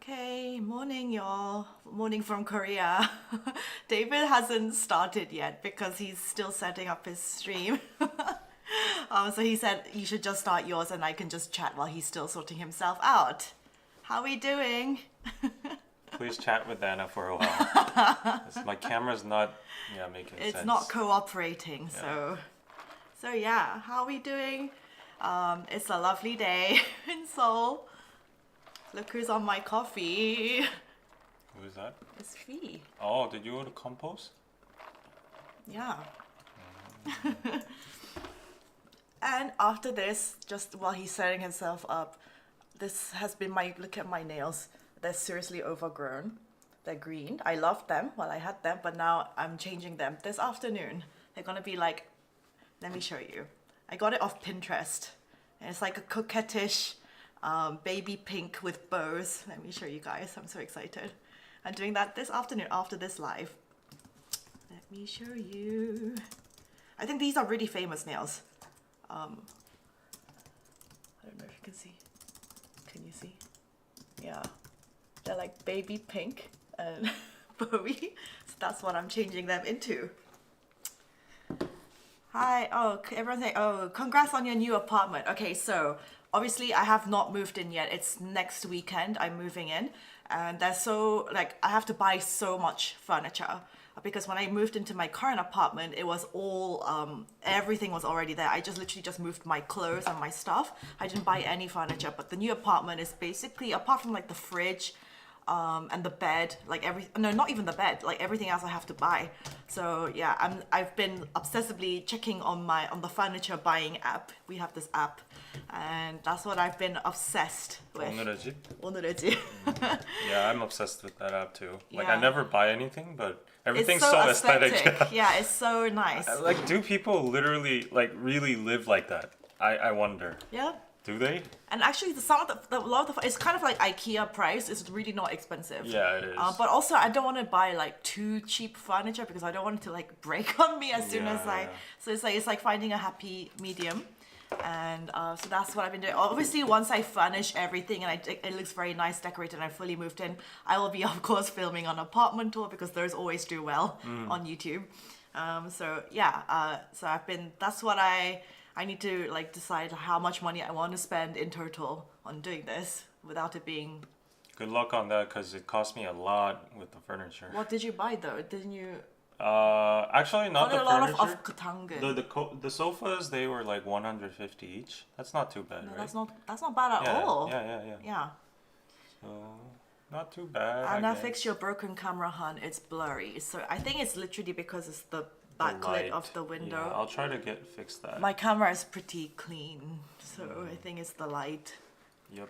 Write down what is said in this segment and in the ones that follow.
Okay, morning y'all. Morning from Korea. David hasn't started yet because he's still setting up his stream. So he said you should just start yours and I can just chat while he's still sorting himself out. How we doing? Please chat with Anna for a while. My camera's not making sense. It's not cooperating, so yeah, how we doing? It's a lovely day in Seoul. Look who's on my coffee. Who is that? It's Fee. Oh, did you go to Compose? Yeah. And after this, just while he's setting himself up, this has been look at my nails. They're seriously overgrown. They're green. I loved them while I had them, but now I'm changing them this afternoon. They're gonna be like, let me show you. I got it off Pinterest. And it's like a coquettish baby pink with bows. Let me show you guys. I'm so excited. I'm doing that this afternoon after this live. Let me show you. I think these are really famous nails. I don't know if you can see. Can you see? Yeah. They're like baby pink and bowy. So that's what I'm changing them into. Hi. Oh, everyone's saying, oh, congrats on your new apartment. Okay, so obviously I have not moved in yet. It's next weekend I'm moving in. And there's so, like, I have to buy so much furniture. Because when I moved into my current apartment, it was all, everything was already there. I just literally just moved my clothes and my stuff. I didn't buy any furniture, but the new apartment is basically, apart from like the fridge, and the bed, like not even the bed, like everything else I have to buy. So yeah, I've been obsessively checking on the furniture buying app. We have this app, and that's what I've been obsessed with. 오늘의 집? 오늘의 집. Yeah, I'm obsessed with that app too. Like Yeah. I never buy anything, but everything's It's so aesthetic. Yeah, it's so nice. Like, do people literally like really live like that? I wonder. Yeah. Do they? And actually, a lot of the it's kind of like IKEA price. It's really not expensive. Yeah, it is. But also, I don't want to buy like too cheap furniture because I don't want it to like break on me as soon as Yeah. So it's like finding a happy medium, and so that's what I've been doing. Obviously, once I furnish everything and it looks very nice, decorated, and I fully moved in, I will be of course filming an apartment tour because those always do well on YouTube. So yeah, so that's what I need to like decide how much money I want to spend in total on doing this without it being. Good luck on that because it cost me a lot with the furniture. What did you buy though? Didn't you? Actually, not the a lot furniture. of Katangan. The sofas, they were like 150 each. That's not too bad, No, right? that's not bad at all. Yeah. Yeah. So not too bad. Anna, fix your broken camera, hun. It's blurry. So I think it's literally because it's the backlit of the window. Yeah, I'll try to fix that. My camera is pretty clean, so I think it's the light. Yep.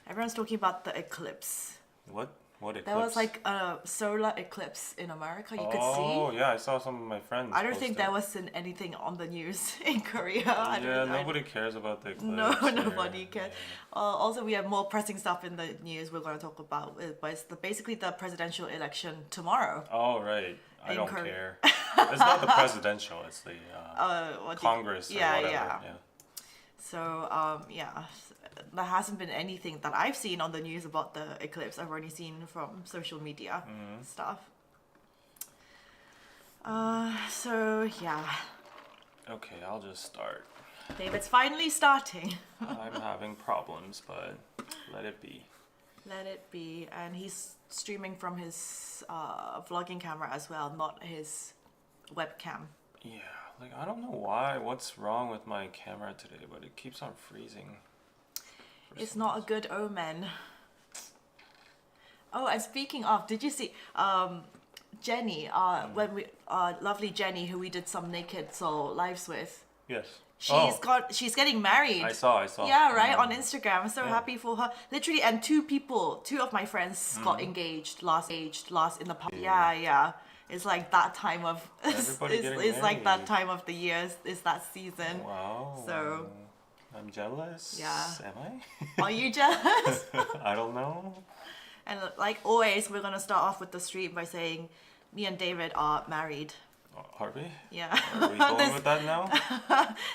Everyone's talking about the eclipse. What eclipse? There was like a solar eclipse in America. You could see. Oh yeah, I saw some of my friends. I don't think post there it. wasn't anything on the news in Korea. Yeah, nobody cares about the eclipse. No, here. nobody cares. Also, we have more pressing stuff in the news we're going to talk about. But it's basically the presidential election tomorrow. Oh right, I In don't Korea. care. It's not the presidential. It's the Congress. Or yeah, whatever. yeah. So yeah, there hasn't been anything that I've seen on the news about the eclipse. I've only seen from social media stuff. So yeah. Okay, I'll just start. David's finally starting. I'm having problems, but let it be. Let it be. And he's streaming from his vlogging camera as well, not his webcam. Yeah, like I don't know what's wrong with my camera today, but it keeps on freezing. It's not a good omen. Oh, and speaking of, did you see Jenny, when we lovely Jenny, who we did some Naked Soul lives with? Yes. She's getting married. I saw. Yeah, right, on Instagram. I'm so happy for her. Literally, and two of my friends got engaged last in the past. Yeah. It's like that time of it's like that time of the year. It's that season. Wow. So I'm jealous. Yeah. Am I? Are you jealous? I don't know. And like always, we're gonna start off with the stream by saying, me and David are married. Are we? Yeah. Are we going with that now?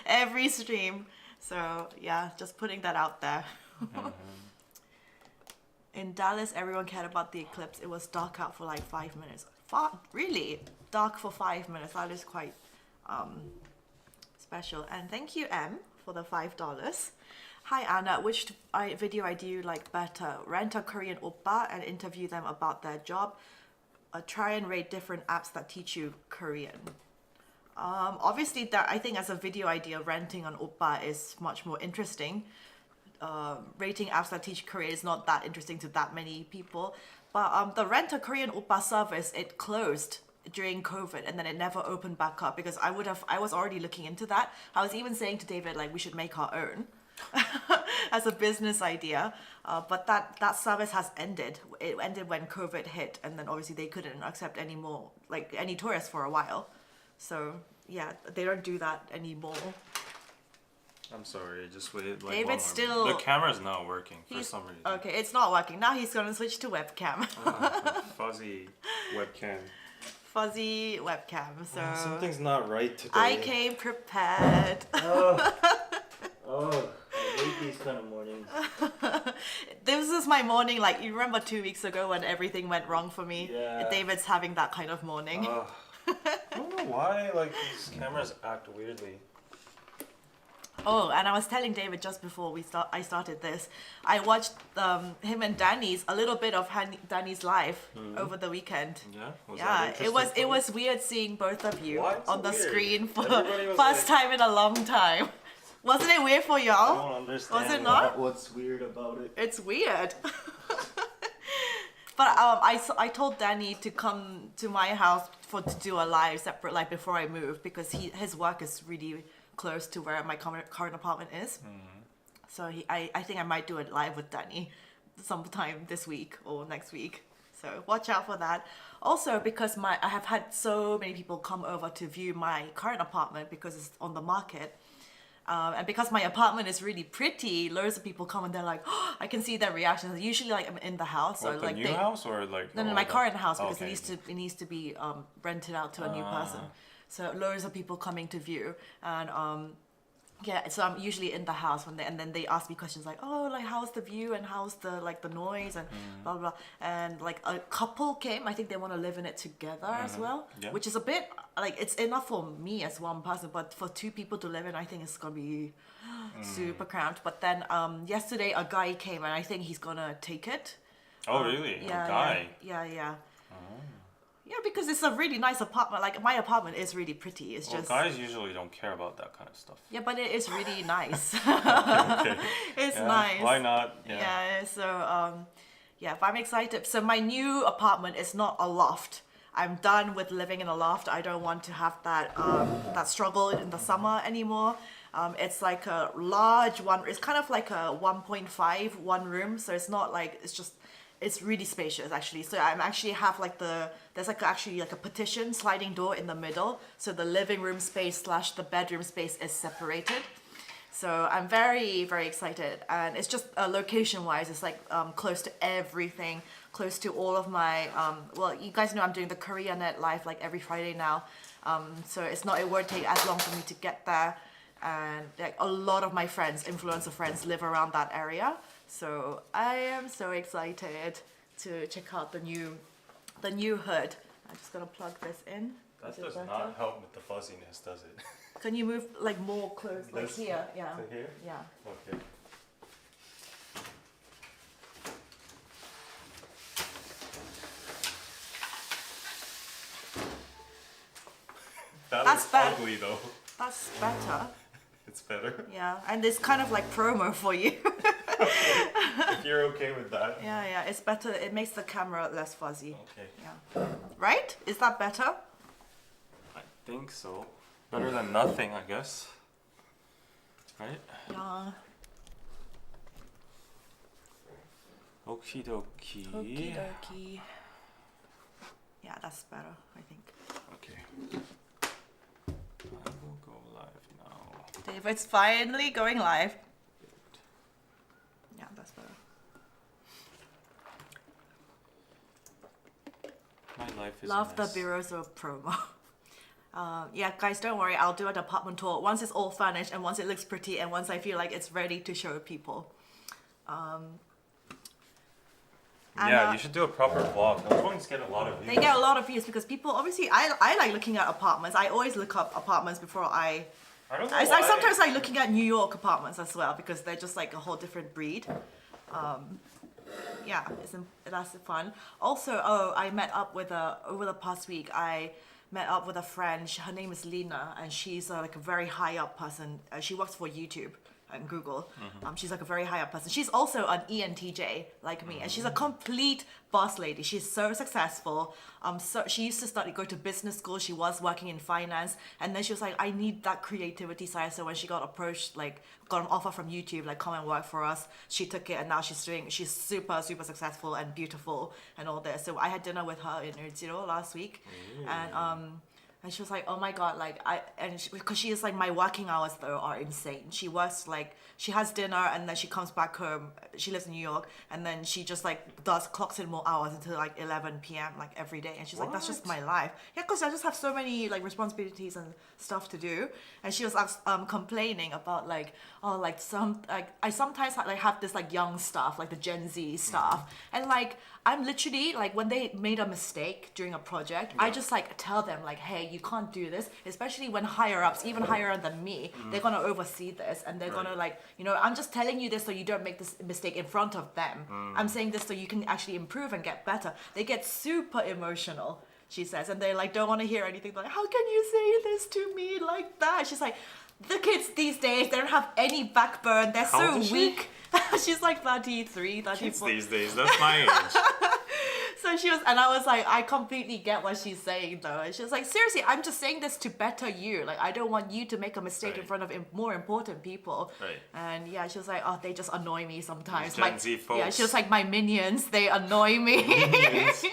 Every stream. So yeah, just putting that out there. In Dallas, everyone cared about the eclipse. It was dark out for like 5 minutes. Really? Dark for 5 minutes. That is quite special. And thank you, M, for the $5. Hi, Anna. Which video do you like better? Rent a Korean oppa and interview them about their job. Try and rate different apps that teach you Korean. Obviously, that I think as a video idea, renting an oppa is much more interesting. Rating apps that teach Korean is not that interesting to that many people. But the Rent a Korean oppa service, it closed during COVID and then it never opened back up because I was already looking into that. I was even saying to David, like, we should make our own as a business idea. But that service has ended. It ended when COVID hit, and then obviously they couldn't accept any more, like, any tourists for a while. So yeah, they don't do that anymore. I'm sorry, just wait. Like, David's still. The camera's not working for some reason. Okay, it's not working. Now he's gonna switch to webcam. Fuzzy webcam. Fuzzy webcam. So Something's not right today. I came prepared. I hate these kind of mornings. This is my morning. Like, you remember 2 weeks ago when everything went wrong for me? Yeah. David's having that kind of morning. I don't know why like these cameras act weirdly. Oh, and I was telling David just before I started this, I watched him and Danny's a little bit of Danny's live over the weekend. Yeah. Yeah, it was weird seeing both of you Why? It's on the weird. screen for Everybody was first like- time in a long time. Wasn't it weird for I y'all? don't understand. Was it not? What's weird about it? It's weird. But I told Danny to come to my house to do a live separate, like, before I move, because his work is really close to where my current apartment is. So I think I might do it live with Danny sometime this week or next week. So watch out for that. Also, because I have had so many people come over to view my current apartment because it's on the market. And because my apartment is really pretty, loads of people come and they're like, oh, I can see their reactions. Usually, like, I'm in the house, What, or the like new house or like? no, the my old current house, because Okay. it needs to be rented out to a new person. So loads of people coming to view, and yeah. So I'm usually in the house and then they ask me questions like, oh, like, how's the view and how's the noise and blah blah blah. And like a couple came. I think they want to live in it together as well, Yeah. which is a bit like, it's enough for me as one person, but for two people to live in, I think it's gonna be super cramped. But then yesterday a guy came and I think he's gonna take it. Oh really? Yeah, A guy. Yeah. Yeah, because it's a really nice apartment. Like, my apartment is really pretty. It's Well, just guys usually don't care about that kind of stuff. yeah, but it is really nice. Okay. It's Yeah, nice. Why not? Yeah. So yeah, but I'm excited. So my new apartment is not a loft. I'm done with living in a loft. I don't want to have that that struggle in the summer anymore. It's like a large one. It's kind of like a 1.5 one room. So it's not like, it's really spacious actually. So I'm actually have like there's like actually like a partition sliding door in the middle. So the living room space / the bedroom space is separated. So I'm very, very excited. And it's just location wise, it's like close to everything, close to all of my, well, you guys know I'm doing the KoreaNet live like every Friday now. So it won't take as long for me to get there. And like a lot of my friends, influencer friends, live around that area. So I am so excited to check out the new hood. I'm just gonna plug this in. That Is it does better? not help with the fuzziness, does it? Can you move like more close, like This- here? Yeah. To here? Yeah. Okay. That That's looks bad. ugly though. That's better. It's better. Yeah, and it's kind of like promo for you. If you're okay with that. Yeah, it's better. It makes the camera less fuzzy. Okay. Yeah. Right? Is that better? I think so. Better than nothing, I guess. Right? Yeah. Okie dokie. Okie dokie. Yeah, that's better, I think. Okay. I will go live now. David's finally going live. Yeah, that's better. My life is Love a the mess. Biroso promo. Yeah, guys, don't worry. I'll do an apartment tour once it's all furnished and once it looks pretty and once I feel like it's ready to show people. And, Yeah, you should do a proper vlog. Those ones get a lot of views. they get a lot of views because people obviously I like looking at apartments. I always look up apartments before I don't know I why. sometimes like looking at New York apartments as well because they're just like a whole different breed. Yeah, that's fun. Also, I met up with over the past week. I met up with a friend. Her name is Lena, and she's like a very high up person. She works for YouTube and Google. She's like a very high up person. She's also an ENTJ like me, and she's a complete boss lady. She's so successful. So she used to go to business school. She was working in finance, and then she was like, I need that creativity side. So when she got approached, like got an offer from YouTube, like come and work for us, she took it, and now she's super successful and beautiful and all this. So I had dinner with her in Zero last week, and she was like, oh my God, like because she is like, my working hours though are insane. She works like, she has dinner and then she comes back home. She lives in New York, and then she just like clocks in more hours until like 11 p.m. like every day. And she's like, that's just my life. Yeah, because I just have so many like responsibilities and stuff to do. And she was complaining about like, oh, like I sometimes like have this like young stuff, like the Gen Z stuff. And like, I'm literally like, when they made a mistake during a project, I just like tell them like, hey, you can't do this, especially when higher ups, even higher than me, they're gonna oversee this, and they're gonna like, you know, I'm just telling you this so you don't make this mistake in front of them. I'm saying this so you can actually improve and get better. They get super emotional, she says, and they like don't want to hear anything like, how can you say this to me like that? She's like, the kids these days, they don't have any backbone. They're How old so is she? weak. She's like 33, 34. Kids these days, that's my age. So she was, and I was like, I completely get what she's saying though. And she was like, seriously, I'm just saying this to better you. Like, I don't want you to make a mistake in front of more important people. Right. And yeah, she was like, oh, they just annoy me sometimes. These Gen Z folks. Yeah, she was like, my minions, they annoy me. Minions.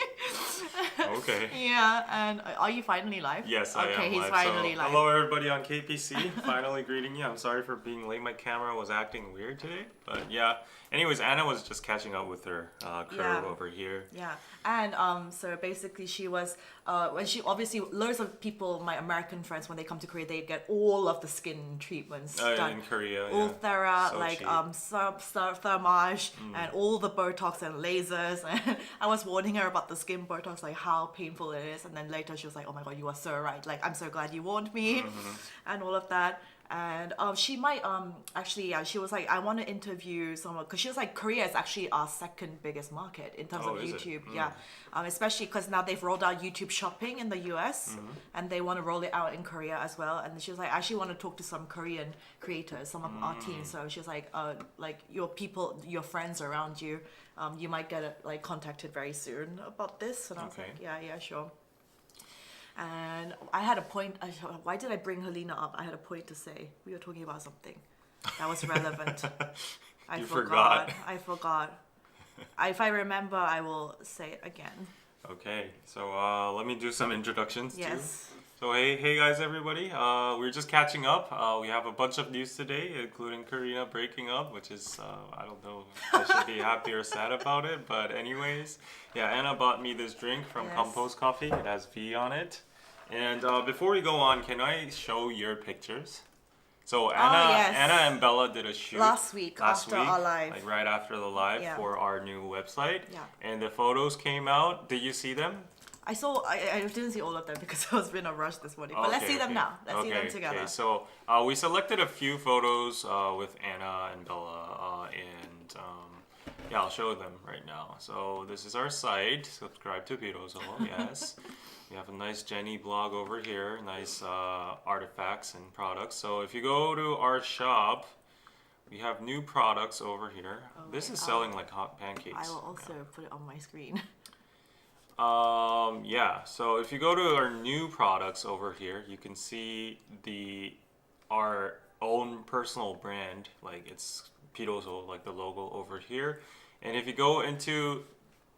Okay. Yeah, and are you finally live? Yes, I am. Okay, he's live. finally So, live. hello, everybody on KPC. Finally greeting you. I'm sorry for being late. My camera was acting weird today, but yeah. Anyways, Anna was just catching up with her crew over here. Yeah, and so basically she was when she obviously loads of people, my American friends, when they come to Korea, they get all of the skin treatments done In Korea, all thorough, So like cheap. thermage and all the Botox and lasers. And I was warning her about the skin Botox, like how painful it is, and then later she was like, oh my God, you are so right, like I'm so glad you warned me and all of that. And she might actually, yeah, she was like, I want to interview someone, because she was like, Korea is actually our second biggest market in terms of is it? YouTube. Yeah, especially because now they've rolled out YouTube shopping in the US, and they want to roll it out in Korea as well. And she was like, I actually want to talk to some Korean creators, some of our team. So she was like your people, your friends around you, you might get like contacted very soon about this. And I was like, yeah, sure. And I had a point. Why did I bring Helena up? I had a point to say. We were talking about something that was relevant. I forgot. If I remember, I will say it again. Okay, so let me do some introductions Yes. too. So hey guys, everybody. We're just catching up. We have a bunch of news today, including Karina breaking up, which is I don't know if I should be happy or sad about it, but anyways, yeah. Anna bought me this drink from Compost Coffee. It has V on it. And before we go on, can I show your pictures? So Anna and Bella did a shoot last week after our live. like right after the live for our new website. Yeah. And the photos came out. Did you see them? I didn't see all of them because I was in a rush this morning. But let's see them now. Let's see them together. Okay, so we selected a few photos with Anna and Bella, and yeah, I'll show them right now. So this is our site. Subscribe to Biroso, yes. We have a nice Jenny blog over here, nice artifacts and products. So if you go to our shop, we have new products over here. This is selling like hot pancakes. I will also put it on my screen. Yeah, so if you go to our new products over here, you can see our own personal brand, like it's Biroso, like the logo over here. And if you go into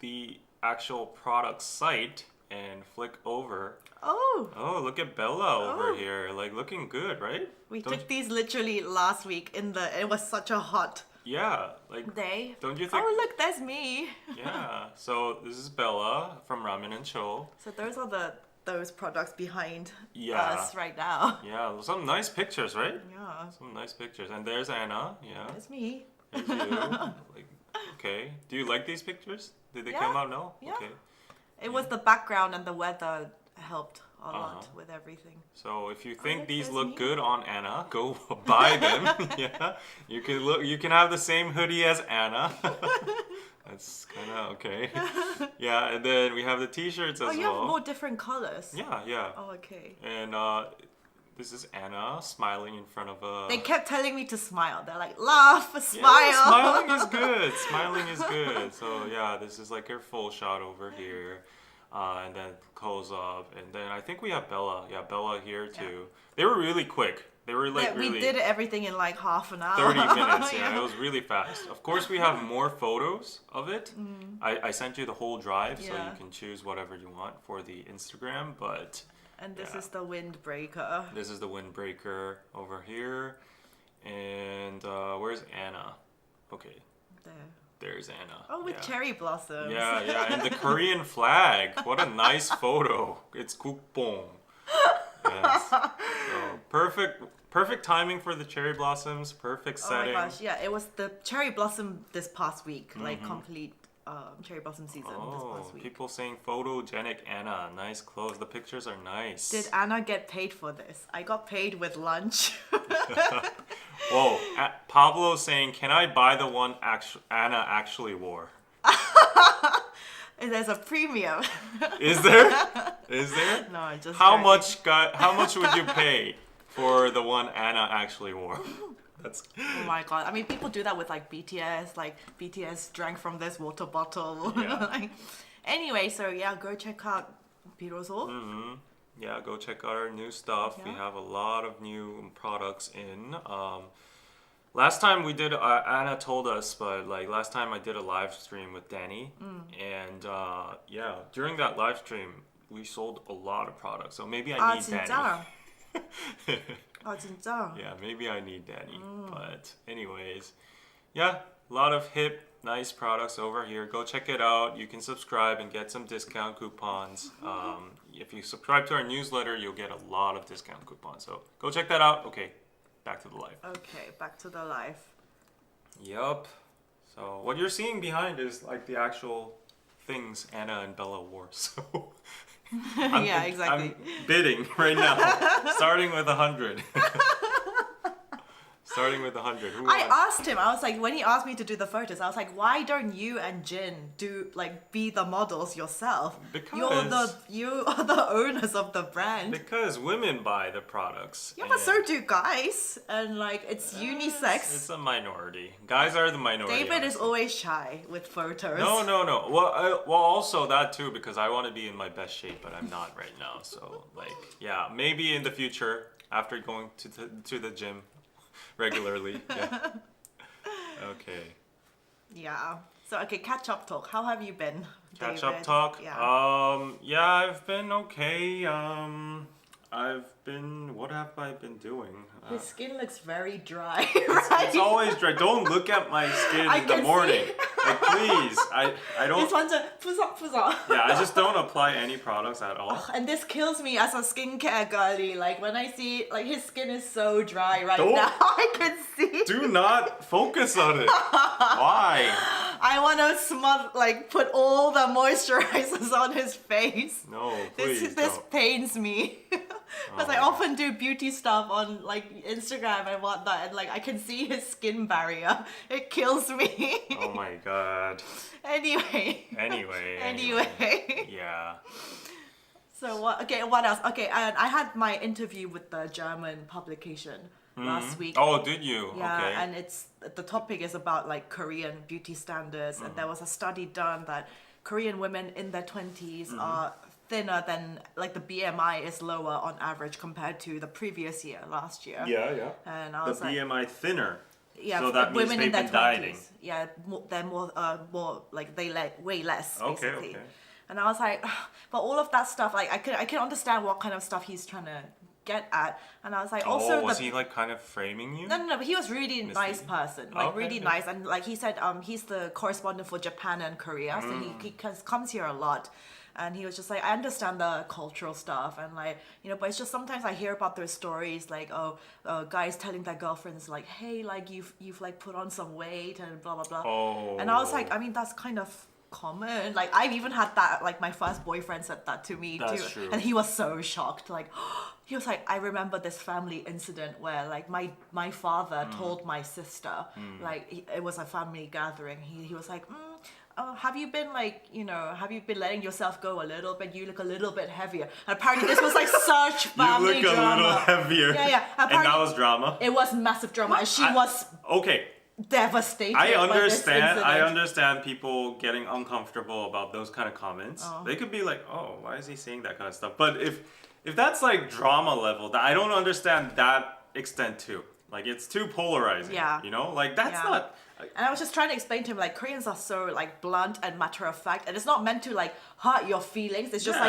the actual product site and flick over, oh, look at Bella over here, like looking good, right? We took these literally last week it was such a hot like day. Don't you think? Oh, look, there's me. Yeah, so this is Bella from Ramen and Cho. So those are those products behind Yeah. us right now. Yeah, some nice pictures, right? Yeah. Some nice pictures. And there's Anna, yeah. There's me. There's you. Like, okay. Do you like these pictures? Did they Yeah. come out? No. Yeah. Okay. It was the background and the weather helped a lot with everything. So if you think look, these there's look me. good on Anna, go buy them. Yeah, you can look. You can have the same hoodie as Anna. That's kind of okay. Yeah, and then we have the T-shirts as Oh, you well. have more different colors. Yeah, yeah. Oh, okay. And this is Anna smiling in front of a. They kept telling me to smile. They're like, laugh, Yeah, smile. smiling is good. Smiling is good. So yeah, this is like her full shot over here. And then close up, and then I think we have Bella. Yeah, Bella here too. They were really quick. They were like Yeah, really we did everything in like half an hour. 30 minutes. Yeah, it was really fast. Of course, we have more photos of it. I sent you the whole drive, so Yeah. you can choose whatever you want for the Instagram. But And this Yeah. is the windbreaker. this is the windbreaker over here, and where's Anna? Okay, There. there's Anna. Oh, with yeah. cherry blossoms. Yeah, yeah, and the Korean flag. What a nice photo. It's gukbong. Yes. So perfect timing for the cherry blossoms. Perfect Oh my setting. gosh, yeah, it was the cherry blossom this past week, like complete cherry blossom season this Oh, past week. people saying photogenic Anna. Nice clothes. The pictures are nice. Did Anna get paid for this? I got paid with lunch. Whoa. Pablo saying, can I buy the one Anna actually wore? And there's a premium. Is there? Is there? No, I'm just How joking. how much would you pay for the one Anna actually wore? That's Oh my god. I mean, people do that with like BTS. Like, BTS drank from this water bottle. Yeah. Like, anyway, so yeah, go check out Biroso. yeah, go check out our new stuff. We Yeah. have a lot of new products in. Last time we did, Anna told us, but like last time I did a live stream with Danny, and yeah, during that live stream we sold a lot of products. So maybe I 아, need 진짜? Danny. 아, 진짜? Yeah, maybe I need Danny. But anyways, yeah, a lot of hip, nice products over here. Go check it out. You can subscribe and get some discount coupons. If you subscribe to our newsletter, you'll get a lot of discount coupons. So go check that out. Okay, back to the live. Okay, back to the life. Yup. So what you're seeing behind is like the actual things Anna and Bella wore. So Yeah, exactly. I'm bidding right now, starting with 100. Starting with 100. Who I wants? asked him, I was like, when he asked me to do the photos, I was like, why don't you and Jin be the models yourself? Because- you are the owners of the brand. Because women buy the products. Yeah, but and so do guys. And like, it's unisex. It's a minority. Guys are the minority. David is honestly. always shy with photos. No. Well, also that too, because I want to be in my best shape, but I'm not right now. So like, yeah, maybe in the future after going to the gym regularly. Yeah. Okay. Yeah. So, okay, catch up talk. How have you been, Catch David? up talk. Yeah. Yeah, I've been okay. What have I been doing? His skin looks very dry, It's right? always dry. Don't look at my skin I in the can morning. see. Like please, I don't. It's 완전 푸석푸석. Yeah, I just don't apply any products at all. And this kills me as a skincare girly. Like when I see, like his skin is so dry right Don't- now. I can see. Do not focus on it. Why? I want to put all the moisturizers on his face. No, please This don't. pains me. Because Oh I my often do beauty stuff on like Instagram and whatnot, and like I can see his skin barrier. It kills me. Oh my god. Anyway. Anyway. Yeah. So what? Okay, what else? Okay, and I had my interview with the German publication last week. Oh, did you? Yeah, Okay. and the topic is about like Korean beauty standards, and there was a study done that Korean women in their 20s are thinner than, like, the BMI is lower on average compared to the previous year, last year. Yeah. And I The was like, BMI thinner. yeah, so that means women they've in their been 20s. dieting. Yeah, they're more like they weigh less Okay, basically. okay. And I was like, but all of that stuff, like I can understand what kind of stuff he's trying to get at. And I was like, also was he like kind of framing you? No, but he was really nice Misleading? person, like Okay, really okay. nice, and like he said, he's the correspondent for Japan and Korea, so he comes here a lot, and he was just like, I understand the cultural stuff, and like, you know, but it's just sometimes I hear about those stories, like guys telling their girlfriends like, hey, like you've like put on some weight and blah blah blah, Oh. and I was like, I mean that's kind of common. Like I've even had that. Like my first boyfriend said that to me That's too, true. and he was so shocked. Like he was like, I remember this family incident where like my father told my sister like it was a family gathering. He was like. Have you been like, have you been letting yourself go a little bit? You look a little bit heavier. And apparently this was like such family You look drama. a little heavier. Yeah. And that was drama? It was massive drama, and she was Okay. devastated. I by this understand. I incident. understand people getting uncomfortable about those kind of comments. They could be like, "Oh, why is he saying that kind of stuff?" But if that's like drama level, that I don't understand that extent too. Like it's too polarizing. Yeah. Like that's Yeah. not. And I was just trying to explain to him like Koreans are so like blunt and matter of fact, and it's not meant to like hurt your feelings. It's just Yeah,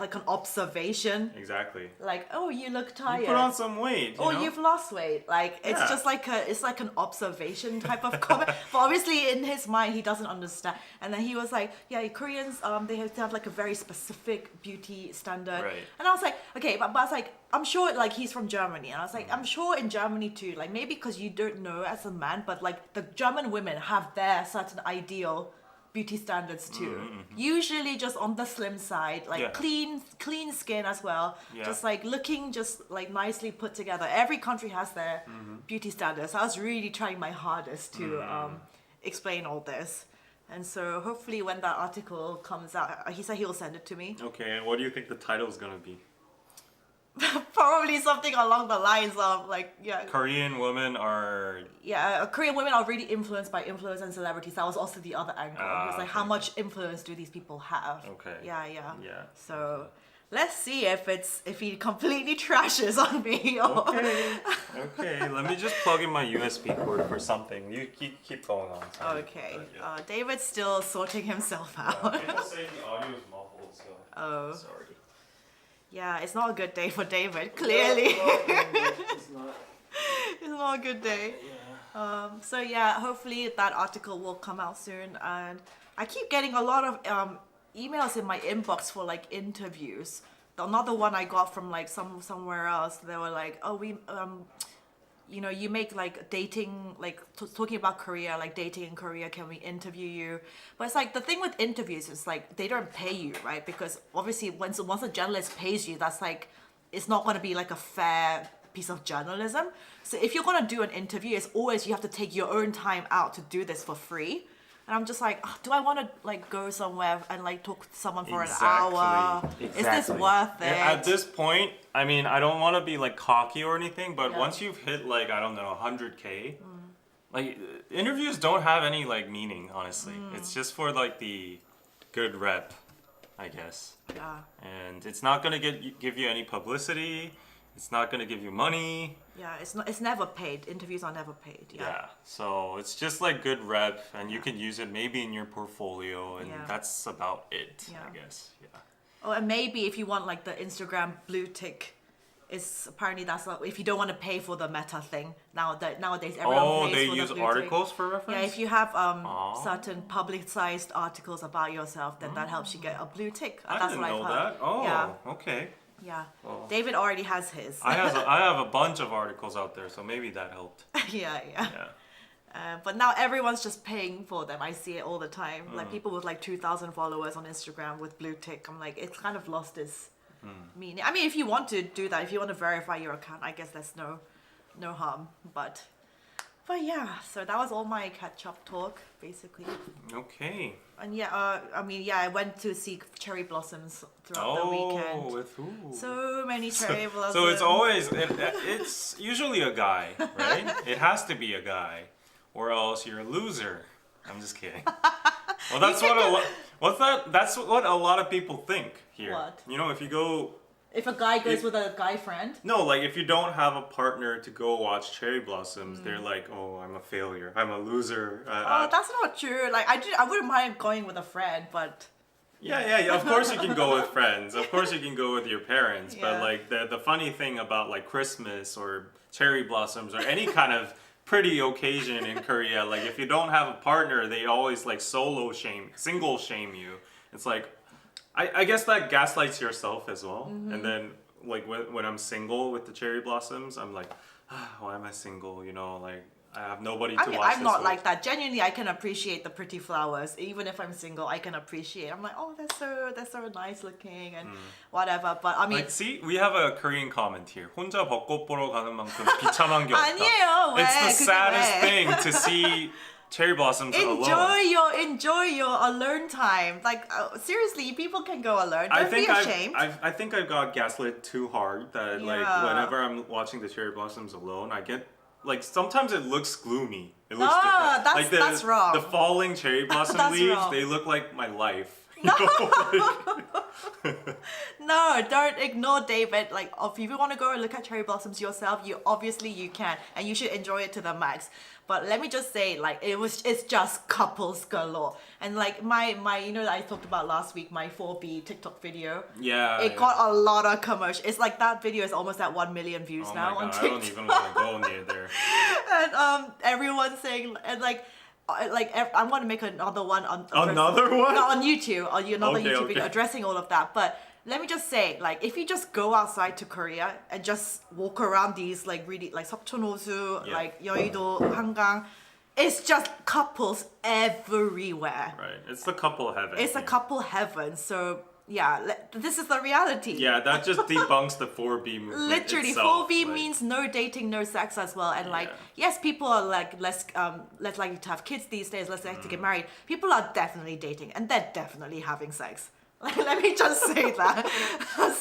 like an observation. Exactly. Like, oh, you look tired. You put on some weight. Oh, you know? you've lost weight. Like it's Yeah. just like it's like an observation type of comment. But obviously in his mind he doesn't understand. And then he was like, yeah, Koreans they have to have like a very specific beauty standard. Right. And I was like, okay, but I was like, I'm sure like he's from Germany, and I was like, I'm sure in Germany too. Like maybe because you don't know as a man, but like the German women have their certain ideal beauty standards too. Usually just on the slim side, like Yeah. clean skin as well. Yeah. Just like looking just like nicely put together. Every country has their beauty standards. So I was really trying my hardest to explain all this. And so hopefully when that article comes out, he said he'll send it to me. Okay, and what do you think the title's gonna be? Probably something along the lines of like, Korean women are. Korean women are really influenced by influence and celebrities. That was also the other angle. It's like okay. how much influence do these people have? Okay. Yeah. Yeah. So let's see if he completely trashes on me or Okay, let me just plug in my USB cord for something. You keep going on. Sorry. okay. But, yeah. David's still sorting himself out. People say the audio is muffled, so. Oh. Sorry. Yeah, it's not a good day for David. Clearly, It's not. it's not a good day. Yeah. So yeah, hopefully that article will come out soon. And I keep getting a lot of emails in my inbox for like interviews. Another one I got from like somewhere else. They were like, "Oh, we you make like dating, like talking about Korea, like dating in Korea. Can we interview you?" But it's like the thing with interviews is like they don't pay you, right? Because obviously once a journalist pays you, that's like it's not going to be like a fair piece of journalism. So if you're going to do an interview, it's always you have to take your own time out to do this for free. And I'm just like, do I want to like go somewhere and like talk to someone for an hour? Is this worth it? At this point, I mean, I don't want to be like cocky or anything, but Yeah. once you've hit like I don't know 100K, like interviews don't have any like meaning. Honestly, it's just for like the good rep, I guess. Yeah. And it's not gonna give you any publicity. It's not gonna give you money. Yeah, it's never paid. Interviews are never paid. Yeah. So it's just like good rep, and you can use it maybe in your portfolio, and Yeah. that's about it. Yeah. I guess. Yeah. Oh, and maybe if you want like the Instagram blue tick, is apparently that's not, if you don't want to pay for the meta thing nowadays everyone Oh, pays they for use the blue articles for tick. reference. Yeah, if you have Oh. certain publicized articles about yourself, then that helps you get a blue tick. I That's didn't what know I've heard. that. Oh, Yeah, okay. yeah. Oh. David already has his. I have a bunch of articles out there, so maybe that helped. yeah. Yeah. But now everyone's just paying for them. I see it all the time. Like people with like 2,000 followers on Instagram with blue tick. I'm like, it's kind of lost its meaning. I mean, if you want to do that, if you want to verify your account, I guess there's no harm. But yeah, so that was all my catch-up talk, basically. Okay. And yeah, I went to see cherry blossoms throughout the weekend. with who? So many cherry blossoms. So it's always it's usually a guy, right? It has to be a guy, or else you're a loser. I'm just kidding. Well, that's That's what a lot of people think here. What? You know, if you go. If a guy goes with a guy friend. No, like if you don't have a partner to go watch cherry blossoms, they're like, "Oh, I'm a failure. I'm a loser." Oh, that's not true. Like I wouldn't mind going with a friend, but Yeah. Of course you can go with friends. Of course you can go with your parents. But Yeah. like the funny thing about like Christmas or cherry blossoms or any kind of pretty occasion in Korea, like if you don't have a partner, they always like single shame you. It's like, I guess that gaslights yourself as well. And then like when I'm single with the cherry blossoms, I'm like, why am I single? You know, like I have nobody I to mean, watch I'm this not with. like that. Genuinely, I can appreciate the pretty flowers. Even if I'm single, I can appreciate. I'm like, oh, they're so nice looking and whatever. But I mean, Like, see, we have a Korean comment here. 혼자 벚꽃 보러 가는 만큼 비참한 게 없다. 아니에요. 왜? It's the 그게 saddest 왜? thing to see cherry blossoms alone. enjoy your alone time. Like seriously, people can go alone. I Don't be think ashamed. I think I got gaslit too hard that like Yeah. whenever I'm watching the cherry blossoms alone, I get like sometimes it looks gloomy. It looks Ah, different. that's- Like that's wrong. The falling cherry blossom That's leaves, wrong. they look like my life. No, don't ignore David. Like, if you want to go and look at cherry blossoms yourself, you can, and you should enjoy it to the max. But let me just say, like, it's just couples galore. And like my I talked about last week, my 4B TikTok video. Yeah. It got a lot of commercial. It's like that video is almost at 1 million views Oh now my on god, I TikTok. don't even want to go near there. And everyone's saying, and like I want to make another one on Another one? no, on YouTube, or another Okay, YouTube video okay. addressing all of that. But let me just say, like, if you just go outside to Korea and just walk around these like really like Seokcheon-Hosu, Yeah. like Yeouido, Hangang, it's just couples everywhere. Right. It's the couple heaven. It's a here. couple heaven. So yeah, this is the reality. Yeah, that just debunks the 4B movement. Literally, itself. 4B like, means no dating, no sex as well. And like, Yeah. yes, people are like less likely to have kids these days, less likely to get married. People are definitely dating, and they're definitely having sex. Like, let me just say that.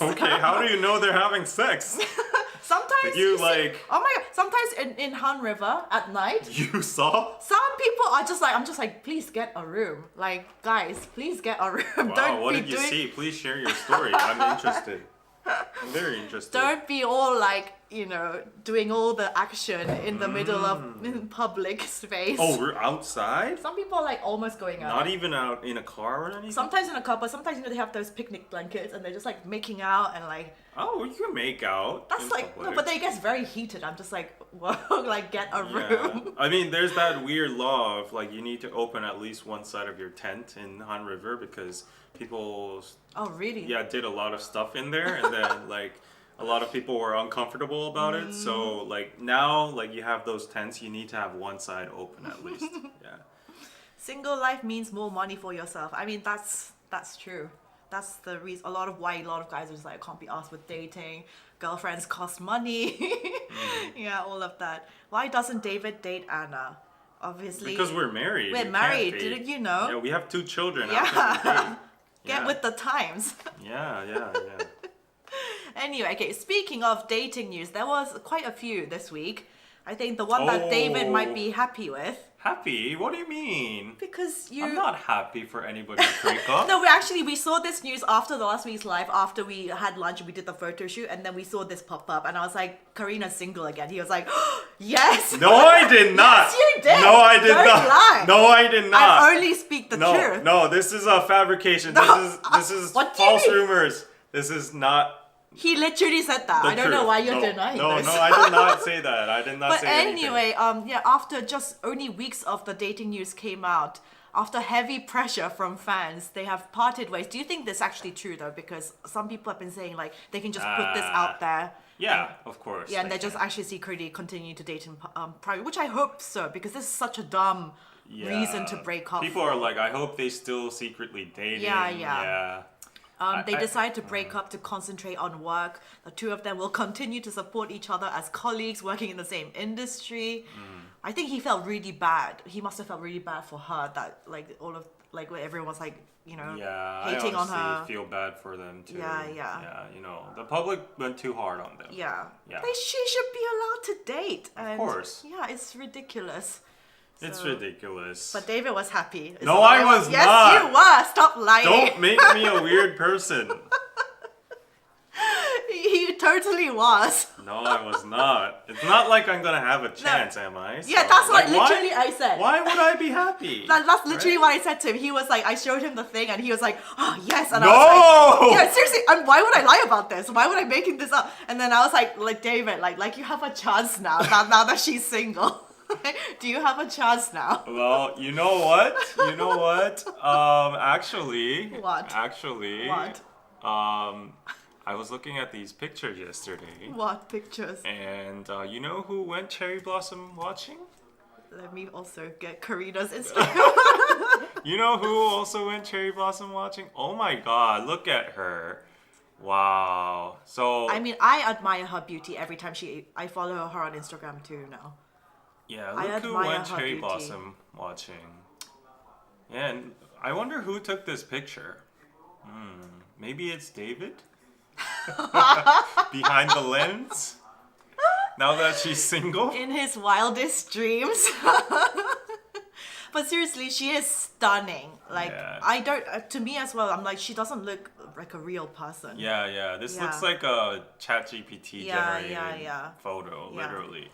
Okay, how do you know they're having sex? Sometimes Did you, see- like- oh my god! Sometimes in Han River at night, You saw? some people are just like, I'm just like, please get a room. Like, guys, please get a room. Wow, Don't what be did you doing. see? Please share your story. I'm interested. I'm very interested. Don't be all like, doing all the action in the middle of public space. Oh, we're outside? Some people are like almost going out. Not even out in a car or anything? Sometimes in a couple, sometimes they have those picnic blankets and they're just like making out and like Oh, you can make out. that's in like public. no, but they get very heated. I'm just like, whoa, like get a Yeah. room. I mean, there's that weird law of like you need to open at least one side of your tent in Han River because people Oh really? did a lot of stuff in there and then like a lot of people were uncomfortable about it. So like now like you have those tents, you need to have one side open at least. Yeah. Single life means more money for yourself. I mean that's true. That's the reason. A lot of guys are just like, I can't be asked with dating. Girlfriends cost money. Yeah, all of that. Why doesn't David date Anna? Obviously, Because we're married. We're You can't married. date. Didn't you know? Yeah, we have 2 children. Yeah. How can we date? Get Yeah. with the times. Yeah. Anyway, okay, speaking of dating news, there was quite a few this week. I think the one that David might Oh. be happy with, Happy? What do you mean? because you... I'm not happy for anybody to break up. No, we saw this news after the last week's live, after we had lunch and we did the photo shoot, and then we saw this pop up, and I was like, Karina's single again. He was like, yes! No, I did not. Yes, you did. No, I did Don't not. lie. No, I did not. I only speak the no, truth. no, this is a fabrication. No, This is what do you false mean? rumors. This is not He literally said that. the I don't know truth. why you're No, denying no, this. No, I did not say that. I did not But say anything. anyway, after just only weeks of the dating news came out, after heavy pressure from fans, they have parted ways. Do you think this is actually true though? Because some people have been saying like they can just put this out there. Yeah, of course. Yeah, and they they just can. actually secretly continue to date in private, which I hope so, because this is such a dumb reason to break up. People are like, I hope they still secretly dating. Yeah. They I- decided to break up to concentrate on work. The two of them will continue to support each other as colleagues working in the same industry. I think he felt really bad. He must have felt really bad for her that like all of like where everyone was like, Yeah, hating I on honestly her. feel bad for them too. Yeah. Yeah, the public went too hard on them. Yeah. Yeah. She should be allowed to date. And course. Yeah, it's ridiculous. It's So- ridiculous. But David was happy. No, I was yes, not. Yes, you were. Stop lying. Don't make me a weird person. He totally was. No, I was not. It's not like I'm gonna have a chance, am I? Yeah, So, that's what like, why- literally I said. Why would I be happy? That's literally Right? what I said to him. He was like, I showed him the thing, and he was like, "Oh yes," and No! I was like, "Yeah, seriously. And why would I lie about this? Why would I making this up?" And then I was like David, like you have a chance now. Now that she's single, do you have a chance now? Well, you know what? Actually. What? Actually. What? I was looking at these pictures yesterday. What pictures? And you know who went cherry blossom watching? Let me also get Karina's Instagram. You know who also went cherry blossom watching? Oh my god, look at her. Wow. So I mean, I admire her beauty every time I follow her on Instagram too now. yeah, I look who admire went her cherry beauty. blossom watching. Yeah, and I wonder who took this picture. Maybe it's David? Behind the lens? Now that she's single? In his wildest dreams. But seriously, she is stunning. Like, Yeah. I don't, to me as well, I'm like, she doesn't look like a real person. Yeah. This Yeah. looks like a ChatGPT Yeah, generated yeah. photo, Yeah. literally.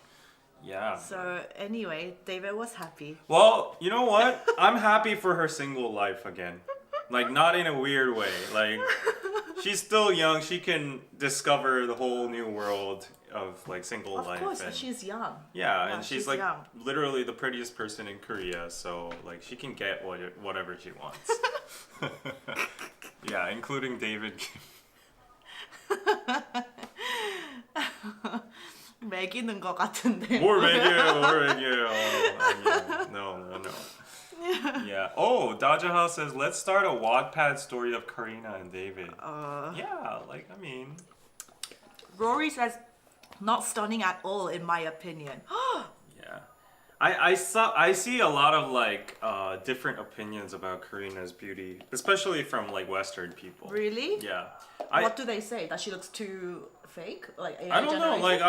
Yeah. So anyway, David was happy. Well, you know what? I'm happy for her single life again. Like, not in a weird way. Like, she's still young. She can discover the whole new world of, like, single Of life. course, and she's young. yeah, and she's like young. literally the prettiest person in Korea, so like she can get whatever she wants. Yeah, including David Kim. 매기는 것 같은데. More radio. 아니야. No. Yeah. Oh, Dajaha says, let's start a Wattpad story of Karina and David. Yeah, like, I mean... Rory says, not stunning at all in my opinion. Yeah. I see a lot of, like, different opinions about Karina's beauty, especially from, like, Western people. Really? Yeah. What do they say? That she looks too fake? Like AI I don't know. generated? Like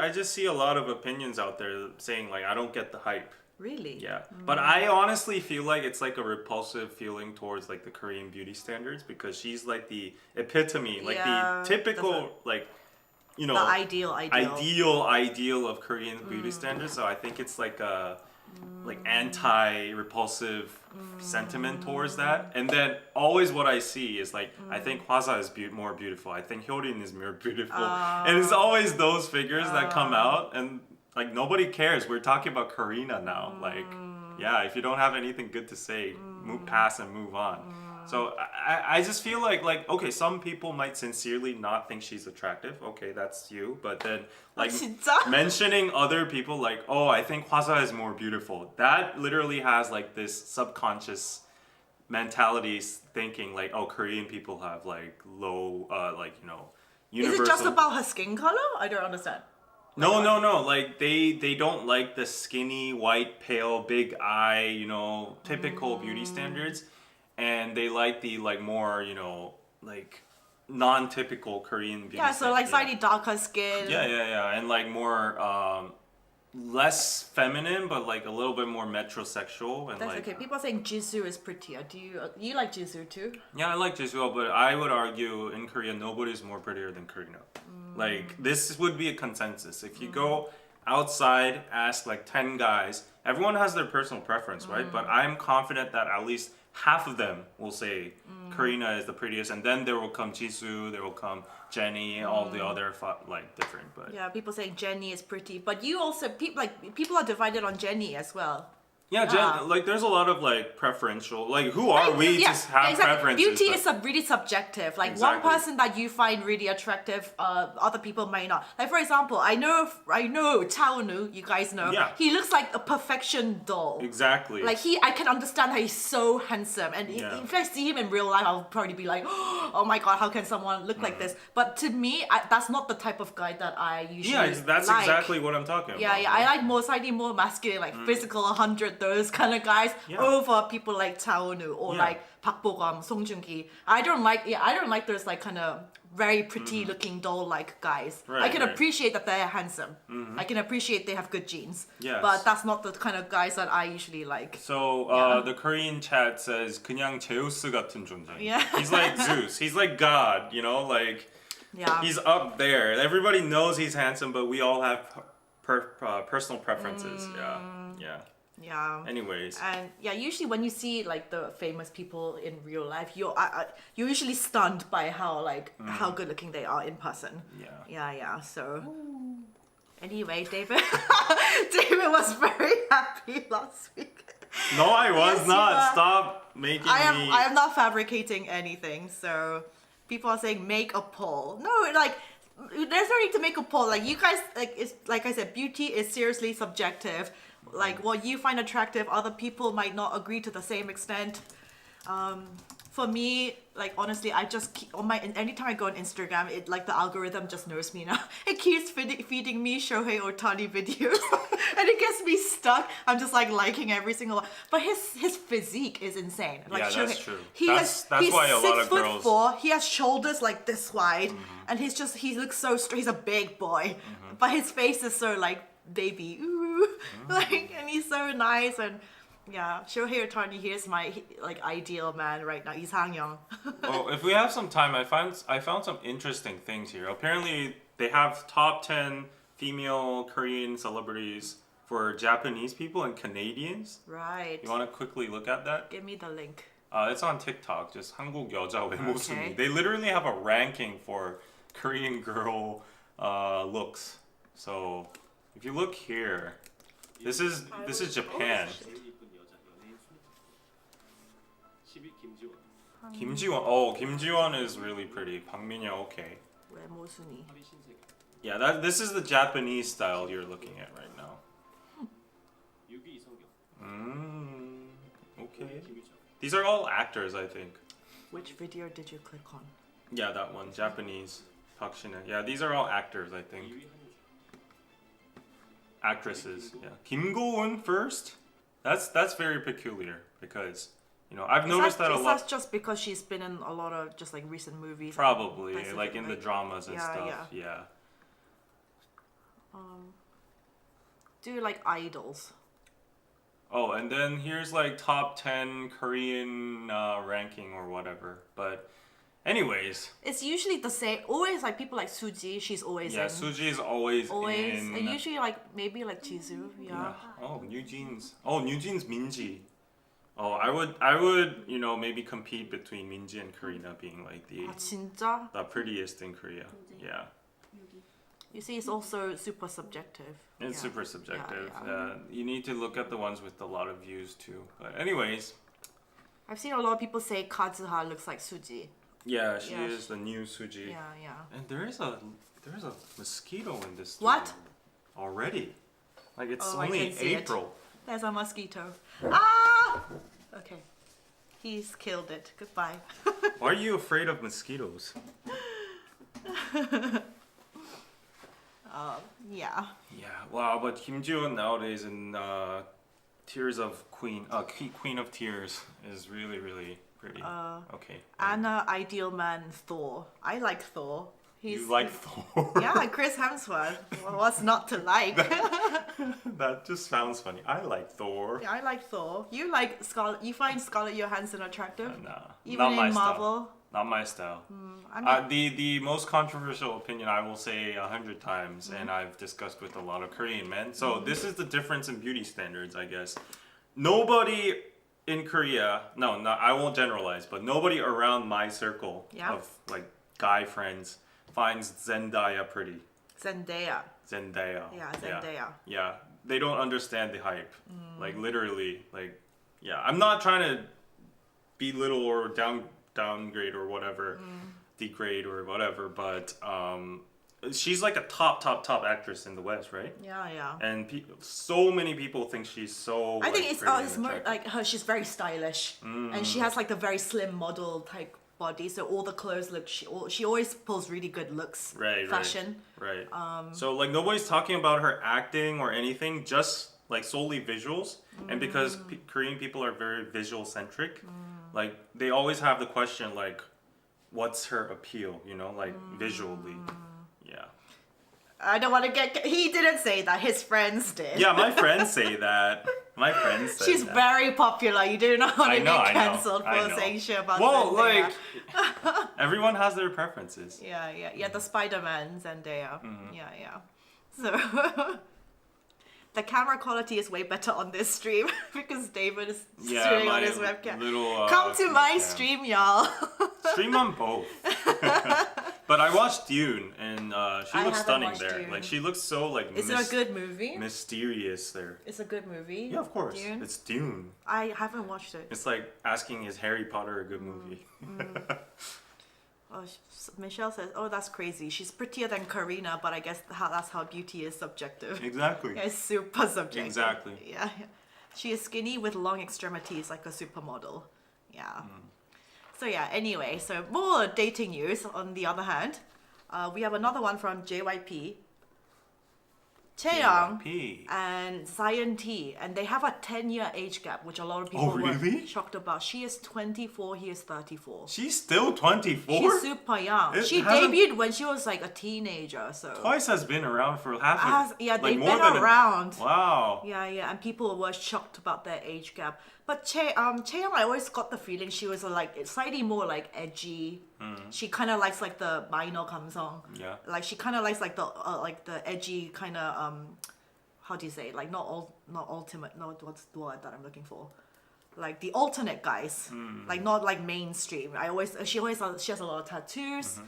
I just see a lot of opinions out there saying like I don't get the hype. Really? Yeah. But I honestly feel like it's like a repulsive feeling towards like the Korean beauty standards because she's like the epitome, like Yeah, the typical that's like you know The ideal. ideal of Korean beauty standards. So I think it's like a like anti-repulsive sentiment towards that. And then always what I see is like I think Hwasa is more beautiful. I think Hyorin is more beautiful. And it's always those figures that come out and like nobody cares. We're talking about Karina now. Like yeah, if you don't have anything good to say, move past and move on. So I just feel like okay, some people might sincerely not think she's attractive. Okay, that's you. But then like 진짜? mentioning other people like, oh, I think Hwasa is more beautiful. That literally has like this subconscious mentality thinking like, oh, Korean people have like low like you know Is universal. it just about her skin color? I don't understand. No. Like they don't like the skinny, white, pale, big eye, you know, typical beauty standards, and they like the like more, you know, like non-typical Korean beauty. Yeah, so like standards. slightly darker skin. Yeah, and like more less feminine, but like a little bit more metrosexual and That's like. okay. People are saying Jisoo is prettier. Do you like Jisoo too? Yeah, I like Jisoo, but I would argue in Korea nobody's more prettier than Karina. Like this would be a consensus. If you go outside, ask like 10 guys, everyone has their personal preference, right? But I'm confident that at least half of them will say Karina is the prettiest, and then there will come Jisoo, there will come Jenny, all the other like different. But Yeah, people saying Jenny is pretty, but you also people are divided on Jenny as well. yeah, Jen, like there's a lot of like preferential. Like who are we to have exactly. preferences? Beauty but- is really subjective. Like Exactly. one person that you find really attractive, other people may not. Like for example, I know Chaeyoung, you guys know. Yeah. He looks like a perfection doll. Exactly. Like I can understand how he's so handsome, and Yeah. if I see him in real life, I'll probably be like, oh my god, how can someone look like this? But to me, that's not the type of guy that I usually that's like. exactly what I'm talking about. Yeah, I like slightly more masculine, like physical 100, those kind of guys, Yeah. over people like Chaeyoung or Yeah. like Park Bo-gum, Song Joong-ki. I don't like those like kind of very pretty looking doll-like guys. Right, I can right. appreciate that they're handsome. I can appreciate they have good genes. Yes. But that's not the kind of guys that I usually like. So Yeah. the Korean chat says 그냥 제우스 같은 존재. Yeah. He's like Zeus. He's like God, you know, like Yeah. he's up there. Everybody knows he's handsome, but we all have personal preferences. Yeah. Yeah. Anyways. And yeah, usually when you see like the famous people in real life, you're usually stunned by how how good looking they are in person. Yeah. So anyway, David was very happy last week. No, I was Yes, not. you are. Stop making me. I am not fabricating anything. So people are saying make a poll. No, like there's no need to make a poll. Like you guys, like it's like I said, beauty is seriously subjective. Like what you find attractive, other people might not agree to the same extent. For me, like honestly, I just keep on my anytime I go on Instagram, it like the algorithm just knows me now. It keeps feeding me Shohei Ohtani videos, and it gets me stuck. I'm just like liking every single one. But his physique is insane. Like Yeah, Shohei, that's true. He's Why a lot of girls- 6'4". He has shoulders like this wide, and he looks so straight. He's a big boy, but his face is so like baby, ooh, like, and he's so nice and. Yeah, Shohei Ohtani, he is my like ideal man right now. He's Hangyeong. Well, if we have some time, I found some interesting things here. Apparently, they have top 10 female Korean celebrities for Japanese people and Canadians. Right. You want to quickly look at that? Give me the link. It's on TikTok. Just 한국 여자 외모 순위. Okay. They literally have a ranking for Korean girl looks. So if you look here, this is Japan. 김지원. Oh, 김지원 is really pretty. 박민영, okay. 외모 순위. Yeah, this is the Japanese style you're looking at right now. Okay. These are all actors, I think. Which video did you click on? Yeah, that one, Japanese. Park Shin-hye. Yeah, these are all actors, I think. Actresses. Yeah. Kim Go-eun first. That's very peculiar because I've noticed that a lot. That's just because she's been in a lot of just like recent movies. Probably Basically, like in the dramas and yeah, stuff. yeah. Yeah. Do like idols. Oh, and then here's like top 10 Korean ranking or whatever. But anyways, It's usually the same. Always like people like Suji. She's always yeah, in. Suji is always in. And usually like maybe like Jisoo. Yeah. Yeah. Oh, New Jeans. Oh, New Jeans Minji. Oh, I would maybe compete between Minji and Karina being like 아 진짜? the prettiest in Korea. Yeah. You see, it's also super subjective. It's Yeah. super subjective. Yeah. You need to look at the ones with a lot of views too. But anyways, I've seen a lot of people say Kazuha looks like Suji. yeah, she Yeah, is the new Suji. Yeah, yeah. And there is a mosquito in this What? studio already. Like it's Oh, I only can see it. April. There's a mosquito. Ah! Okay. He's killed it. Goodbye. Why are you afraid of mosquitoes? Yeah. Yeah, wow, but Kim Ji-won nowadays in Tears of Queen, Queen of Tears is really, really pretty. Okay. Anna, ideal man, Thor. I like Thor. You like Thor? Yeah, Chris Hemsworth. Well, what's not to like? That just sounds funny. I like Thor. Yeah, I like Thor. You like Scarlett. You find Scarlett Johansson attractive? Nah, Even not in my Marvel? style. Not my style. I mean, The most controversial opinion I will say 100 times, and I've discussed with a lot of Korean men. So this is the difference in beauty standards, I guess. Nobody in Korea, no, I won't generalize, but nobody around my circle Yeah. of like guy friends finds Zendaya pretty. Zendaya. Zendaya. Yeah, Zendaya. Yeah, they don't understand the hype. Like literally, like yeah. I'm not trying to belittle or downgrade or whatever, degrade or whatever, but she's like a top actress in the West, right? Yeah, yeah. And so many people think she's so. I think like, it's pretty and it's more attractive. like her. She's very stylish, and she has like the very slim model type body. So all the clothes look. She always pulls really good looks. Right, Fashion. Right. So like nobody's talking about her acting or anything, just like solely visuals. And because Korean people are very visual centric, like they always have the question like, what's her appeal? Like visually. Yeah. I don't want to get. He didn't say that. His friends did. Yeah, my friends say that. My friends say She's that. very popular. You do not want I to know, get I know, cancelled I for know. saying shit about Well, Zendaya. like everyone has their preferences. Yeah. The Spider-Man Zendaya. Yeah. So the camera quality is way better on this stream because David is streaming on his webcam. Little, Come to my webcam. stream, y'all. Stream on both. But I watched Dune, and she I looks haven't stunning watched there. Dune. Like she looks so like Is it a good movie? mysterious there. It's a good movie. Yeah, of course. Dune? It's Dune. I haven't watched it. It's like asking is Harry Potter a good movie? Oh, Michelle says, "Oh, that's crazy. She's prettier than Karina, but I guess that's how beauty is subjective." Exactly. Yeah, it's super subjective. Exactly. Yeah, yeah. She is skinny with long extremities, like a supermodel. Yeah. So yeah. Anyway, so more dating news. On the other hand, we have another one from JYP. Chaeyoung JYP. and Zion T, and they have a 10-year age gap, which a lot of people Oh, really? were shocked about. She is 24, he is 34. She's still 24? She's super young. It She hasn't- debuted when she was like a teenager, so Twice has been around for half yeah, like they've more been than around. Wow. Yeah, yeah, and people were shocked about their age gap. But Chaeyoung, I always got the feeling she was like slightly more like edgy. She kind of likes like the minor song. Yeah. Like she kind of likes like the edgy kind of how do you say, like not ultimate, no, what's the word that I'm looking for, like the alternate guys, like not like mainstream. She has a lot of tattoos.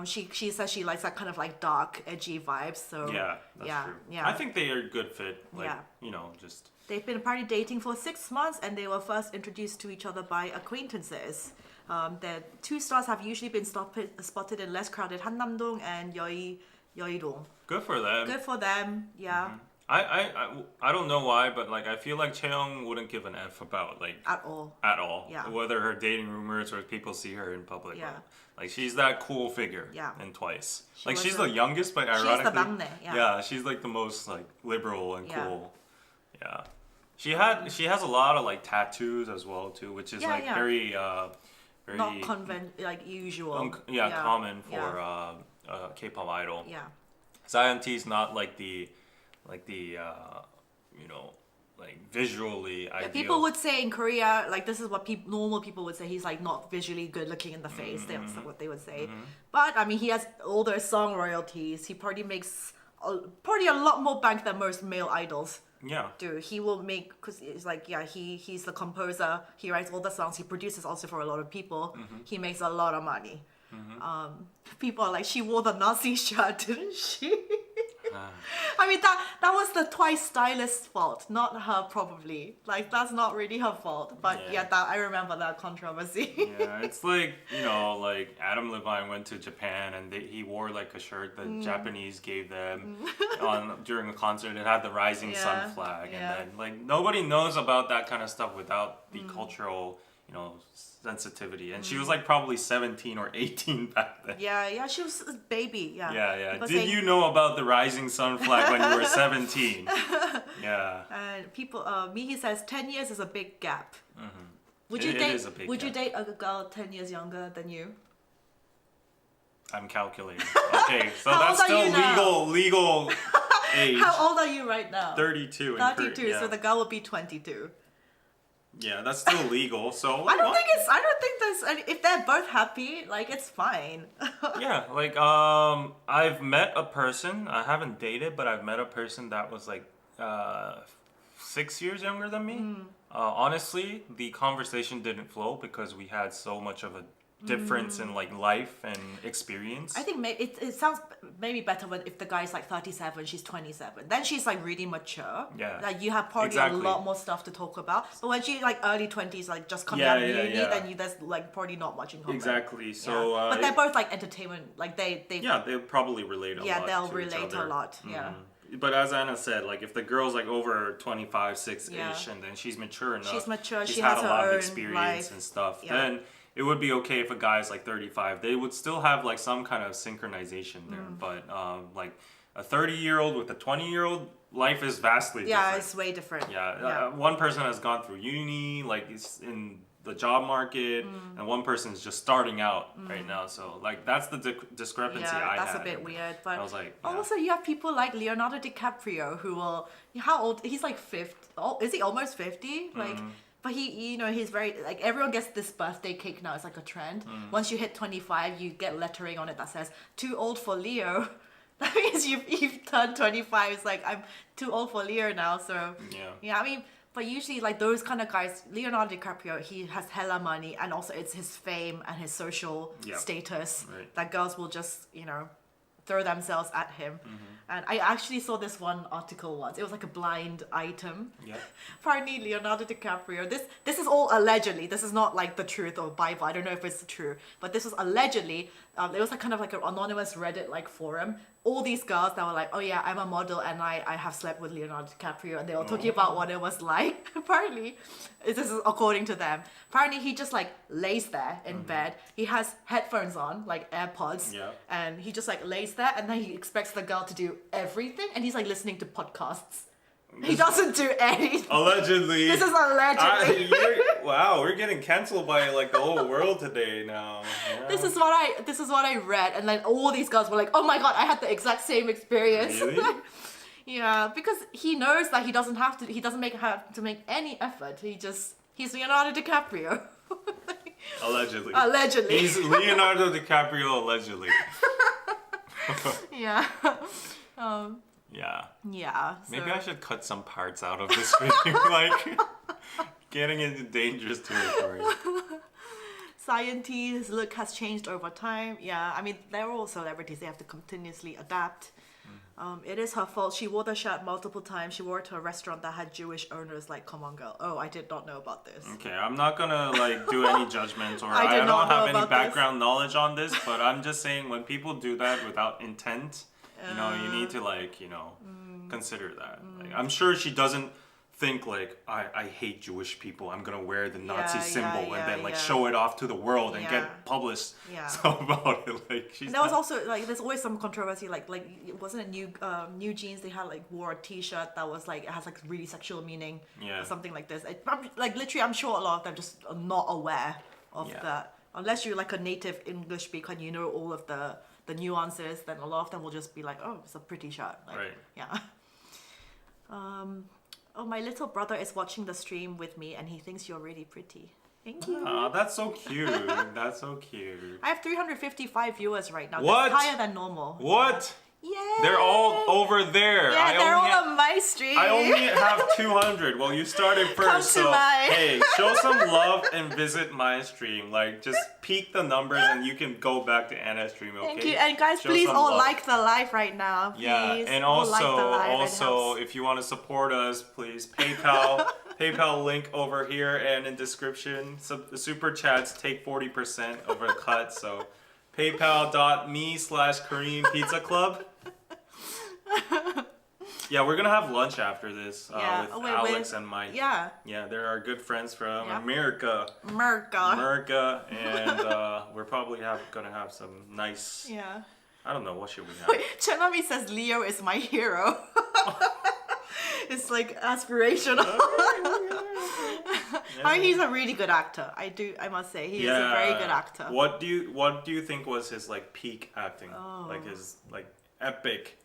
She says she likes that kind of like dark edgy vibes. So Yeah, that's yeah, true. yeah. I think they are a good fit. Like, Yeah. you know, just They've been apparently dating for 6 months, and they were first introduced to each other by acquaintances. The two stars have usually been spotted in less crowded Hannamdong and Yeouidong. good for them. Good for them, yeah, I don't know why, but like I feel like Chaeyoung wouldn't give an F about like at all. at all. Yeah. Whether her dating rumors or people see her in public. Yeah. Like she's that cool figure. Yeah. And Twice. She Like was she's a- the youngest, but She's the ironically. 막내, yeah. she's like the most like liberal and Yeah. cool. Yeah. She has a lot of like tattoos as well too, which is Yeah, like yeah. very very Not like usual. common for yeah. K-pop idol. Yeah. Zion T is not like the you know, like visually Yeah, ideal. people would say in Korea, like this is what normal people would say. He's like not visually good looking in the face. Mm-hmm. That's what they would say. But I mean, he has all their song royalties. He probably makes probably a lot more bank than most male idols Yeah. do. He will make, because it's like, yeah, he's the composer. He writes all the songs. He produces also for a lot of people. He makes a lot of money. People are like, she wore the Nazi shirt, didn't she? I mean, that was the Twice stylist's fault, not her probably. Like, that's not really her fault. But Yeah. that I remember that controversy. Yeah, it's like, you know, like Adam Levine went to Japan and he wore like a shirt that Japanese gave them during a concert. It had the rising sun Yeah, flag, yeah. and then like nobody knows about that kind of stuff without the cultural, you know, sensitivity. And she was like probably 17 or 18 back then. Yeah, she was a baby. Yeah. Yeah. People Did saying- you know about the rising sun flag when you were 17? Yeah. And people, Mihi says 10 years is a big gap. Would It- you it date? is a big Would you gap. date a girl 10 years younger than you? I'm calculating. Okay, so How that's old are still you now? legal age. How old are you right now? 32. in 32. Korea, So the girl will be 22. Yeah, that's still legal. So I don't think there's. If they're both happy, like it's fine. Yeah, like I've met a person. I haven't dated, but I've met a person that was like 6 years younger than me. Honestly, the conversation didn't flow because we had so much of a difference in like life and experience. I think it sounds maybe better if the guy's like 37, she's 27. Then she's like really mature. Yeah. Like you have probably Exactly. a lot more stuff to talk about. But when she's like early 20s, like just coming Yeah, out of yeah, uni, yeah. then there's like probably not much in common. Exactly. Yeah. So but they're both like entertainment. Like they yeah, they'll probably relate a yeah, lot. they'll to each relate other. a lot. Yeah. But as Anna said, like if the girl's like over 25, 6-ish, Yeah. and then she's mature enough, She's mature, she's she had has a her lot of own experience life. and stuff, Yeah. then it would be okay if a guy's like 35. They would still have like some kind of synchronization there. Mm. But like a 30-year-old with a 20-year-old, life is vastly Yeah, different. it's way different. Yeah, one person has gone through uni, like it's in the job market, Mm. and one person is just starting out right now. So like that's the discrepancy I that's had. a bit weird. But I was like, yeah. also you have people like Leonardo DiCaprio who will. How old? He's like 50. Oh, is he almost 50? Like. But he, you know, he's very, like, everyone gets this birthday cake now. It's like a trend. Once you hit 25, you get lettering on it that says, too old for Leo. That means you've turned 25. It's like, I'm too old for Leo now. So, Yeah. I mean, but usually, like, those kind of guys, Leonardo DiCaprio, he has hella money. And also, it's his fame and his social Yeah. status Right. that girls will just, you know, throw themselves at him. And I actually saw this one article once. It was like a blind item. Yeah. Apparently, Leonardo DiCaprio. This is all allegedly. This is not like the truth or Bible. I don't know if it's true, but this was allegedly. It was like kind of like an anonymous Reddit like forum. All these girls that were like, oh yeah, I'm a model and I have slept with Leonardo DiCaprio, and they were talking about what it was like. Apparently, this is according to them. Apparently, he just like lays there in bed. He has headphones on, like AirPods, Yeah. and he just like lays there, and then he expects the girl to do everything, and he's like listening to podcasts. He doesn't do anything. Allegedly. This is allegedly. Wow, we're getting canceled by like the whole world today now. Yeah. This is what I read, and then all these girls were like, "Oh my god, I had the exact same experience." Really? Yeah, because he knows that he doesn't have to make any effort. He's Leonardo DiCaprio. Allegedly. Allegedly. He's Leonardo DiCaprio allegedly. Yeah. Yeah. Yeah. Maybe so- I should cut some parts out of this video, like getting into dangerous territory. Zion T's look has changed over time. Yeah, I mean, they're all celebrities. They have to continuously adapt. It is her fault. She wore the shirt multiple times. She wore it to a restaurant that had Jewish owners. Like, come on, girl. Oh, I did not know about this. Okay, I'm not gonna like do any judgments or I did I not don't know have any about this. background knowledge on this, but I'm just saying when people do that without intent, you know, you need to like, you know, consider that. Like, I'm sure she doesn't think like I hate Jewish people. I'm gonna wear the Nazi symbol and then like show it off to the world and Yeah. get published Yeah. about it. Like she's. And there was not- also like there's always some controversy like wasn't it new jeans they had like wore a t-shirt that was like it has like really sexual meaning Yeah. or something like this. Like literally I'm sure a lot of them just are not aware of Yeah. that unless you're like a native English speaker and you know all of the nuances. Then a lot of them will just be like, oh, it's a pretty shirt. Like, Right. Yeah. Oh, my little brother is watching the stream with me and he thinks you're really pretty. Thank you. Aw, that's so cute. That's so cute. I have 355 viewers right now. What? That's higher than normal. What? Yeah. They're all over there. Yeah, they're only all on my stream. I only have 200. Well, you started first, Come to so my- hey, show some love and visit my stream. Like, just peek the numbers, and you can go back to Anna's stream. Okay. Thank you, and guys, Show please some all love. like the live right now. Please. Yeah, and all like the live. It also, helps. if you want to support us, please PayPal link over here and in description. So the super chats take 40% of our cut. So PayPal.me/Korean Pizza Club. Yeah, we're gonna have lunch after this Yeah, with with- Alex and Mike. Yeah, Yeah, they're our good friends from Yeah. America, Merca. and we're probably gonna have some nice. Yeah. I don't know, what should we have? Wait, Chenami says Leo is my hero. It's like aspirational. I mean, he's a really good actor. I must say, he is a very good actor. What do you think was his like peak acting? Oh. Like his like epic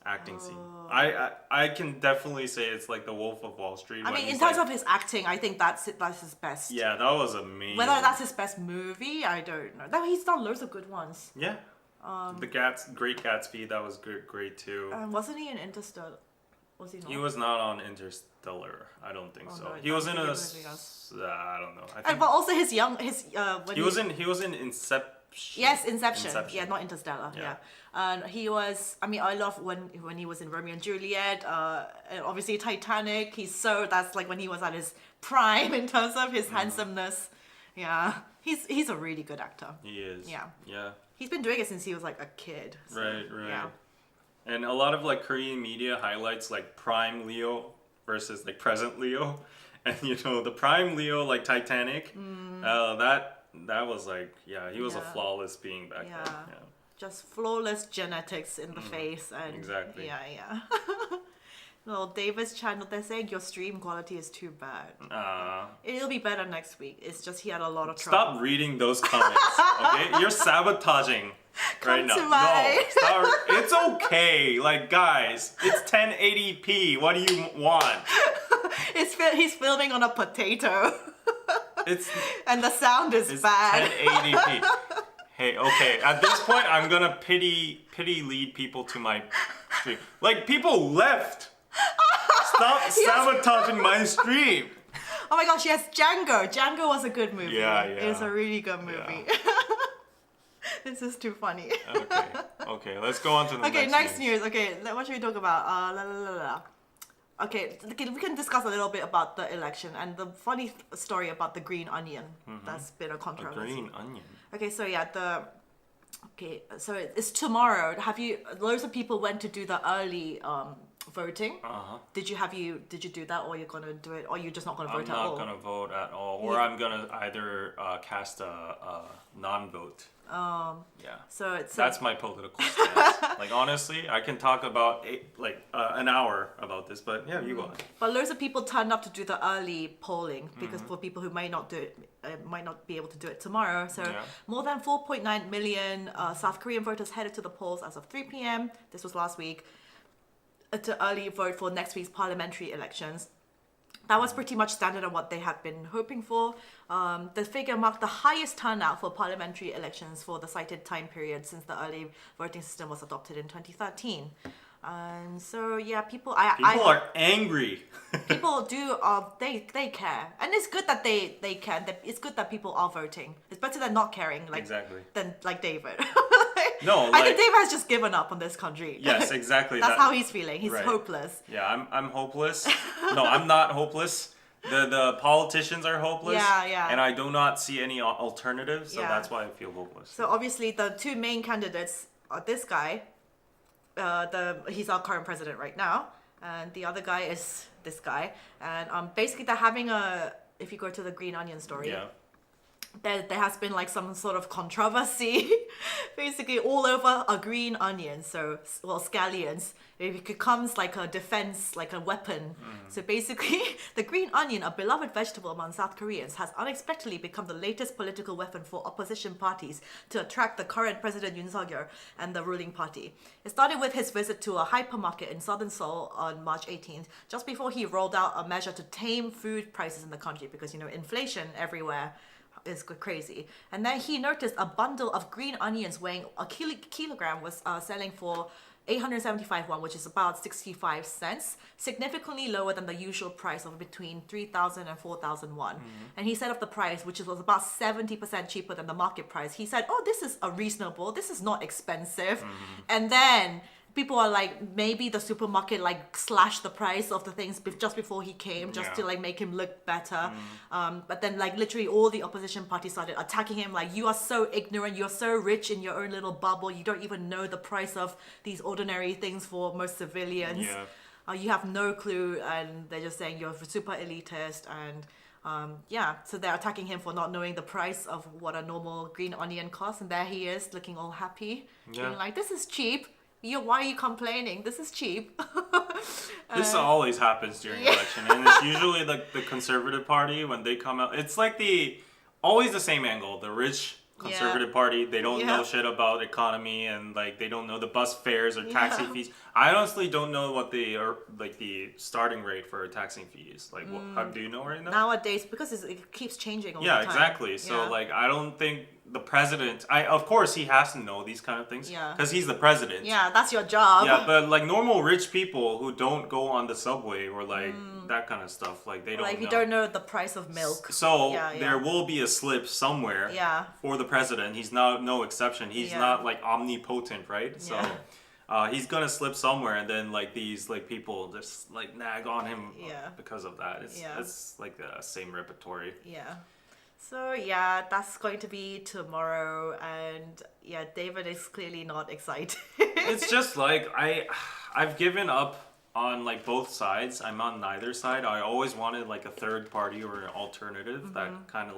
acting scene? I can definitely say it's like The Wolf of Wall Street. I when mean, in he's terms like- of his acting, I think that's his best. Yeah, that was amazing. Whether that's his best movie, I don't know. No, he's done loads of good ones. Yeah. The Great Gatsby, that was great too. Wasn't he in Interstellar? Was he not? He was not on Interstellar. I don't think Oh, so. no, he was in I'm a. thinking of something I don't know. I And think but also when he was in Inception. Yes, Inception. Yeah, not Interstellar. Yeah. Yeah. And he was. I mean, I love when he was in Romeo and Juliet. And obviously Titanic. That's like when he was at his prime in terms of his handsomeness. Yeah. He's a really good actor. He is. Yeah. Yeah. He's been doing it since he was like a kid. So, Right. Yeah. And a lot of like Korean media highlights like prime Leo versus like present Leo, and you know the prime Leo like Titanic, that was like he was a Yeah. flawless being back Yeah. then. Yeah. Just flawless genetics in the face and Exactly. Yeah. Well, David's channel, they're saying your stream quality is too bad. It'll be better next week. It's just he had a lot of trouble. Stop reading those comments, okay? You're sabotaging right now. to my- No, stop. It's okay. Like guys, it's 1080p. What do you want? He's filming on a potato. It's And the sound is It's bad. 1080p. Hey, okay. At this point, I'm gonna pity lead people to my stream. Like people left. Stop sabotaging my stream. Oh my gosh, yes, Django. Django was a good movie. Yeah. It was a really good movie. This is too funny. Okay, let's go on to the Okay, next next news. Okay, what should we talk about? Okay, we can discuss a little bit about the election and the funny story about the green onion. That's been a A controversy. green onion. Okay, so yeah, so it's tomorrow. Loads of people went to do the early voting. Did you do that, or you're gonna do it, or you're just not gonna vote I'm at all? not gonna vote at all, or I'm gonna either cast a non-vote. Yeah. So it's That's my political stance. Like honestly, I can talk about an hour about this, but yeah, you go on. But loads of people turned up to do the early polling because for people who might not do it, might not be able to do it tomorrow. So more than 4.9 million South Korean voters headed to the polls as of 3 p.m. This was last week to early vote for next week's parliamentary elections. That was pretty much standard on what they had been hoping for. The figure marked the highest turnout for parliamentary elections for the cited time period since the early voting system was adopted in 2013. And so yeah, people are angry. people do they care, and it's good that they care. It's good that people are voting. It's better than not caring, than like David. No, I think David has just given up on this country. Yes, exactly. That's how he's feeling. He's Right. hopeless. Yeah, I'm hopeless. No, I'm not hopeless. The politicians are hopeless. Yeah. And I do not see any alternatives, so Yeah. that's why I feel hopeless. So obviously the two main candidates are this guy. He's our current president right now, and the other guy is this guy. And basically they're having if you go to the green onion story. Yeah. There has been like some sort of controversy basically all over a green onion, scallions. It becomes like a defense, like a weapon. So basically the green onion, a beloved vegetable among South Koreans, has unexpectedly become the latest political weapon for opposition parties to attract the current President Yoon Suk-yeol and the ruling party. It started with his visit to a hypermarket in southern Seoul on March 18th, just before he rolled out a measure to tame food prices in the country because, inflation everywhere is crazy. And then he noticed a bundle of green onions weighing a kilogram was selling for 875 won, which is about 65 cents, significantly lower than the usual price of between 3,000 and 4,000 won. And he said of the price, which was about 70% cheaper than the market price, he said, "Oh, this is reasonable. This is not expensive." And then people are like, maybe the supermarket slashed the price of the things just before he came, just to make him look better. But then literally all the opposition parties started attacking him, like, you are so ignorant, you're so rich in your own little bubble, you don't even know the price of these ordinary things for most civilians. You have no clue, and they're just saying you're super elitist, and so they're attacking him for not knowing the price of what a normal green onion costs, and there he is looking all happy, being like, this is cheap. Why are you complaining? This is cheap. This always happens during election, and it's usually the Conservative Party when they come out. It's like always the same angle. The rich Conservative Party, they don't know shit about economy, and they don't know the bus fares or taxi fees. I honestly don't know what the starting rate for a taxi fee is. How do you know right now? Nowadays, because it keeps changing all the time. Exactly. So I don't think the president. Of course he has to know these kind of things. Because he's the president. Yeah, that's your job. Yeah, but normal rich people who don't go on the subway or that kind of stuff, they don't. You don't know the price of milk. So there will be a slip somewhere. For the president, he's no exception. He's not omnipotent, right? So. He's gonna slip somewhere, and then these people just nag on him because of that. It's the same repertory. So that's going to be tomorrow, and David is clearly not excited. It's just I've given up on both sides. I'm on neither side. I always wanted a third party or an alternative that kind of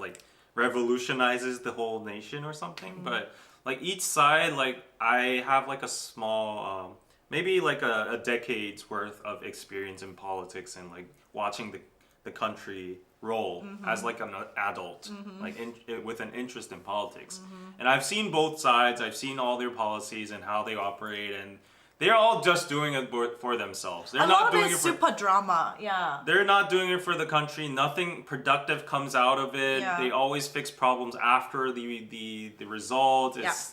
revolutionizes the whole nation or something, but. Each side, I have a small, maybe a decade's worth of experience in politics and watching the country roll as an adult, with an interest in politics. And I've seen both sides. I've seen all their policies and how they operate, and they're all just doing it for themselves. They're not doing it for super drama. They're not doing it for the country. Nothing productive comes out of it. They always fix problems after the result. It's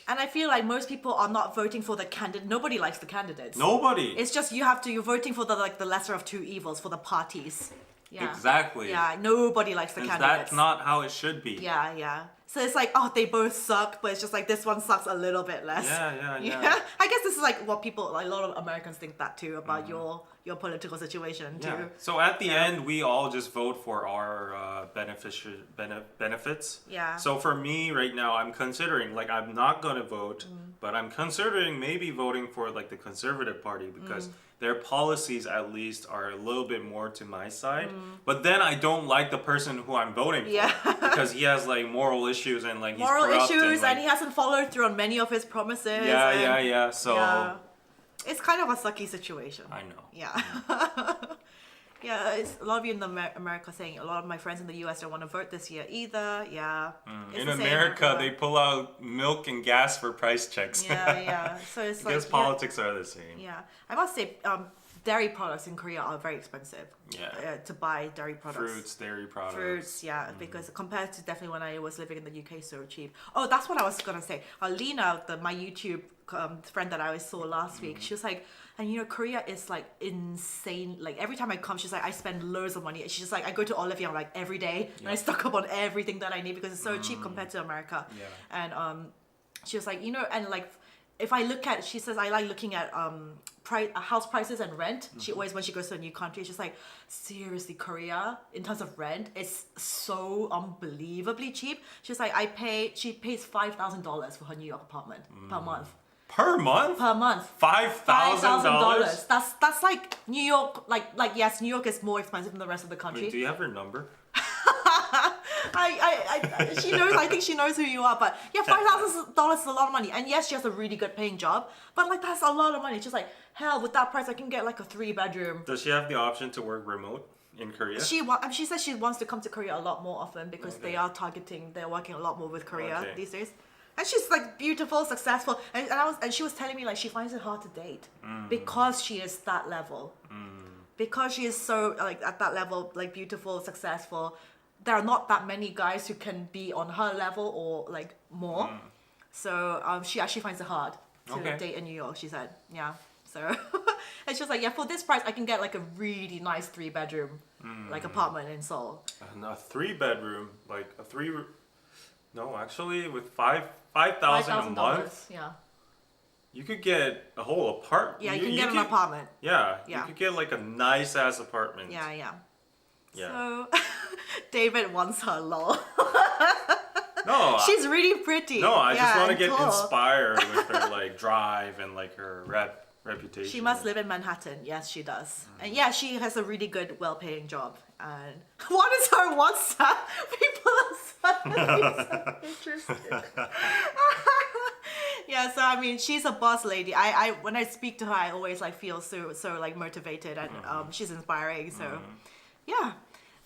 And I feel like most people are not voting for the candidate. Nobody likes the candidates. Nobody. It's just you're voting for the lesser of two evils, for the parties. Exactly. Nobody likes the candidates. That's not how it should be. So it's like, oh, they both suck, but it's just like this one sucks a little bit less. Yeah. I guess this is like what people, like a lot of Americans think that too about your political situation too. Yeah. So at the end, we all just vote for our benefits. Yeah. So for me right now, I'm considering, like, I'm not gonna vote, but I'm considering maybe voting for like the Conservative Party because their policies at least are a little bit more to my side. But then I don't like the person who I'm voting for because he has like moral issues and like he's Moral corrupt issues, like, and he hasn't followed through on many of his promises. Yeah. So Yeah. It's kind of a sucky situation. I know. Yeah. Yeah, it's a lot of you in America saying a lot of my friends in the US don't want to vote this year either. Yeah. It's In the same America, everywhere. they pull out milk and gas for price checks. Yeah. So it's I like guess politics are the same. Yeah. I must say, dairy products in Korea are very expensive. Yeah. To buy dairy products. Fruits, dairy products. Fruits, yeah, because compared to definitely when I was living in the UK, so cheap. Oh, that's what I was gonna say. Lena, my YouTube friend that I saw last week, she was like, and you know, Korea is like insane. Like every time I come, she's like, I spend loads of money. She's just like, I go to Olivia like every day, and I stock up on everything that I need because it's so cheap compared to America. Yeah. And she was like, you know, and like if I look at, she says I like looking at house prices and rent. She always, when she goes to a new country, she's like, seriously, Korea in terms of rent, it's so unbelievably cheap. She's like, she pays $5,000 for her New York apartment per month. Per month? Per month. $5,000? That's like New York. Like yes, New York is more expensive than the rest of the country. Wait, do you have her number? She knows. I think she knows who you are. But yeah, $5,000 is a lot of money. And yes, she has a really good paying job. But like that's a lot of money. She's like, hell, with that price, I can get like a 3-bedroom. Does she have the option to work remote in Korea? She says she wants to come to Korea a lot more often because they're working a lot more with Korea these days. And she's like beautiful, successful, and she was telling me like she finds it hard to date because she is that level. Because she is so like at that level, like beautiful, successful. There are not that many guys who can be on her level or like more. So she actually finds it hard to date in New York. She said, yeah. So and she was like, yeah, for this price, I can get like a really nice 3-bedroom like apartment in Seoul. And a 3-bedroom, like a no, actually, with $5,000 a month, yeah. you could get a whole apartment. Yeah, you can get an apartment. Yeah, Yeah. you could get like a nice ass apartment. Yeah. Yeah. So David wants her, lol. No, She's really pretty. no, I just want to get tall. inspired with her like drive and like her reputation. She must live in Manhattan. Yes, she does. And yeah, she has a really good, well-paying job. And what is her WhatsApp? People are so interested. Yeah, so I mean, she's a boss lady. I when I speak to her, I always like feel so like motivated, and she's inspiring. So yeah.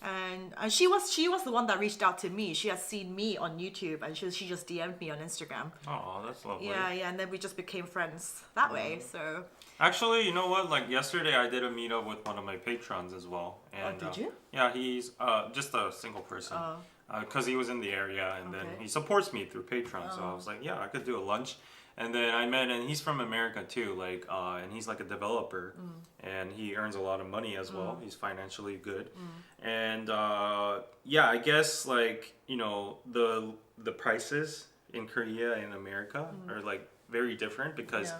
And she was the one that reached out to me. She has seen me on YouTube, and she just DM'd me on Instagram. Oh, that's lovely. Yeah, and then we just became friends that way. So Actually, you know what? Like yesterday, I did a meetup with one of my patrons as well. And, did you? Yeah, he's just a single person. Because he was in the area, and then Okay. he supports me through Patreon. So I was like, yeah, I could do a lunch. And then I met, and he's from America too, like, and he's like a developer, and he earns a lot of money as well. He's financially good, and yeah, I guess like you know the prices in Korea and America are like very different because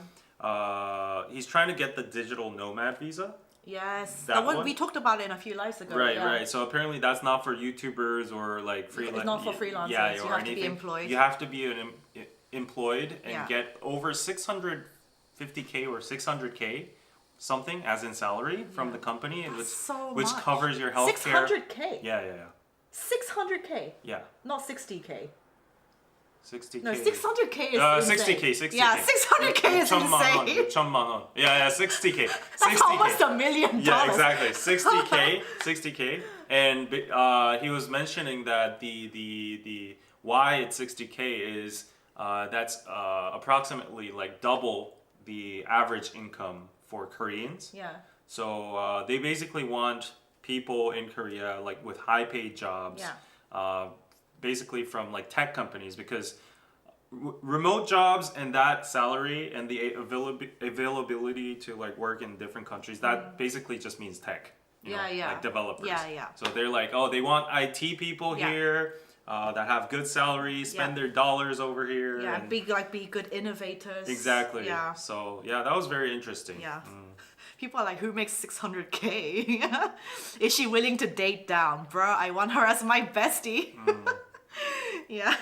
he's trying to get the digital nomad visa. yes, That one? we talked about it in a few lives ago. Right, yeah. right. So apparently that's not for YouTubers or like freelance. It's not for freelancers. Yeah, You or have to be anything. employed. You have to be employed and Yeah. get over 650K or 600K something as in salary from the company, and That's so which much. covers your healthcare. 600K. Yeah. 600K. Yeah. Not 60K. 60K. No, 600K is insane. 60K, 60K. Yeah, 600K is insane. 1,000,000. Yeah, 60K. That's almost $1 million. Yeah, exactly. 60K, and he was mentioning that the why it's 60K is that's approximately like double the average income for Koreans. Yeah. So they basically want people in Korea like with high paid jobs, basically from like tech companies, because remote jobs and that salary and the availability to like work in different countries, that basically just means tech. You know, like developers. Yeah. So they're like, oh, they want IT people Yeah. here. that have good salaries, spend their dollars over here. Yeah, and be good innovators. exactly. Yeah. So yeah, that was very interesting. Yeah. People are like, who makes 600K? Is she willing to date down? Bruh, I want her as my bestie. Yeah.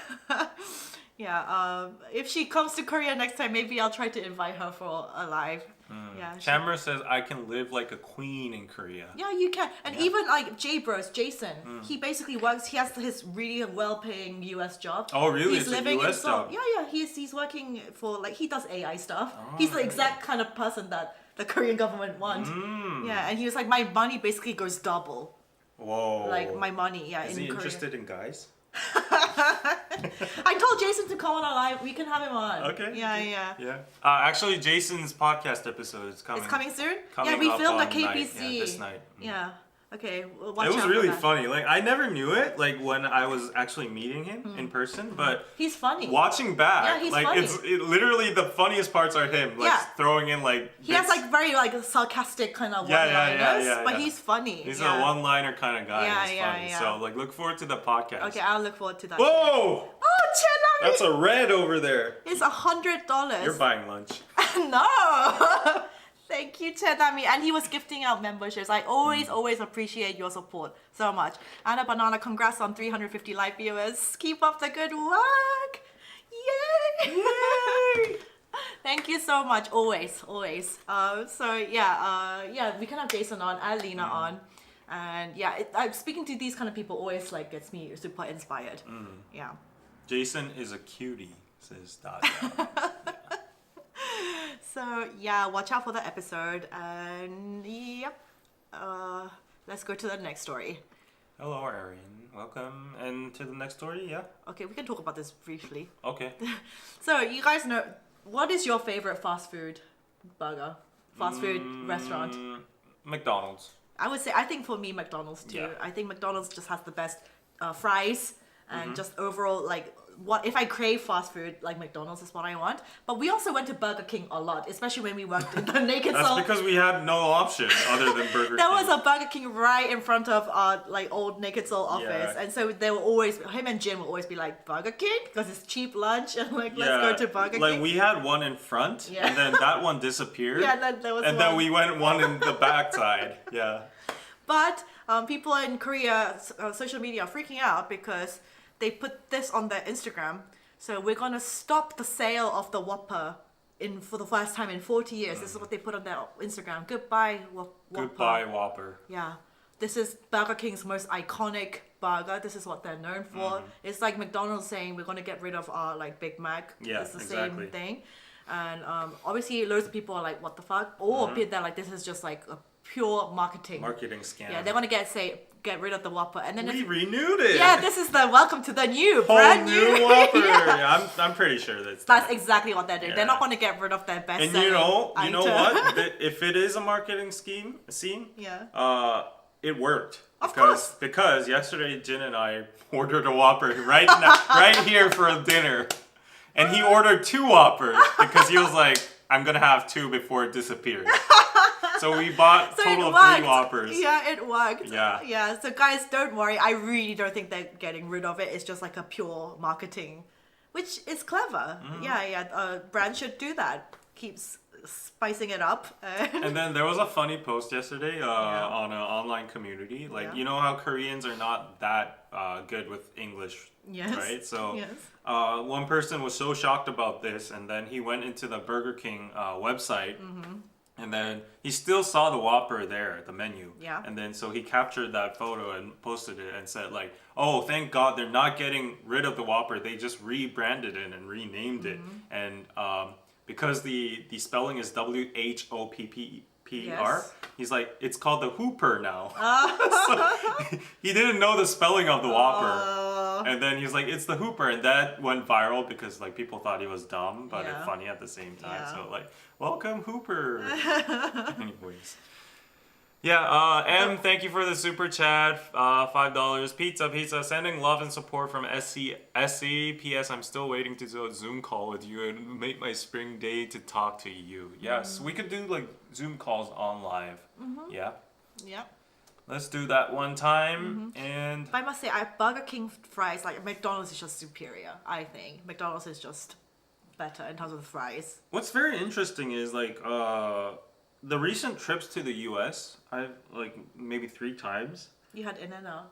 Yeah. If she comes to Korea next time, maybe I'll try to invite her for a live. Yeah. Chandra says, I can live like a queen in Korea. Yeah, you can. And even like Jason, he basically works, he has his really well-paying US job. Oh, really? He's It's a living US in Seoul. job? Yeah, he's working for, like, he does AI stuff. He's the exact kind of person that the Korean government wants. Yeah, and he was like, my money basically goes double. Whoa. Like, my money, yeah, Is in he Korea. interested in guys? I told Jason to come on our live. We can have him on. Okay. Yeah. Yeah. Actually, Jason's podcast episode is coming. It's coming soon? Coming yeah, we up filmed at on night. KPC. Yeah, this night. Yeah. Okay, we'll watch It was out really for that. funny. Like, I never knew it, like, when I was actually meeting him in person, but He's funny. watching back, Yeah, he's like, funny. literally the funniest parts are him, like, Yeah. throwing in, like, He has bits. like very like sarcastic kind of Yeah, one-liners, yeah, but yeah. he's funny. He's yeah. a one-liner kind of guy. Yeah, He's yeah, funny. yeah. So, like, look forward to the podcast. Okay, I'll look forward to that. Whoa! Oh, Chenami! That's a red over there. It's $100. You're buying lunch. No! Thank you, Chenami. And he was gifting out memberships. I always appreciate your support so much. Anna Banana, congrats on 350 live viewers. Keep up the good work. Yay! Yay! Thank you so much. Always. So yeah, we can have Jason on and Lena on. And yeah, speaking to these kind of people always like gets me super inspired. Yeah. Jason is a cutie, says Daja. So yeah, watch out for the episode. And yep, let's go to the next story. Hello, Arian. Welcome. And to the next story, yeah? Okay, we can talk about this briefly. Okay. So you guys know, what is your favorite fast food restaurant? McDonald's. I think for me, McDonald's too. Yeah. I think McDonald's just has the best fries and just overall, like, what if I crave fast food, like McDonald's is what I want. But we also went to Burger King a lot, especially when we worked in the Naked That's Soul. because we had no option other than Burger King. There was a Burger King right in front of our like old Naked Soul office, Yeah. and so they were always, him and Jim would always be like, Burger King, because it's cheap lunch, and like, let's go to Burger like King. we had one in front, Yeah. and then that one disappeared. Yeah, then there was and one. then we went one in the backside. Yeah. But people in Korea, social media are freaking out because they put this on their Instagram. So we're gonna stop the sale of the Whopper for the first time in 40 years. This is what they put on their Instagram. Goodbye, Whopper. Goodbye, Whopper. Yeah. This is Burger King's most iconic burger. This is what they're known for. It's like McDonald's saying we're gonna get rid of our like Big Mac. Yeah, it's the exactly. same thing. And obviously loads of people are like, what the fuck? Or they're like, this is just like a pure marketing scam. Yeah, they want to get rid of the Whopper, and then We it's, renewed it. yeah, this is the welcome to the new Whole brand new Whopper. Yeah. Yeah, I'm pretty sure that's That's that. exactly what they're doing. They're Yeah. not going to get rid of their best. And you know what? If it is a marketing scene, Yeah. it worked. Of course. Because yesterday Jin and I ordered a Whopper right here for dinner, and he ordered 2 Whoppers because he was like, "I'm gonna have 2 before it disappears." So we bought a So total it of worked. 3 Whoppers. Yeah, it worked. Yeah. Yeah. So guys, don't worry. I really don't think they're getting rid of it. It's just like a pure marketing, which is clever. Yeah. Brands should do that. Keeps spicing it up. And then there was a funny post yesterday on an online community. Like, Yeah. you know how Koreans are not that good with English, Yes. right? So Yes. one person was so shocked about this, and then he went into the Burger King website, and then he still saw the Whopper there, the menu. Yeah. And then so he captured that photo and posted it and said like, "Oh, thank God they're not getting rid of the Whopper. They just rebranded it and renamed it." And because the spelling is WHOPPER, Yes. he's like, it's called the Hooper now. So he didn't know the spelling of the Whopper. And then he was like, it's the Hooper. And that went viral because like people thought he was dumb, but Yeah. funny at the same time. Yeah. So like, welcome Hooper. Anyways. Yeah, M, thank you for the super chat. $5. Pizza. Sending love and support from SC. P.S. I'm still waiting to do a Zoom call with you and make my spring day to talk to you. Yes, we could do like Zoom calls on live. Yeah. Yeah. Let's do that one time. And But I must say, Burger King fries, like McDonald's is just superior, I think. McDonald's is just better in terms of the fries. what's very interesting is like the recent trips to the U.S. I've like maybe 3 times. You had In-N-Out.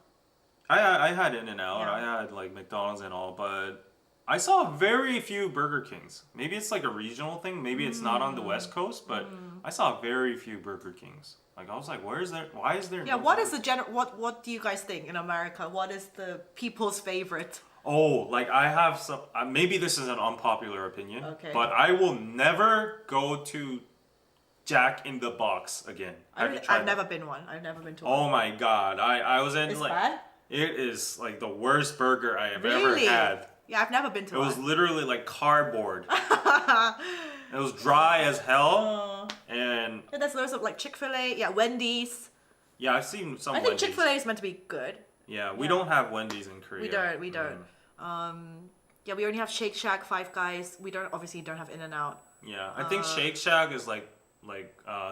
I had In-N-Out, Yeah. I had like McDonald's and all, but I saw very few Burger Kings. Maybe it's like a regional thing. Maybe it's not on the West Coast, but I saw very few Burger Kings. Like I was like, why is there? Yeah, no what is Burger the what do you guys think in America? What is the people's favorite? Oh, like I have some. Maybe this is an unpopular opinion, Okay. but I will never go to Jack in the Box again. Have you tried I've it? never been one. I've never been to one. Oh my god! I was in It's like bad? it is like the worst burger I have ever Really? had. Yeah, I've never been to It one. was literally like cardboard. It was dry as hell, and Yeah, there's loads of like Chick-fil-A, yeah, Wendy's. yeah, I've seen some. I think Wendy's. Chick-fil-A is meant to be good. Yeah, we Yeah. don't have Wendy's in Korea. We don't. Yeah, we only have Shake Shack, Five Guys. We obviously don't have In-N-Out. Yeah, I think Shake Shack is like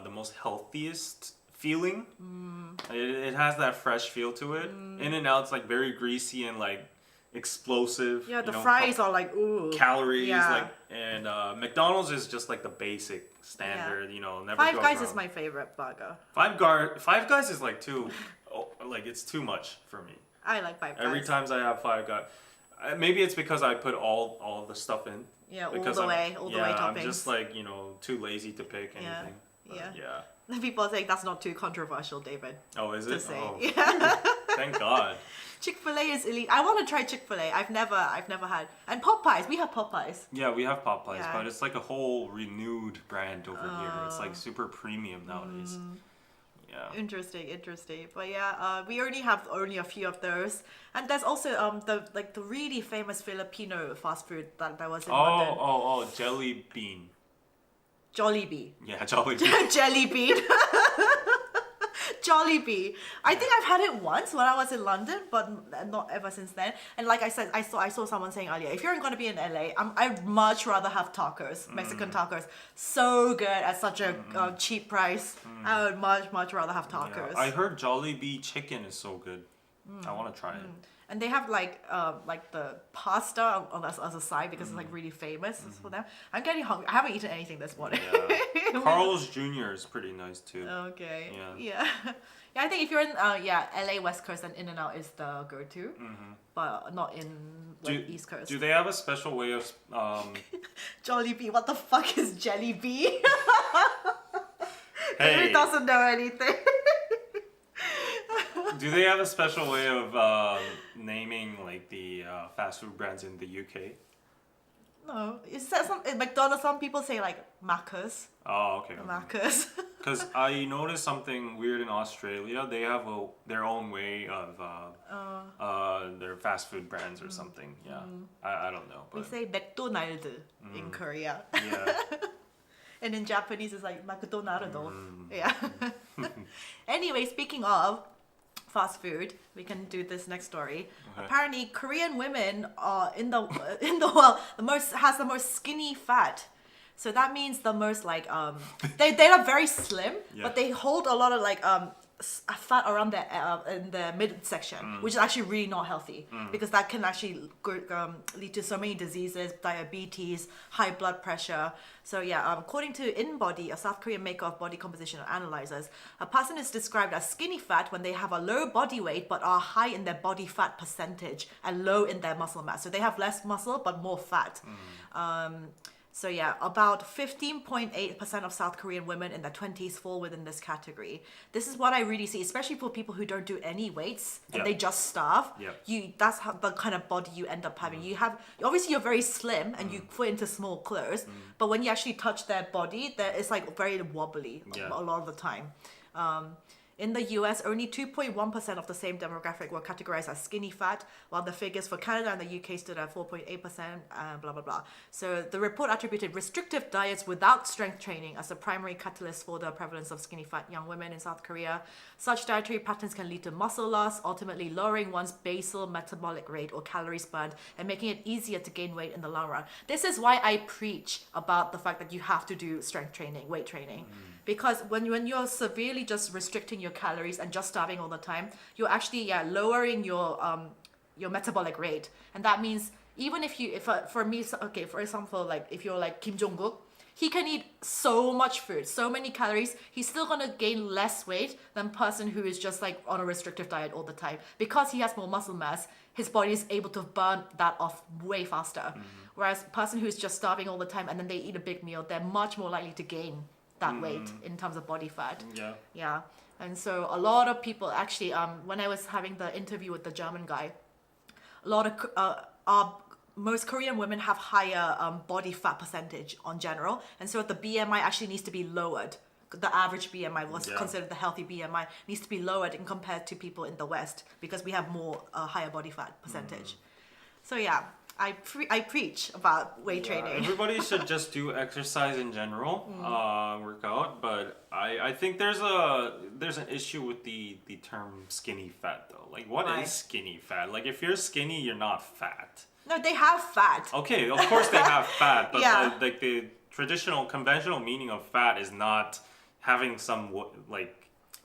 the most healthiest feeling. It has that fresh feel to it. In and Out's like very greasy and like explosive. Yeah, the you know, fries are like ooh. calories Yeah. like, and McDonald's is just like the basic standard. You know, never Five goes Guys is wrong. my favorite burger. Five Guys is like too, like it's too much for me. I like Five Guys. Every time I have Five Guys, maybe it's because I put all of the stuff in. Yeah, all Because the I'm- way I'm toppings. just like too lazy to pick Yeah, anything. But yeah. yeah. People are saying that's not too controversial, David. Oh, is To it? say. Oh, Yeah. thank God. Chick-fil-A is elite. I want to try Chick-fil-A. I've never had. And Popeyes. We have Popeyes. Yeah, we have Popeyes, Yeah. but it's like a whole renewed brand over here. It's like super premium nowadays. Yeah. Interesting. But yeah, we only have a few of those. And there's also the really famous Filipino fast food that was in London. Oh, Jelly Bean. Jollibee. Yeah, Jelly Bean. Jelly bean. Jollibee. I think I've had it once when I was in London, but not ever since then. And like I said, I saw someone saying earlier, if you're going to be in LA, I'd much rather have tacos, Mexican tacos. So good at such a cheap price. I would much rather have Yeah. tacos. I heard Jollibee chicken is so good. I want to try it. And they have like the pasta as a side because it's like really famous for them. I'm getting hungry. I haven't eaten anything this morning. Yeah. Carl's Jr. is pretty nice too. Okay. Yeah. Yeah, I think if you're in LA West Coast, then In-N-Out is the go-to, but not in East Coast. Do they have a special way of Jollibee, what the fuck is Jelly Bee? Hey. David doesn't know anything. Do they have a special way of naming like the fast food brands in the UK? No, is that in McDonald's? Some people say like Macca's, Oh, okay. Macca's. Because I noticed something weird in Australia. They have their own way of their fast food brands or something. Yeah, I don't know. We But say McDonald's in Korea, yeah, and in Japanese it's like McDonald's. Yeah. Anyway, speaking of fast food, we can do this next story. Okay. Apparently, Korean women are in the world has the most skinny fat. So that means the most like they are very slim, Yeah. but they hold a lot of like fat around their in the midsection, which is actually really not healthy because that can actually lead to so many diseases, diabetes, high blood pressure. So yeah, according to InBody, a South Korean maker of body composition analyzers, a person is described as skinny fat when they have a low body weight but are high in their body fat percentage and low in their muscle mass. So they have less muscle but more fat. So yeah, about 15.8% of South Korean women in their 20s fall within this category. This is what I really see, especially for people who don't do any weights and Yeah. they just starve. Yeah. That's the kind of body you end up having. You have obviously you're very slim and you fit into small clothes, but when you actually touch their body, it's like very wobbly Yeah. a lot of the time. In the US, only 2.1% of the same demographic were categorized as skinny fat, while the figures for Canada and the UK stood at 4.8%, blah, blah, blah. So the report attributed restrictive diets without strength training as the primary catalyst for the prevalence of skinny fat young women in South Korea. Such dietary patterns can lead to muscle loss, ultimately lowering one's basal metabolic rate or calories burned and making it easier to gain weight in the long run. This is why I preach about the fact that you have to do strength training, weight training. Because when you're severely just restricting your calories and just starving all the time, you're actually lowering your metabolic rate, and that means even if for me, okay, for example, like if you're like Kim Jong-kook, he can eat so much food, so many calories, he's still gonna gain less weight than person who is just like on a restrictive diet all the time. Because he has more muscle mass, his body is able to burn that off way faster. Whereas a person who is just starving all the time and then they eat a big meal, they're much more likely to gain that weight in terms of body fat. Yeah. Yeah. And so a lot of people actually, when I was having the interview with the German guy, a lot of most Korean women have higher body fat percentage on general, and so the BMI actually needs to be lowered. The average BMI was considered the healthy BMI needs to be lowered in compared to people in the West because we have more higher body fat percentage. So yeah, I preach about weight training. Everybody should just do exercise in general, work out. But I think there's an issue with the term skinny fat though. Like, what Why? is skinny fat? Like, if you're skinny, you're not fat. No, they have fat. Okay, of course they have fat, but Yeah. the traditional, conventional meaning of fat is not having some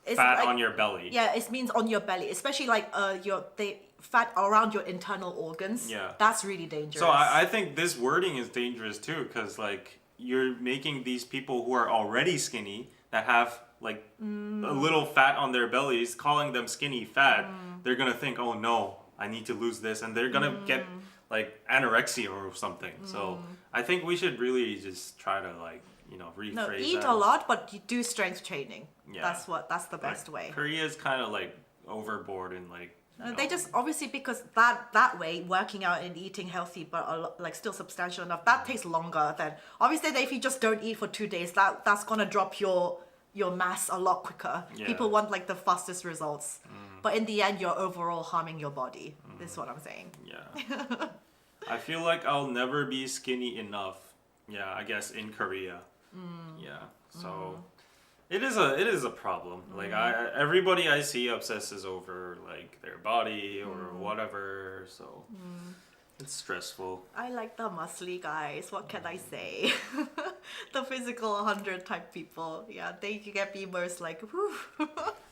It's fat like- on your belly. Yeah, it means on your belly, especially like the fat around your internal organs. Yeah. That's really dangerous. So I think this wording is dangerous too, because like you're making these people who are already skinny that have like a little fat on their bellies, calling them skinny fat. They're gonna think, oh no, I need to lose this, and they're gonna get like anorexia or something. So I think we should really just try to like rephrase no, that. eat a lot, but you do strength training. Yeah. That's the best way. Korea's kind of like overboard and like. They just obviously because that way working out and eating healthy but like still substantial enough that takes longer than obviously if you just don't eat for 2 days that's gonna drop your mass a lot quicker. Yeah. People want like the fastest results, but in the end you're overall harming your body. This is what I'm saying. Yeah. I feel like I'll never be skinny enough. Yeah, I guess in Korea. Yeah. So it is a problem. Like everybody I see obsesses over like their body or whatever. So it's stressful. I like the muscly guys. What can I say? The physical 100 type people. Yeah, they can be most like, whew.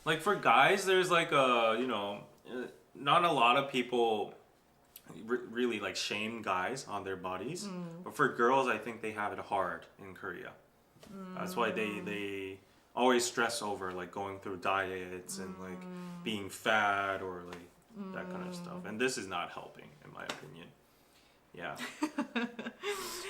Like for guys, there's like not a lot of people really like shame guys on their bodies, but for girls, I think they have it hard in Korea. That's why they always stress over like going through diets and like being fat or like that kind of stuff. And this is not helping, in my opinion. Yeah.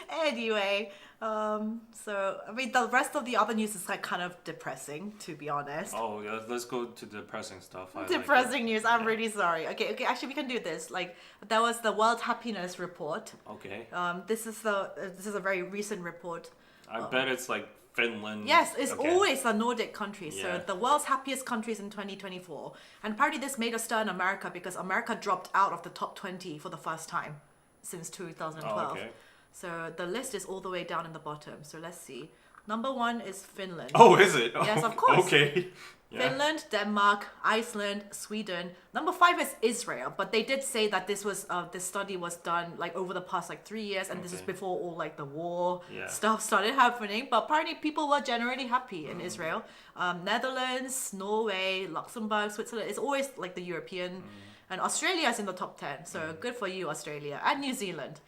Anyway, so I mean the rest of the other news is like kind of depressing, to be honest. Oh yeah, let's go to depressing stuff. I like it. Depressing news. I'm really sorry. Okay. Actually, we can do this. Like, there was the World Happiness Report. Okay. This is a very recent report. I bet it's like Finland. Yes, it's Okay. always the Nordic countries. Yeah. So the world's happiest countries in 2024. And apparently this made a stir in America because America dropped out of the top 20 for the first time since 2012. Oh, okay. So the list is all the way down in the bottom. So let's see. Number 1 is Finland. Oh, is it? Yes, of course. Okay. Yeah. Finland, Denmark, Iceland, Sweden. Number 5 is Israel, but they did say that this study was done like over the past like 3 years, and this is Okay. before all like the war Yeah. stuff started happening. But apparently, people were generally happy in Israel. Netherlands, Norway, Luxembourg, Switzerland. It's always like the European, and Australia is in the top 10. So good for you, Australia, and New Zealand.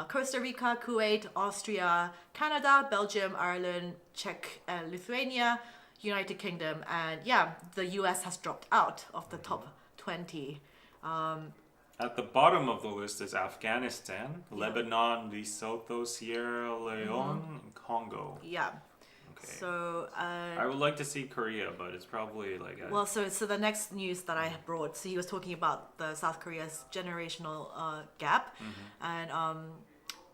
Costa Rica, Kuwait, Austria, Canada, Belgium, Ireland, Czech, Lithuania, United Kingdom, and yeah, the US has dropped out of the top 20. At the bottom of the list is Afghanistan, Lebanon, Lesotho, Sierra Leone, and Congo. Yeah. Okay. So, I would like to see Korea, but it's probably like well, so the next news that I brought, so he was talking about the South Korea's generational gap, and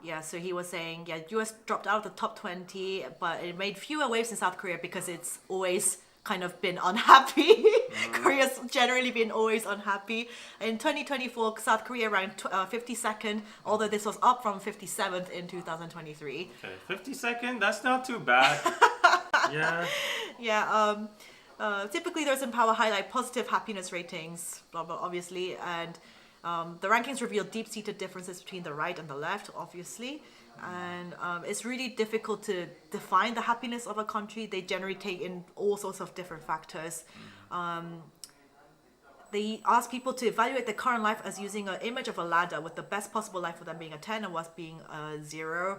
yeah, so he was saying, yeah, US dropped out of the top 20, but it made fewer waves in South Korea because it's always kind of been unhappy. Korea's generally been always unhappy. In 2024, South Korea ranked 52nd, although this was up from 57th in 2023. okay, 52nd. That's not too bad. Yeah. Yeah, typically those in power highlight positive happiness ratings, blah, blah, obviously, and the rankings reveal deep-seated differences between the right and the left, obviously. And it's really difficult to define the happiness of a country. They generally take in all sorts of different factors. They ask people to evaluate their current life as using an image of a ladder, with the best possible life for them being a 10 and worst being a 0.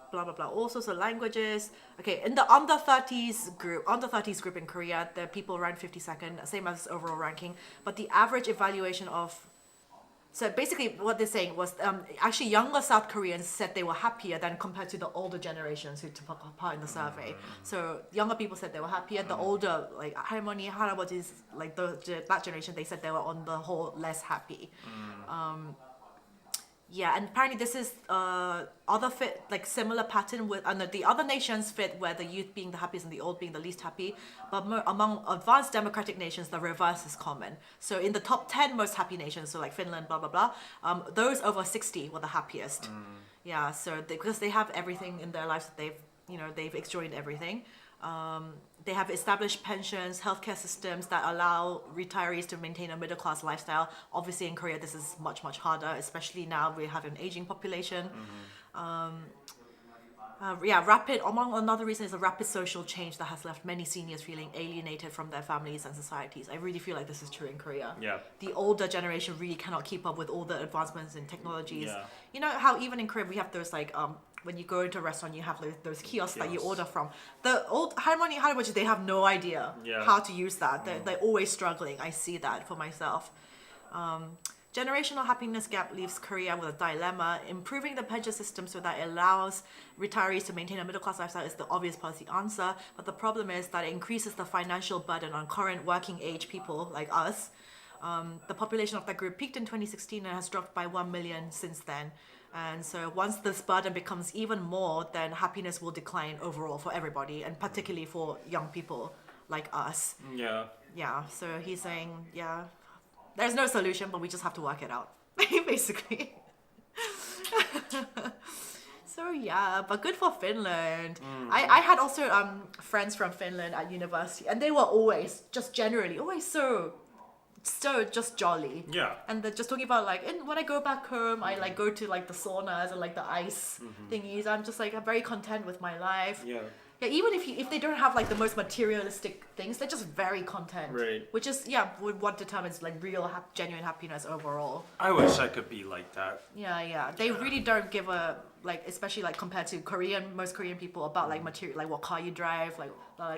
Blah blah blah, all sorts of languages. Okay, in the under 30s group in Korea, the people ranked 52nd, same as overall ranking. But the average evaluation of, so basically what they're saying was actually younger South Koreans said they were happier than compared to the older generations who took part in the survey. So younger people said they were happier. The older, like 할머니, 할아버지's, like that generation, they said they were on the whole less happy. Yeah, and apparently this is other fit, like similar pattern with the other nations fit, where the youth being the happiest and the old being the least happy. But among advanced democratic nations, the reverse is common. So in the top 10 most happy nations, so like Finland, blah blah blah, those over 60 were the happiest. Yeah, so because they have everything in their lives that they've enjoyed everything. They have established pensions, healthcare systems that allow retirees to maintain a middle-class lifestyle. Obviously, in Korea, this is much, much harder, especially now we have an aging population. Among another reason is a rapid social change that has left many seniors feeling alienated from their families and societies. I really feel like this is true in Korea. Yeah. The older generation really cannot keep up with all the advancements in technologies. Yeah. You know how even in Korea we have those like when you go into a restaurant, you have those kiosks that you order from. The old 할머니, 할아버지, they have no idea how to use that. They're always struggling. I see that for myself. Generational happiness gap leaves Korea with a dilemma. Improving the pension system so that it allows retirees to maintain a middle-class lifestyle is the obvious policy answer. But the problem is that it increases the financial burden on current working-age people like us. The population of that group peaked in 2016 and has dropped by 1 million since then. And so once this burden becomes even more, then happiness will decline overall for everybody, and particularly for young people like us. Yeah. Yeah, so he's saying, there's no solution, but we just have to work it out, basically. So yeah, but good for Finland. I had also friends from Finland at university, and they were always just generally always so just jolly. Yeah. And they're just talking about like, when I go back home, I like go to like the saunas and like the ice thingies. I'm just like, I'm very content with my life. Yeah. Yeah, even if they don't have like the most materialistic things, they're just very content. Right. Which is what determines like real genuine happiness overall. I wish I could be like that. Yeah. They really don't give a like, especially like compared to most Korean people, about like material, like what car you drive, like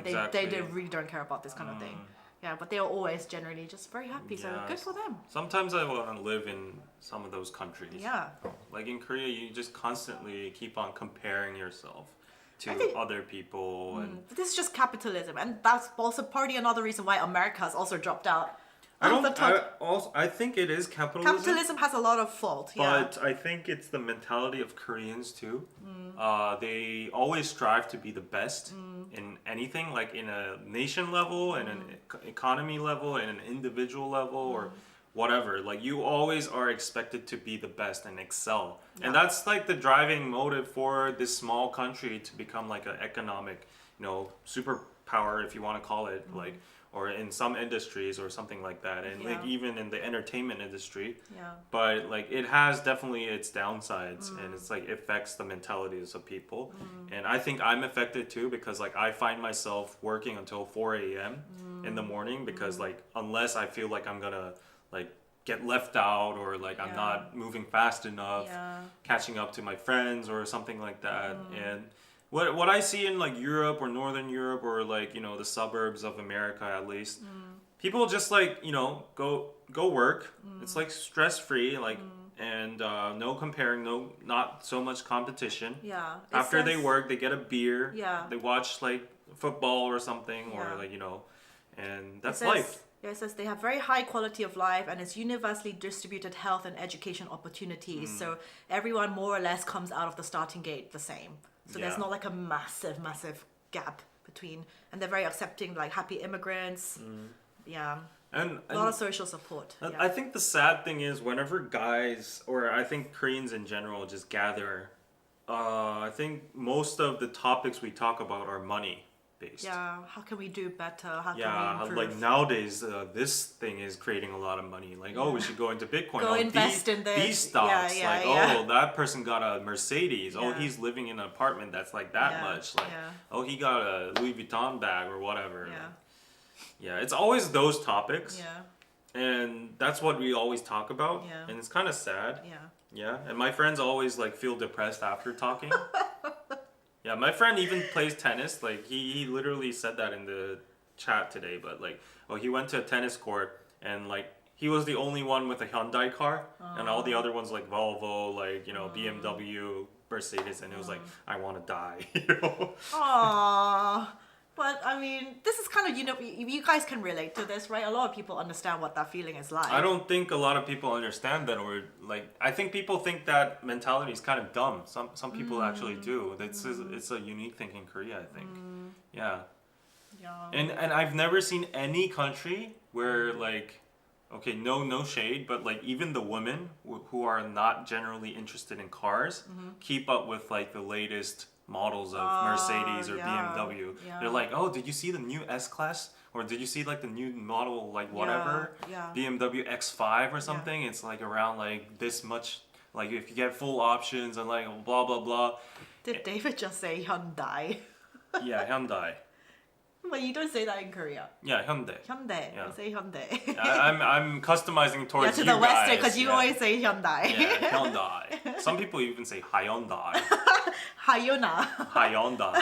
Exactly. they really don't care about this kind of thing. Yeah, but they're always generally just very happy. So good for them. Sometimes I want to live in some of those countries. Yeah. Like in Korea, you just constantly keep on comparing yourself to other people, and But this is just capitalism, and that's also partly another reason why America has also dropped out. I think it is capitalism. Capitalism has a lot of fault. Yeah. But I think it's the mentality of Koreans too. They always strive to be the best in anything, like in a nation level, and an economy level, and an individual level, or whatever. Like you always are expected to be the best and excel. And that's like the driving motive for this small country to become like an economic, superpower, if you want to call it, like, or in some industries or something like that, and like even in the entertainment industry. Yeah. But like it has definitely its downsides, and it's like it affects the mentalities of people. And I think I'm affected too, because like I find myself working until 4 a.m. in the morning, because like unless I feel like I'm gonna like get left out, or like I'm not moving fast enough, catching up to my friends or something like that. And what I see in like Europe or Northern Europe, or like the suburbs of America at least, people just like go work. It's like stress free, like and no comparing, not so much competition. Yeah. After they work, they get a beer. Yeah. They watch like football or something, or like and that's life. Yeah, it says they have very high quality of life, and it's universally distributed health and education opportunities. So everyone more or less comes out of the starting gate the same. So there's not like a massive gap between, and they're very accepting, like happy immigrants. Yeah. And a lot of social support. I think the sad thing is, whenever guys, or I think Koreans in general, just gather, I think most of the topics we talk about are money. based. Yeah, how can we do better? How Yeah, can we improve? like nowadays, this thing is creating a lot of money. Like, oh, we should go into Bitcoin. Go Oh, invest in this. these stocks. Yeah, like, yeah. oh, that person got a Mercedes. Oh, Yeah. he's living in an apartment that's like that Yeah, much. Like, yeah. oh, he got a Louis Vuitton bag or whatever. Yeah. Yeah, it's always those topics. Yeah, And that's what we always talk about. Yeah. And it's kind of sad. yeah. Yeah, and my friends always like feel depressed after talking. Yeah, my friend even plays tennis. Like he literally said that in the chat today. But like, oh, he went to a tennis court and like he was the only one with a Hyundai car, and all the other ones like Volvo, like BMW, Mercedes, and it was like, I want to die. Aww. But I mean, this is kind of, you guys can relate to this, right? A lot of people understand what that feeling is like. I don't think a lot of people understand that, or like I think people think that mentality is kind of dumb. Some people actually do. It's a unique thing in Korea, I think. Yeah. Yeah. And I've never seen any country where like, okay, no shade, but like even the women who are not generally interested in cars keep up with like the latest models of Mercedes or BMW. Yeah. They're like, oh, did you see the new S-Class? Or did you see like the new model, like whatever? Yeah. BMW X5 or something? It's like around like this much, like if you get full options and like blah, blah, blah. Did David just say Hyundai? Yeah, Hyundai. But you don't say that in Korea. Yeah, Hyundai. Hyundai. Yeah. You say Hyundai. I'm customizing towards yeah, to you the Western, guys. because you always say Hyundai. Yeah, Hyundai. Some people even say Hyundai. Hyuna. Hyundai.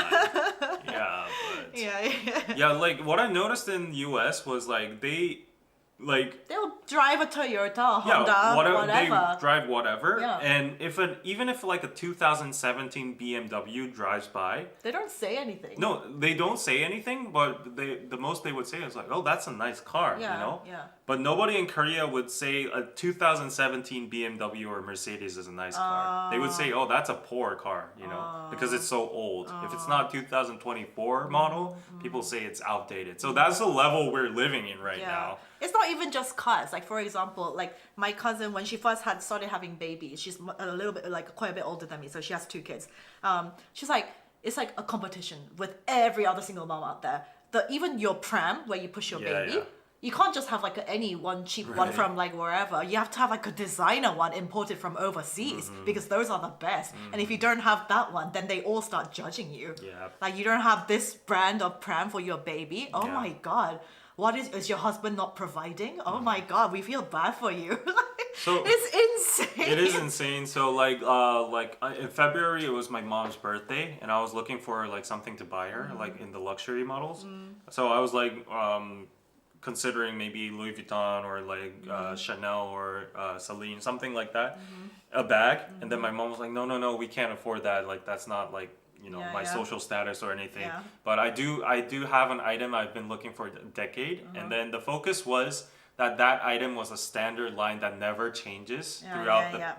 Yeah, but yeah, like what I noticed in the US was like they like They'll drive a Toyota, yeah, Honda, whatever, whatever. they drive whatever, Yeah. and even if like a 2017 BMW drives by, They don't say anything. no, they don't say anything, but the most they would say is like, oh, that's a nice car, Yeah, you know. yeah. But nobody in Korea would say a 2017 BMW or Mercedes is a nice car. They would say, oh, that's a poor car, you know, because it's so old. If it's not 2024 model, people say it's outdated. So that's the level we're living in right now. It's not even just cars. Like for example, like my cousin when she first started having babies, she's a little bit like quite a bit older than me, so she has 2 kids. She's like, it's like a competition with every other single mom out there. Even your pram where you push your baby. Yeah. You can't just have like any one cheap one Right. from like wherever. You have to have like a designer one imported from overseas because those are the best. And if you don't have that one, then they all start judging you. Yeah. Like you don't have this brand of pram for your baby. Oh Yeah. my god. What is your husband not providing? Oh my god, we feel bad for you. So- it's insane. It is insane. So like in February it was my mom's birthday, and I was looking for like something to buy her, like in the luxury models. So I was like considering maybe Louis Vuitton or like Chanel or Celine, something like that, a bag. And then my mom was like, no, we can't afford that. Like that's not like Yeah, my yeah. social status or anything. Yeah. But I do have an item I've been looking for a decade, and then the focus was that item was a standard line that never changes Yeah, throughout yeah,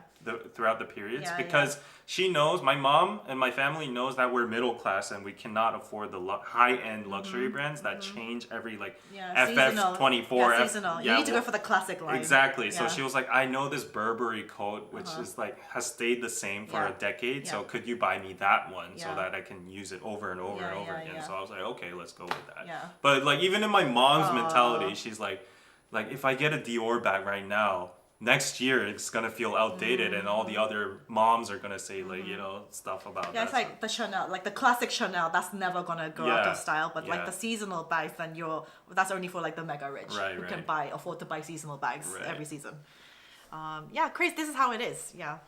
throughout the periods, Yeah, because she knows, my mom and my family knows that we're middle class and we cannot afford the high-end luxury brands that change every like seasonal. FF24. Yeah, seasonal. You need to go for the classic line. Exactly. So Yeah. she was like, I know this Burberry coat, which is like has stayed the same for Yeah. a decade. So Yeah. could you buy me that one so Yeah. that I can use it over and over Yeah, and over yeah, again? yeah. So I was like, okay, let's go with that. Yeah. But like even in my mom's mentality, she's like if I get a Dior bag right now, next year it's gonna feel outdated, and all the other moms are gonna say like stuff about Yeah, that. it's like the Chanel, like the classic Chanel, that's never gonna go out Yeah, of style. But like yeah. the seasonal bags, then that's only for like the mega rich Right, who can right. afford to buy seasonal bags Right. every season. Yeah, Chris, this is how it is. Yeah.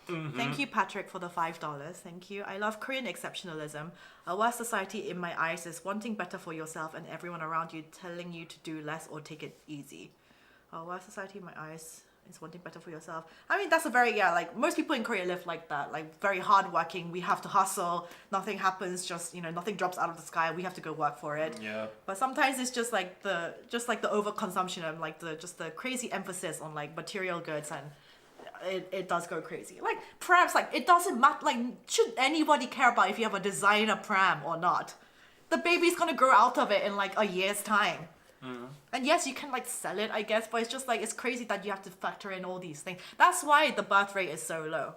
Thank you, Patrick, for the $5. Thank you. I love Korean exceptionalism. A worse society, in my eyes, is wanting better for yourself and everyone around you, telling you to do less or take it easy. A worse society, in my eyes, is wanting better for yourself. I mean, that's a very, like most people in Korea live like that, like very hardworking. We have to hustle. Nothing happens, just, nothing drops out of the sky. We have to go work for it. Yeah. But sometimes it's just like the overconsumption and like the crazy emphasis on like material goods, and it does go crazy. Like prams, like it doesn't matter. Like should anybody care about if you have a designer pram or not? The baby's gonna grow out of it in like a year's time. And yes, you can like sell it, I guess, but it's just like it's crazy that you have to factor in all these things. That's why the birth rate is so low.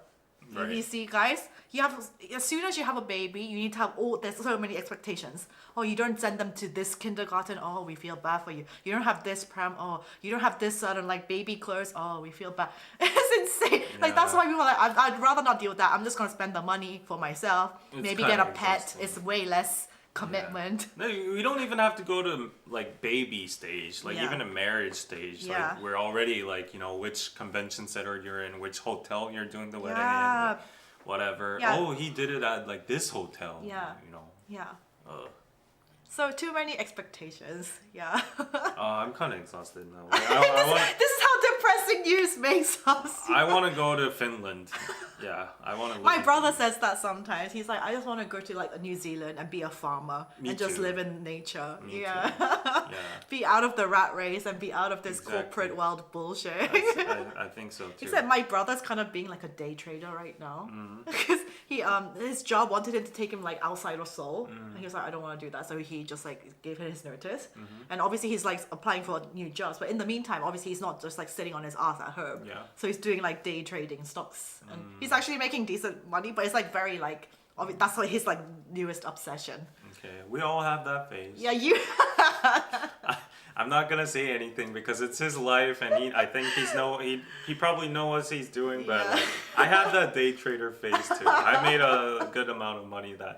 Right. You see, guys, you have, as soon as you have a baby, you need to have there's so many expectations. Oh, you don't send them to this kindergarten. Oh, we feel bad for you. You don't have this pram. Oh, you don't have this sort of like baby clothes. Oh, we feel bad. It's insane. Like that's Yeah. why people are like, I'd rather not deal with that. I'm just gonna spend the money for myself. It's Maybe get a kinda pet. exhausting. It's way less commitment. No, we don't even have to go to like baby stage, like Yeah. even a marriage stage. Yeah. Like we're already like, you know, which convention center you're in, which hotel you're doing the wedding Yeah. in, like, whatever. Yeah. Oh, he did it at like this hotel. Yeah. You know. Yeah. Uh, So too many expectations. Yeah. I'm kind of exhausted now. Like, This is how depressing news makes us. I want to go to Finland. Yeah, I want to. My brother says that sometimes. He's like, I just want to go to like New Zealand and be a farmer Me and just too. live in nature. Me Yeah. too. Yeah, Be out of the rat race and be out of this Exactly. corporate world bullshit. I think so too. Except my brother's kind of being like a day trader right now Mm-hmm. because he his job wanted him to take him like outside of Seoul, Mm. and he was like, I don't want to do that, so he just like gave him his notice, Mm-hmm. and obviously he's like applying for new jobs, but in the meantime, obviously he's not just like sitting on his ass at home. Yeah. So he's doing like day trading stocks, and he's actually making decent money, but it's like very like that's like his like newest obsession. Okay, we all have that phase. Yeah, you. I'm not gonna say anything because it's his life, and I think he probably knows what he's doing. But Yeah. like, I had that day trader phase too. I made a good amount of money but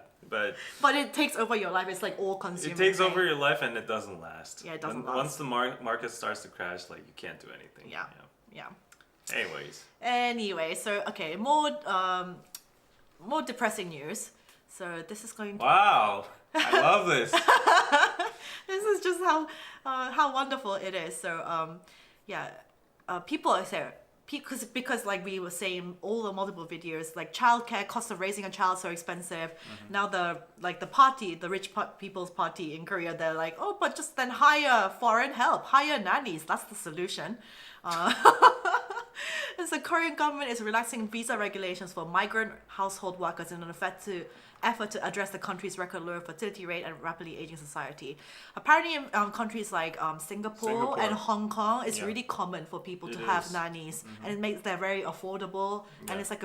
But it takes over your life. It's like all consuming. it takes thing. over your life and it doesn't last. Yeah, it doesn't Once last. the market starts to crash, like you can't do anything. Yeah. Yeah. Anyways, Anyway, so okay, more depressing news. So this is going to, wow, I love this. this is just how wonderful it is. So people are saying because like we were saying all the multiple videos, like childcare, cost of raising a child so expensive. Now the rich people's party in Korea, they're like, oh, but just then hire foreign help, hire nannies. That's the solution. And so Korean government is relaxing visa regulations for migrant household workers in an effort to address the country's record low fertility rate and rapidly aging society. Apparently, in countries like Singapore and Hong Kong, it's Yeah. really common for people to It have is. nannies, and it makes them very affordable, and Yeah. it's a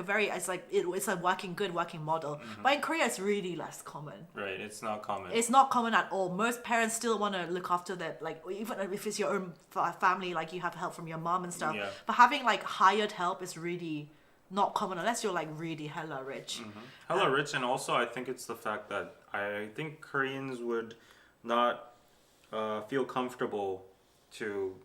good working model. But in Korea, it's really less common. Right, it's not common. It's not common at all. Most parents still want to look after their, like, even if it's your own family, like you have help from your mom and stuff. Yeah. But having like hired help is really not common unless you're like really hella rich. Hella rich, and also I think it's the fact that I think Koreans would not feel comfortable to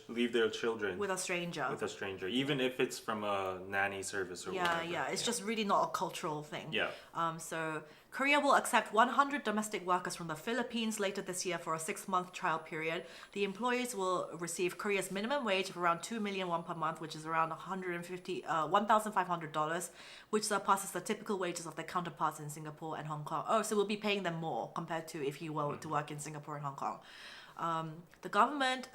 leave their children With a stranger. with a stranger, even if it's from a nanny service or Yeah, whatever. yeah. It's just really not a cultural thing. Yeah. So Korea will accept 100 domestic workers from the Philippines later this year for a 6-month trial period. The employees will receive Korea's minimum wage of around 2 million won per month, which is around $1,500, which surpasses the typical wages of their counterparts in Singapore and Hong Kong. Oh, so we'll be paying them more compared to if you were to work in Singapore and Hong Kong. The government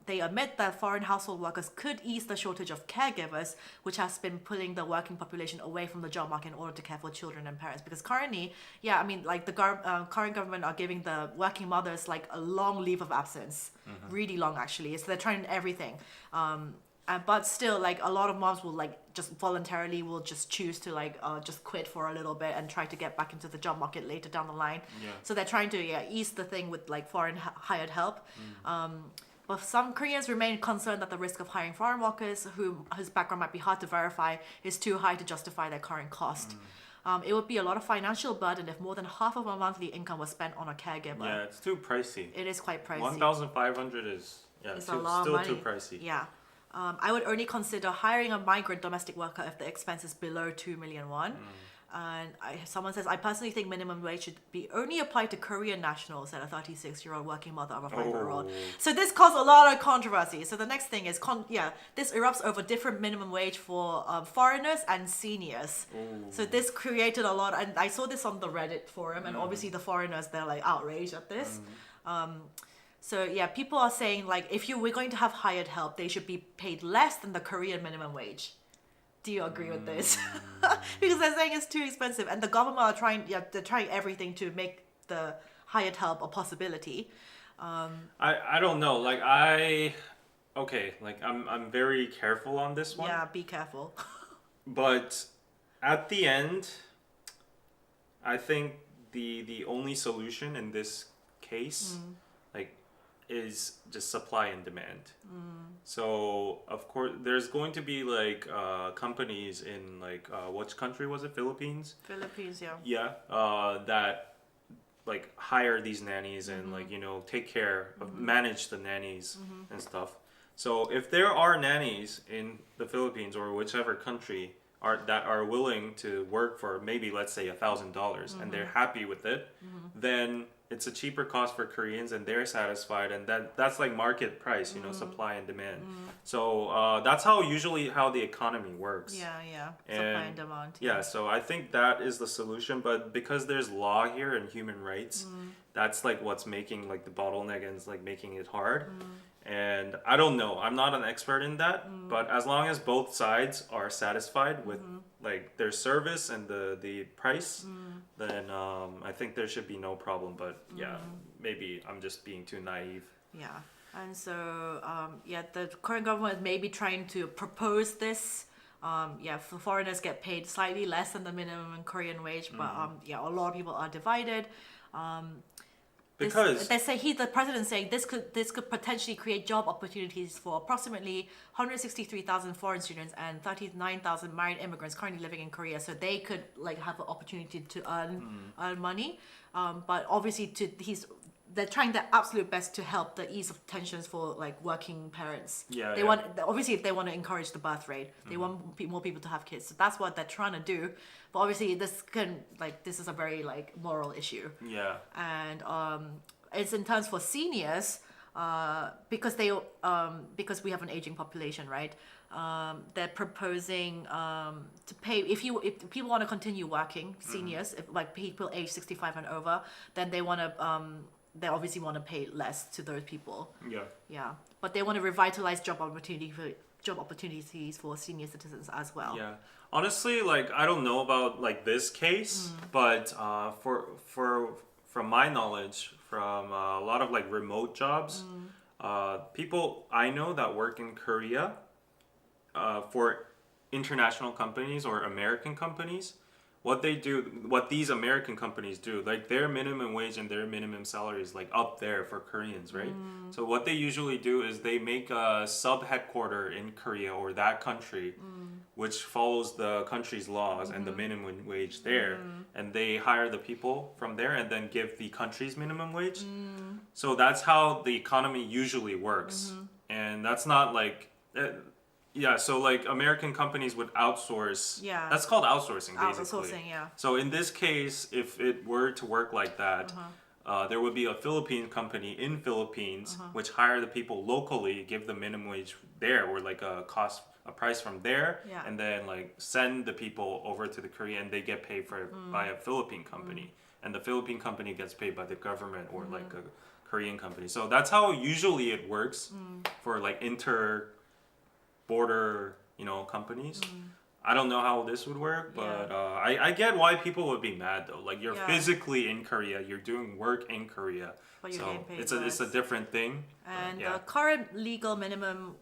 they admit that foreign household workers could ease the shortage of caregivers, which has been pulling the working population away from the job market in order to care for children and parents. Because currently, like the current government are giving the working mothers like a long leave of absence, really long actually. So they're trying everything. But still, like a lot of moms will like just voluntarily will just choose to like just quit for a little bit and try to get back into the job market later down the line. Yeah. So they're trying to ease the thing with like foreign hired help. But some Koreans remain concerned that the risk of hiring foreign workers whose background might be hard to verify is too high to justify their current cost. It would be a lot of financial burden if more than half of our monthly income was spent on a caregiver. Yeah, it's too pricey. It is quite pricey. 1,500 is It's too, a lot still of money. too pricey. Yeah. I would only consider hiring a migrant domestic worker if the expense is below 2 million won. And someone says, I personally think minimum wage should be only applied to Korean nationals and a 36-year-old working mother of a 5-year-old. Oh. So this caused a lot of controversy. So the next thing is, this erupts over different minimum wage for foreigners and seniors. So this created a lot, and I saw this on the Reddit forum, and obviously the foreigners, they're like outraged at this. So yeah, people are saying like if we're going to have hired help, they should be paid less than the Korean minimum wage. Do you agree with this? Because they're saying it's too expensive, and the government are they're trying everything to make the hired help a possibility. I don't know. Like I'm very careful on this one. Yeah, be careful. But at the end, I think the only solution in this case, like, is just supply and demand. So of course, there's going to be like companies in like which country was it? Philippines. Philippines, yeah. Yeah, that like hire these nannies and like take care of manage the nannies and stuff. So if there are nannies in the Philippines or whichever country that are willing to work for maybe let's say $1,000 and they're happy with it, then it's a cheaper cost for Koreans and they're satisfied, and that's like market price, supply and demand. So that's usually how the economy works. Yeah. Supply and demand. Yeah, so I think that is the solution, but because there's law here and human rights, that's like what's making like the bottleneck and it's like making it hard. And I don't know, I'm not an expert in that, but as long as both sides are satisfied with like their service and the price, then I think there should be no problem. But yeah, maybe I'm just being too naive. Yeah. And so, the current government may be trying to propose this. For foreigners get paid slightly less than the minimum Korean wage, but a lot of people are divided. Because the president saying this could potentially create job opportunities for approximately 163,000 foreign students and 39,000 married immigrants currently living in Korea. So they could like have an opportunity to earn money. But obviously, they're trying their absolute best to help the ease of tensions for like working parents. They want, obviously, if they want to encourage the birth rate, they want more people to have kids. So that's what they're trying to do. But obviously, this is a very like moral issue. Yeah. And it's in terms for seniors, because because we have an aging population, right? They're proposing to pay if people want to continue working, seniors, if, like people age 65 and over, then they want to they obviously want to pay less to those people. Yeah, but they want to revitalize job opportunities for senior citizens as well. Yeah, honestly, like I don't know about like this case, but from my knowledge, from a lot of like remote jobs, people I know that work in Korea, for international companies or American companies, what these American companies do, like their minimum wage and their minimum salary is like up there for Koreans, right? So what they usually do is they make a sub headquarter in Korea or that country, which follows the country's laws and the minimum wage there, and they hire the people from there and then give the country's minimum wage. So that's how the economy usually works, and that's not like. Yeah, so like American companies would outsource. Yeah. That's called outsourcing, basically. Outsourcing, yeah. So in this case, if it were to work like that, there would be a Philippine company in Philippines which hire the people locally, give the minimum wage there, or like a price from there, and then like send the people over to the Korea, and they get paid by a Philippine company, and the Philippine company gets paid by the government or like a Korean company. So that's how usually it works for like border, companies. I don't know how this would work, but I get why people would be mad though. Like you're physically in Korea, you're doing work in Korea, but you're so getting paid it's a different thing. And the current legal minimum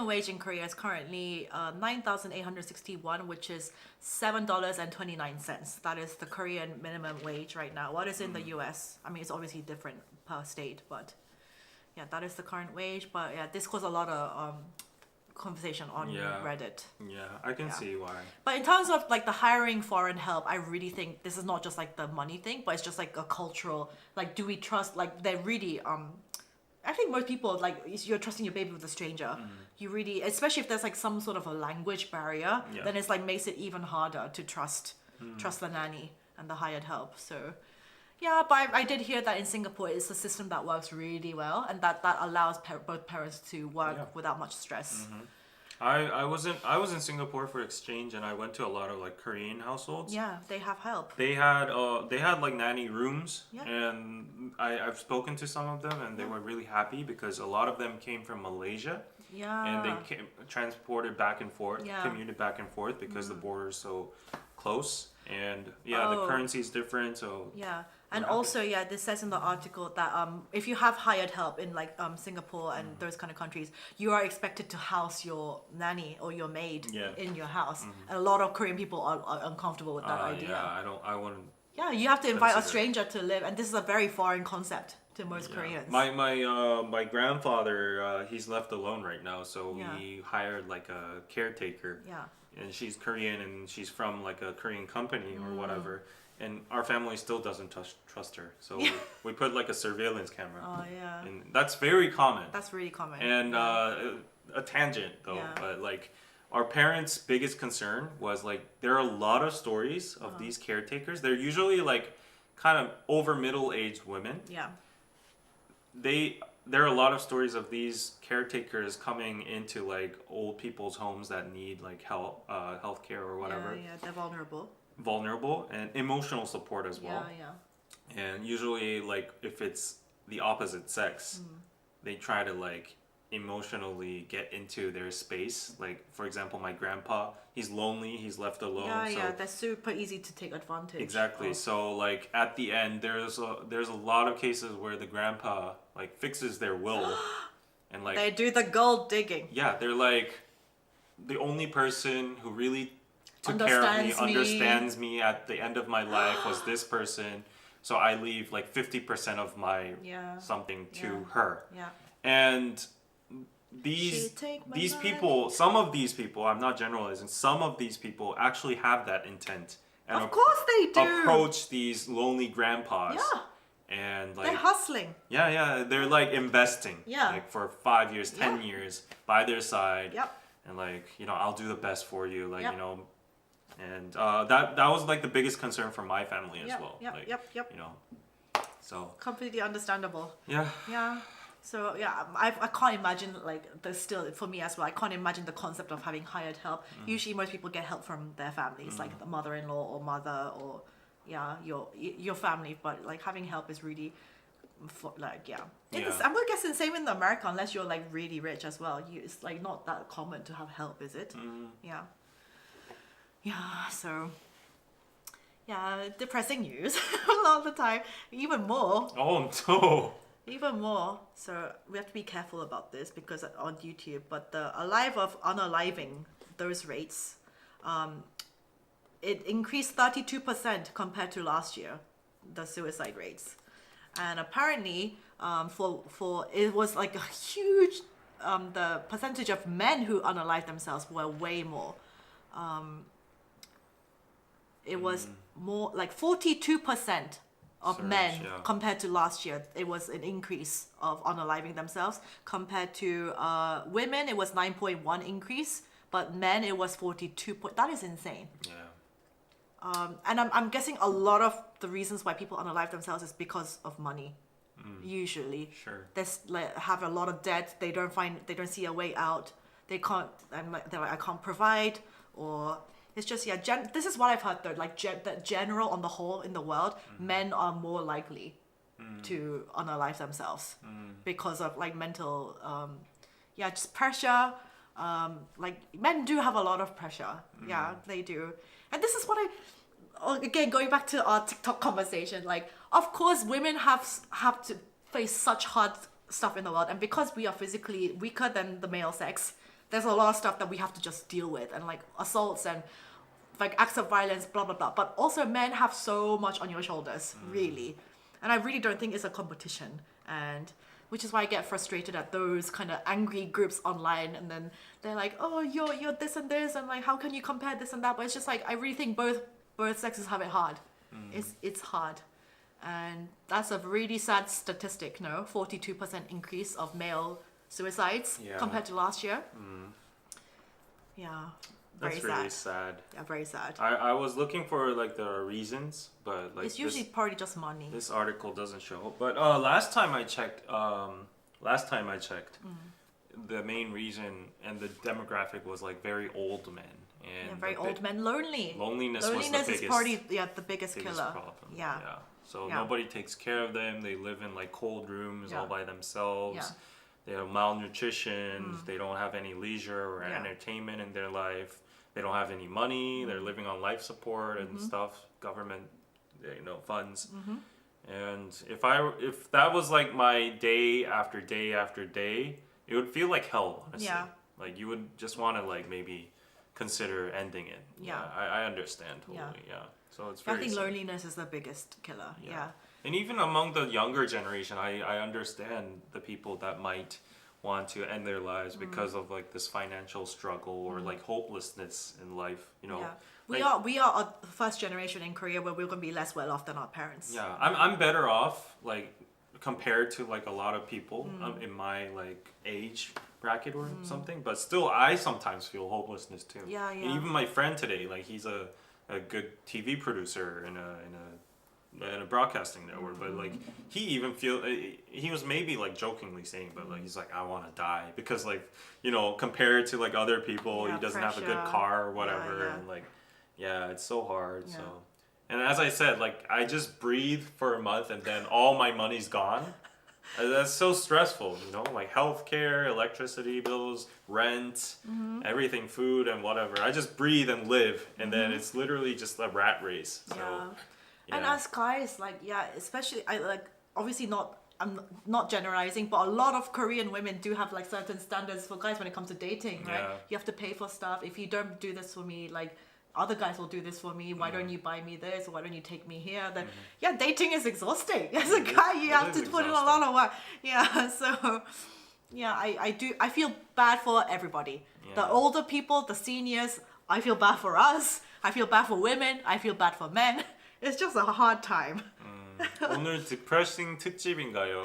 wage in Korea is currently 9,861, which is $7.29. That is the Korean minimum wage right now. What is in the U.S.? I mean, it's obviously different per state, but yeah, that is the current wage. But yeah, this caused a lot of conversation on Reddit. Yeah, I can see why. But in terms of like the hiring foreign help, I really think this is not just like the money thing, but it's just like a cultural, like, do we trust, like they're really I think most people, like, you're trusting your baby with a stranger. You really, especially if there's like some sort of a language barrier, then it's like makes it even harder to trust the nanny and the hired help. So yeah, but I did hear that in Singapore it's a system that works really well, and that allows both parents to work without much stress. I was in Singapore for exchange, and I went to a lot of like Korean households. Yeah, they have help. They had like nanny rooms, and I've spoken to some of them, and they were really happy because a lot of them came from Malaysia. Yeah. And they transported back and forth, Yeah. commuted back and forth because the border is so close, and the currency is different. So yeah, And also, yeah, this says in the article that if you have hired help in like Singapore and those kind of countries, you are expected to house your nanny or your maid in your house. And a lot of Korean people are uncomfortable with that idea. Yeah, I wouldn't. Yeah, you have to invite a Consider. stranger to live, and this is a very foreign concept to most Koreans. My grandfather, he's left alone right now, so Yeah. we hired like a caretaker. Yeah. And she's Korean, and she's from like a Korean company Mm. or whatever. And our family still doesn't trust her, so we put like a surveillance camera. Oh yeah, And that's very common. that's really common. And a tangent though, Yeah. but like our parents' biggest concern was like there are a lot of stories of these caretakers. They're usually like kind of over middle-aged women. yeah. There are a lot of stories of these caretakers coming into like old people's homes that need like healthcare or whatever, Yeah, they're vulnerable and emotional support as well. Yeah. And usually like if it's the opposite sex, they try to like emotionally get into their space. Like for example, my grandpa, he's lonely, he's left alone. Yeah, so that's super easy to take advantage. Exactly. of. So like at the end, there's a lot of cases where the grandpa like fixes their will, and like They do the gold digging. yeah, they're like the only person who really took care of me, Understands me. understands me at the end of my life was this person. So I leave like 50% of my Yeah. something to Yeah. her, Yeah. and She these take my these money. people, some of these people, I'm not generalizing, some of these people actually have that intent. And Of course they do. approach these lonely grandpas. Yeah. And They're like hustling. yeah, they're like investing. Yeah. Like for 5 years, 10 Yeah. years by their side. Yep. And like, I'll do the best for you. Like, Yep. and that was like the biggest concern for my family as Yep, well. yep, Like, yep. So Completely understandable. yeah. Yeah. So yeah, I can't imagine like there's still for me as well. I can't imagine the concept of having hired help. Usually, most people get help from their families, like the mother-in-law or mother or your family. But like having help is really, Yeah. I'm guessing same in America unless you're like really rich as well. It's like not that common to have help, is it? Yeah. Yeah. So. Yeah, depressing news a lot of the time. Even more. Oh no. Even more. So we have to be careful about this because on YouTube, but the alive of unaliving those rates, it increased 32% compared to last year, the suicide rates, and apparently, for it was like a huge, the percentage of men who unalive themselves were way more. It was more like 42% of Surge, men yeah. compared to last year. It was an increase of unaliving themselves. Compared to women, it was 9.1 increase, but men it was 42. That is insane. Yeah. And I'm guessing a lot of the reasons why people unalive themselves is because of money. Usually, Sure. they like have a lot of debt. They don't see a way out. They can't. They're like I can't provide, or it's just this is what I've heard though. Like that general on the whole in the world, men are more likely to unalive themselves because of like mental, just pressure. Like men do have a lot of pressure. Yeah, they do. And this is what again, going back to our TikTok conversation, like, of course, women have to face such hard stuff in the world, and because we are physically weaker than the male sex, there's a lot of stuff that we have to just deal with, and like assaults and like acts of violence, blah blah blah. But also, men have so much on your shoulders, really, and I really don't think it's a competition, and which is why I get frustrated at those kind of angry groups online, and then they're like, oh, you're this and this, and like, how can you compare this and that? But it's just like I really think both sexes have it hard. It's hard, and that's a really sad statistic. No, 42% increase of male suicides compared to last year. Yeah, very That's sad. really sad. Yeah, very sad. I was looking for like the reasons, but like It's usually probably just money. this article doesn't show. But last time I checked, the main reason and the demographic was like very old men and Yeah, very old men, lonely. Loneliness was the Loneliness is biggest- probably the biggest biggest killer. problem. Yeah. So Yeah. nobody takes care of them. They live in like cold rooms Yeah. all by themselves. Yeah. They have malnutrition. They don't have any leisure or Yeah. entertainment in their life. They don't have any money. They're living on life support and stuff, government, funds. And if that was like my day after day after day, it would feel like hell, honestly. Yeah. Like you would just want to like maybe consider ending it. Yeah. I understand totally. Yeah. So it's very I think sad. loneliness is the biggest killer. Yeah. And even among the younger generation, I understand the people that might want to end their lives because of like this financial struggle or like hopelessness in life, you know. Yeah. We are a first generation in Korea where we're gonna be less well off than our parents. Yeah, I'm better off like compared to like a lot of people in my like age bracket or something, but still I sometimes feel hopelessness too. Yeah, And yeah. even my friend today, like he's a good TV producer in a broadcasting network, but like he was maybe like jokingly saying, but like he's like I want to die because like you know compared to like other people, Yeah, he doesn't have a good pressure. car or whatever, Yeah. and like yeah, it's so hard. Yeah. So, and as I said, like I just breathe for a month and then all my money's gone. And that's so stressful, you know, like healthcare, electricity bills, rent, everything, food and whatever. I just breathe and live, and then it's literally just a rat race. So, Yeah. And as guys, like especially I like obviously not. I'm not generalizing, but a lot of Korean women do have like certain standards for guys when it comes to dating, right? Yeah. You have to pay for stuff. If you don't do this for me, like other guys will do this for me. Why don't you buy me this? Or why don't you take me here? Then dating is exhausting. As a guy, you have to put in a lot of work. Yeah, so I feel bad for everybody. Yeah. The older people, the seniors, I feel bad for us. I feel bad for women. I feel bad for men. It's just a hard time. 오늘 depressing 특집인가요?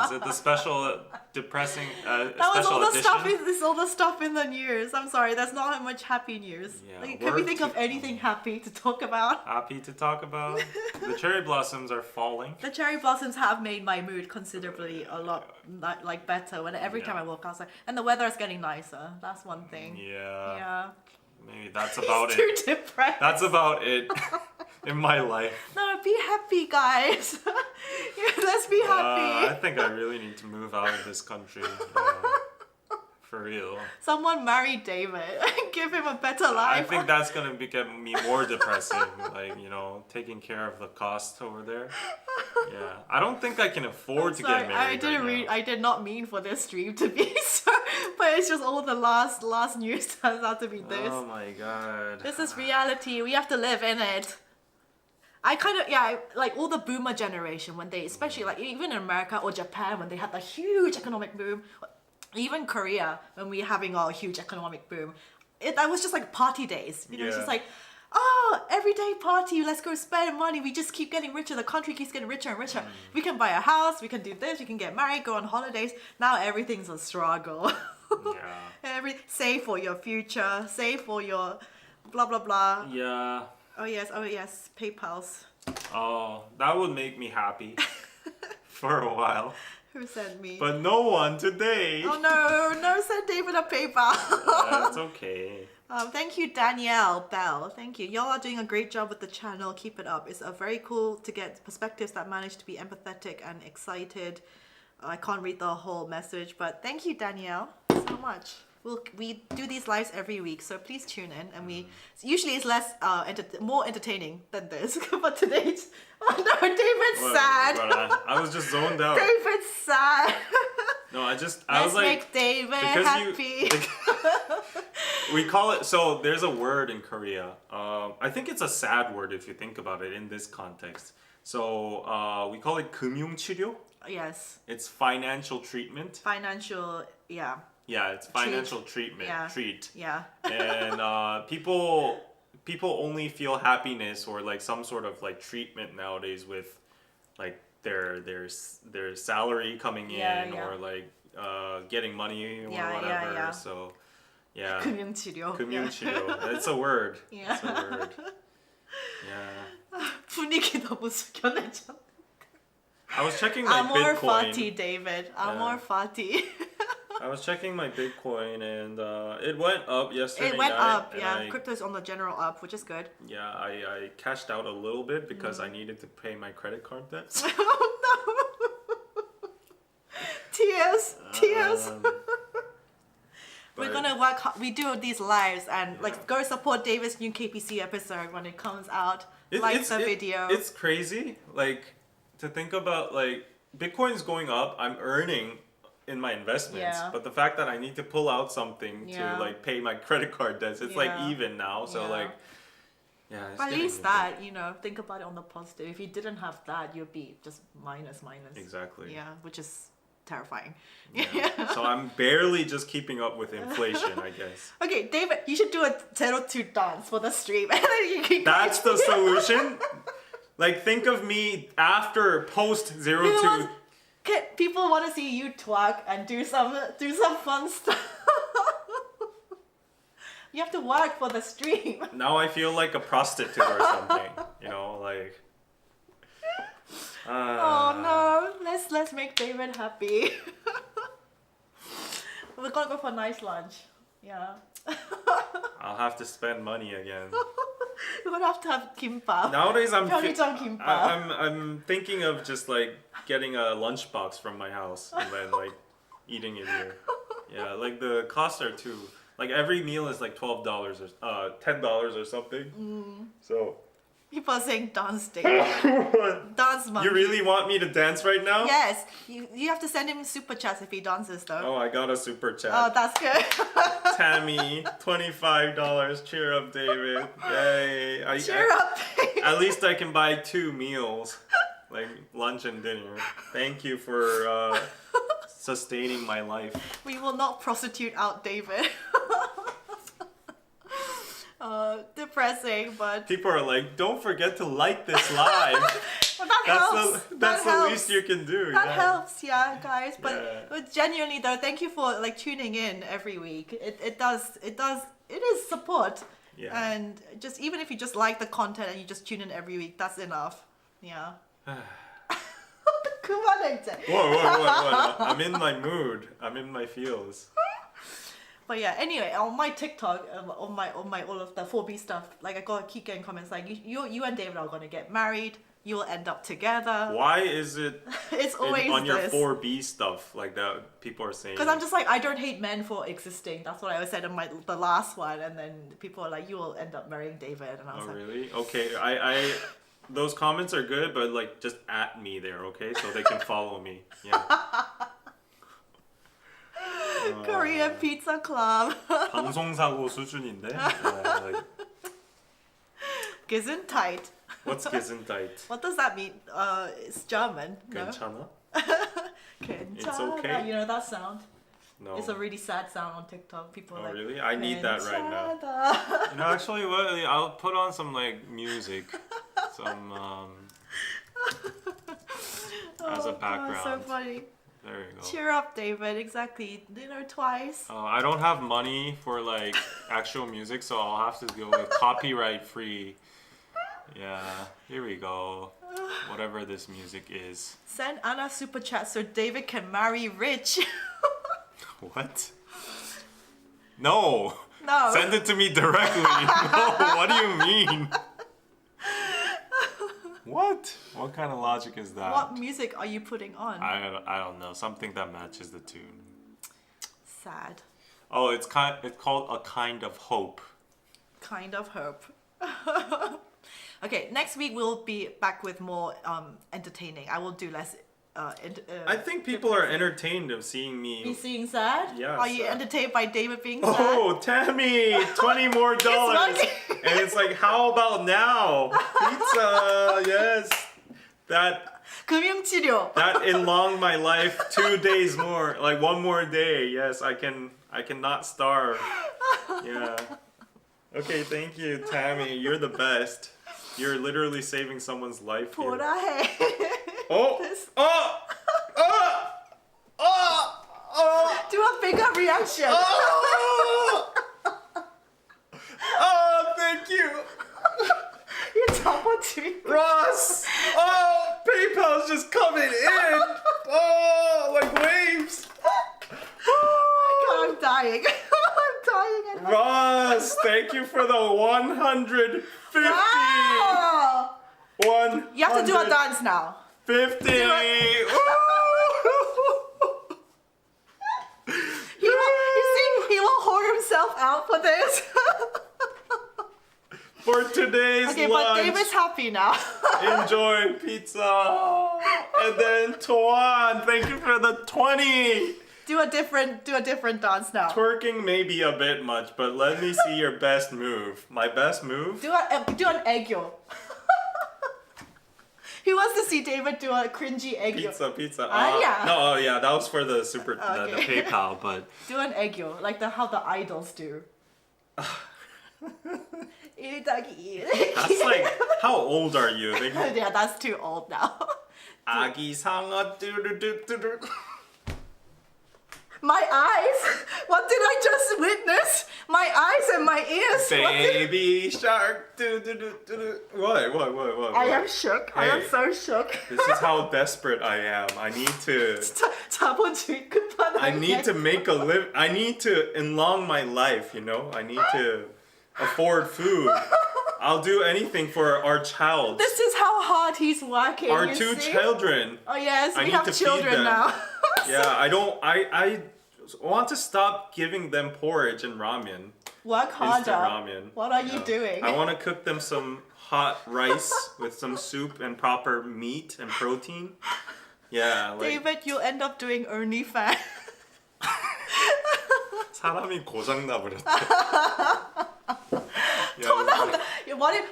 Is it the special depressing That was special all the edition? stuff. It's all the stuff in the news. I'm sorry, there's not much happy news. Yeah, Like, can we work think of to- anything happy to talk about? Happy to talk about. The cherry blossoms are falling. The cherry blossoms have made my mood considerably a lot like better. When every time I walk outside, and the weather is getting nicer. That's one thing. Yeah. Yeah. Maybe that's about Too it. depressed. That's about it in my life. No, be happy, guys. Yeah, let's be happy. I think I really need to move out of this country. For real. Someone marry David and give him a better life. I think that's gonna get me more depressing. Like, you know, taking care of the cost over there. Yeah. I don't think I can afford to Sorry, get married. I didn't right now. I did not mean for this stream to be so, but it's just all the last news turns out to be this. Oh my god. This is reality. We have to live in it. I kind of like all the boomer generation when they, especially like even in America or Japan when they had the huge economic boom, even Korea when we were having our huge economic boom, that was just like party days. You know, it's Yeah. just like, oh, everyday party. Let's go spend money. We just keep getting richer. The country keeps getting richer and richer. We can buy a house. We can do this. We can get married. Go on holidays. Now everything's a struggle. Yeah. Save for your future. Save for your blah blah blah. Yeah. Oh yes, PayPal's. Oh, that would make me happy for a while. Who sent me? But no one today. Oh no, send David a PayPal. That's okay. Thank you, Danielle Bell. Thank you. Y'all are doing a great job with the channel. Keep it up. It's very cool to get perspectives that manage to be empathetic and excited. I can't read the whole message, but thank you, Danielle, so much. We do these lives every week, so please tune in. And usually it's less more entertaining than this, but today, oh no, David's sad. But I was just zoned out. David's sad. No, I Let's was like, make David because happy. we call it, so there's a word in Korea. I think it's a sad word if you think about it in this context. So we call it 금융치료. Yes, It's financial treatment. financial. Yeah, Yeah, it's financial treatment. Yeah. Treat. yeah. And people only feel happiness or like some sort of like treatment nowadays with like their salary coming in Yeah. or like getting money or Yeah, whatever. yeah. So yeah. 금융치료. 금융치료. It's a word. Yeah. It's a word. Yeah. 분위기 너무 숙연해져. I was checking my Amor Bitcoin. fati, David. Amor fati. I was checking my Bitcoin and it went up yesterday It went night, up, and yeah. Crypto's on the general up, which is good. Yeah, I cashed out a little bit because I needed to pay my credit card debts. Oh no! Tears. We're but- gonna work hard. We do these lives and like go support David's new KPC episode when it comes out. Like the video. It's crazy. Like to think about like Bitcoin's going up. I'm earning in my investments, Yeah. but the fact that I need to pull out something Yeah. to like pay my credit card debts, it's like Yeah. even now. So Yeah. like, yeah. It's But at getting least a that, you know, think about it on the positive. If you didn't have that, you'd be just minus. bit- Exactly. Yeah, which is terrifying. Yeah. So I'm barely just keeping up with inflation, I guess. Okay, David, you should do a 02 dance for the stream, and then you can. That's the solution. Like think of me after post 02. You know what? Okay, people want to see you twerk and do some fun stuff. You have to work for the stream. Now I feel like a prostitute or something. You know, like. Oh no, let's make David happy. We're gonna go for a nice lunch. Yeah. I'll have to spend money again. We're gonna have kimbap. Nowadays I'm 편의점 김밥. I'm thinking of just like getting a lunchbox from my house and then like eating it here. Yeah, like the costs are too. Like every meal is like $12 or $10 or something. So. People are saying dance David. Dance monkey. You really want me to dance right now? Yes. You have to send him super chats if he dances though. Oh, I got a super chat. Oh, that's good. Tammy, $25. Cheer up, David. Yay. Cheer up, David. At least I can buy 2 meals, like lunch and dinner. Thank you for sustaining my life. We will not prostitute out David. Depressing, but People are like, don't forget to like this live. well, that helps. That's that the helps. least you can do. That yeah. helps, yeah, guys. But, Yeah. but genuinely though, thank you for like tuning in every week. It is support. Yeah. And just even if you just like the content and you just tune in every week, that's enough. Yeah. 그만해. Whoa. I'm in my mood. I'm in my feels. But yeah, anyway, on my TikTok, on my all of the 4B stuff, like I keep getting comments like you and David are gonna get married. You will end up together. Why is it It's always on your this. 4B stuff like that? People are saying. Because I'm just like, I don't hate men for existing. That's what I said in the last one, and then people are like, you will end up marrying David, and I was Oh like, really? Okay, I those comments are good, but like just at me there, okay, so they can follow me. Yeah. Korean Pizza Club. 방송사고 수준인데. Yeah, like, Gesundheit. what's Gesundheit? What does that mean? It's German. No? 괜찮아? It's okay. You know that sound? No. It's a really sad sound on TikTok. People are Oh like, really? I need that right now. "괜찮아." You know, actually, what I'll put on some like music, some as a Oh, God, background. so funny. There you go. Cheer up, David. Exactly. Dinner twice. I don't have money for like actual music, so I'll have to go with copyright free. Yeah, here we go. Whatever this music is. Send Anna super chat so David can marry Rich. What? No. No. Send it to me directly. No. What do you mean? What? What kind of logic is that? What music are you putting on? I don't know. Something that matches the tune. Sad. Oh, it's called A Kind of Hope. Kind of hope. Okay, next week we'll be back with more entertaining. I will do less. I think people are entertained of seeing Be me. seeing sad? Yes. Are you entertained by David being sad? Oh, Tammy, $20 more. money. And it's like, how about now? Pizza, yes. That 금융치료. elonged my life 2 days more, like 1 more day. Yes, I cannot starve. Yeah. Okay, thank you, Tammy. You're the best. You're literally saving someone's life here. 보라해. Oh! This- Oh! Oh! Oh! Oh! Do a bigger reaction. Oh! Oh, thank you! You double tweet. Ross! Oh! PayPal's just coming in! Oh! Like waves! Oh my God, I'm dying. I'm dying. Ross! Thank you for the 150! Wow. You have to do a dance now. 50! He will, you see, he will whore himself out for this. For today's Okay, but lunch. David's happy now. Enjoy pizza! And then Tuan, thank you for the 20. Do a different dance now. Twerking may be a bit much, but let me see your best move. My best move? Do an eggyo. Who wants to see David do a cringy eggyo? Pizza. Yeah. No, yeah, that was for the the Okay. PayPal, but Do an eggyo, like how the idols do. 1더하기 1. that's like, how old are you? Yeah, that's too old now. 아기 상어 뚜루뚜루뚜루. My eyes? What did I just witness? My eyes and my ears. Baby shark. What? I am shook. I am Hey. so shook. This is how desperate I am. I need to 자본주의 끝판왕. I need to make a live. I need to enlong my life, you know? I need to afford food. I'll do anything for our child. This is how hard he's working. Our you two see? children. Oh yes, I we need have to feed children them. now. Yeah, I want to stop giving them porridge and ramen. Work Instant harder. ramen. What are you Yeah. doing? I want to cook them some hot rice with some soup and proper meat and protein. Yeah, like David, you'll end up doing OnlyFans. 사람이 고장나 버렸대.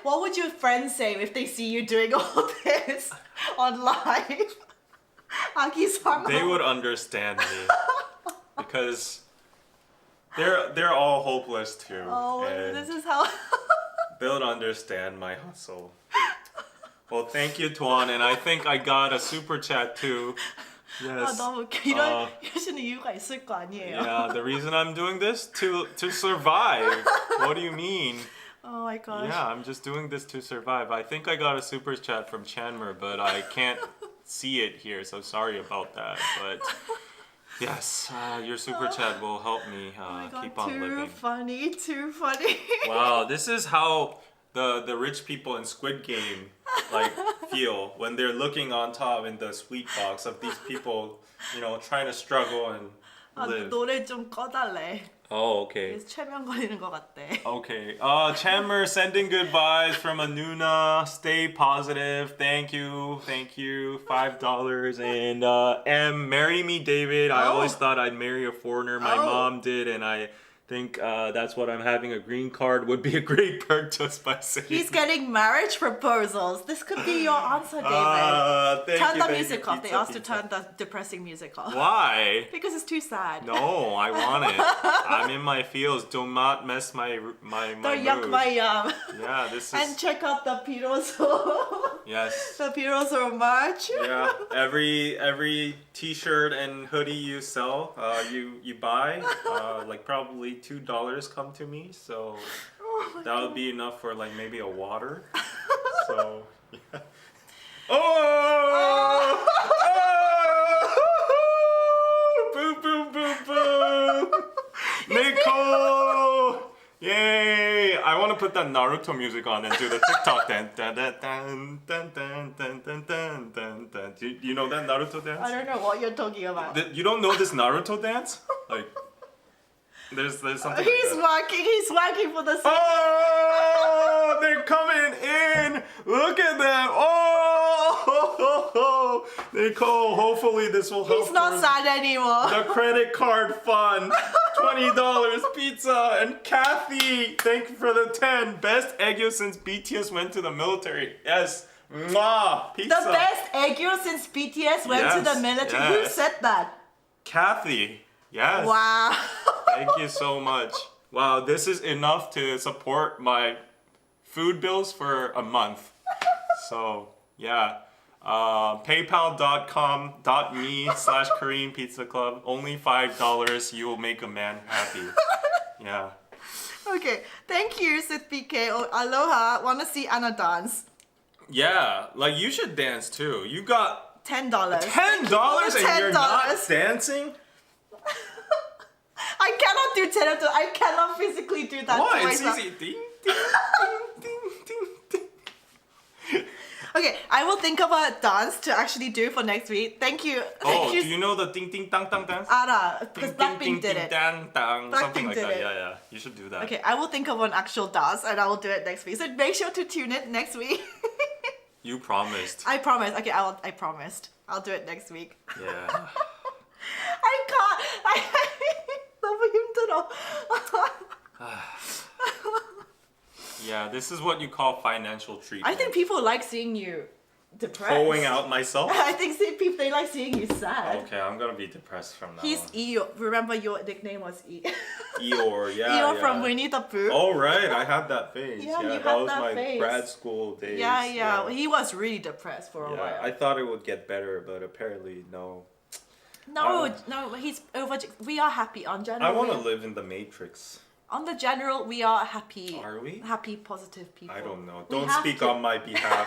What would your friends say if they see you doing all this on live? 아기 상어. They would understand me because they're all hopeless too, Oh, and this is how. they'll understand my hustle. Well, thank you, Tuan, and I think I got a super chat too. 아, Yes. 너무 이러시는 이유가 있을 거 아니에요. Yeah, the reason I'm doing this to survive. What do you mean? Oh my gosh. Yeah, I'm just doing this to survive. I think I got a super chat from Chandler, but I can't see it here, so sorry about that. But yes, your super chat will help me Oh my God, keep on too living. funny, too funny. Wow, this is how the rich people in Squid Game like feel when they're looking on top in the sweet box of these people, you know, trying to struggle and 아, live. 노래 좀 꺼달래. Oh, okay. 그래서 최면거리는 것 같대. Okay. Chandler sending good vibes from Anuna. Stay positive. Thank you. $5. And M, marry me, David. I Oh. always thought I'd marry a foreigner. My Oh. mom did, and I think that's what I'm having. A green card would be a great perk just by saying. He's getting marriage proposals. This could be your answer, David. Thank Turn you, the thank music you. off. They Pizza, asked to pizza. turn the depressing music off. Why? Because it's too sad. No, I want it. I'm in my feels. Do not mess my Don't yuck mood. my yum. Yeah, this And is check out the Biroso. yes. The Biroso merch. Yeah, every T-shirt and hoodie you sell, you buy, like probably $2 come to me. So Oh my that would be enough for like maybe a water. So yeah. Oh! Oh! Boo boo boo boo! Nicole! Yay! I want to put that Naruto music on and do the TikTok dance. Dun, dun, dun, dun, dun, dun, dun, dun, dun, dun. Do you know that Naruto dance? I don't know what you're talking about. You don't know this Naruto dance? Like, there's something. He's like that. working for the. Oh, they're coming in! Look at them! Oh, Nicole. Hopefully this will help. He's not her. sad anymore. The credit card fund, $20 pizza, and Kathy, thank you for the 10. Best Aegyo since BTS went to the military. Yes, mwah, pizza. The best Aegyo since BTS went to the Yes, military. Who yes. said that? Kathy, yes. Wow. Thank you so much. Wow, this is enough to support my food bills for a month. So, yeah. PayPal.com.me/Korean Pizza Club. Only $5. You will make a man happy. Yeah. Okay, thank you, Sith PK. Oh, aloha. Want to see Anna dance? Yeah, like you should dance too. You got $10. $10 and you're not $10. dancing? I cannot do $10. I cannot physically do that. Why? to It's myself. easy. Ding, ding, ding, ding, ding. Okay, I will think of a dance to actually do for next week. Thank you. Oh, Thank do you know the ding ding dang dang dance? Ara, because Ding, ding, Blackpink did it. Dang, dang, something Blackpink like did that. it. Yeah. You should do that. Okay, I will think of an actual dance and I will do it next week. So make sure to tune in next week. You promised. I promise. Okay, I promised. I'll do it next week. Yeah. I can't. 너무 힘들어. Yeah, this is what you call financial treatment. I think people like seeing you depressed. Hoeing out myself? I think people they like seeing you sad. Okay, I'm gonna be depressed from now He's on. Eeyore. Remember your nickname was Eeyore, yeah. Eeyore yeah. from Winnie the Pooh. Oh, right, I had that phase. Yeah, you that had was that my phase. grad school days. Yeah. He was really depressed for a Yeah, while. I thought it would get better, but apparently no. No, he's over. We are happy on general. I want to live in the Matrix. On the general, we are happy. Are we? Happy, positive people. I don't know. We Don't have speak to- on my behalf.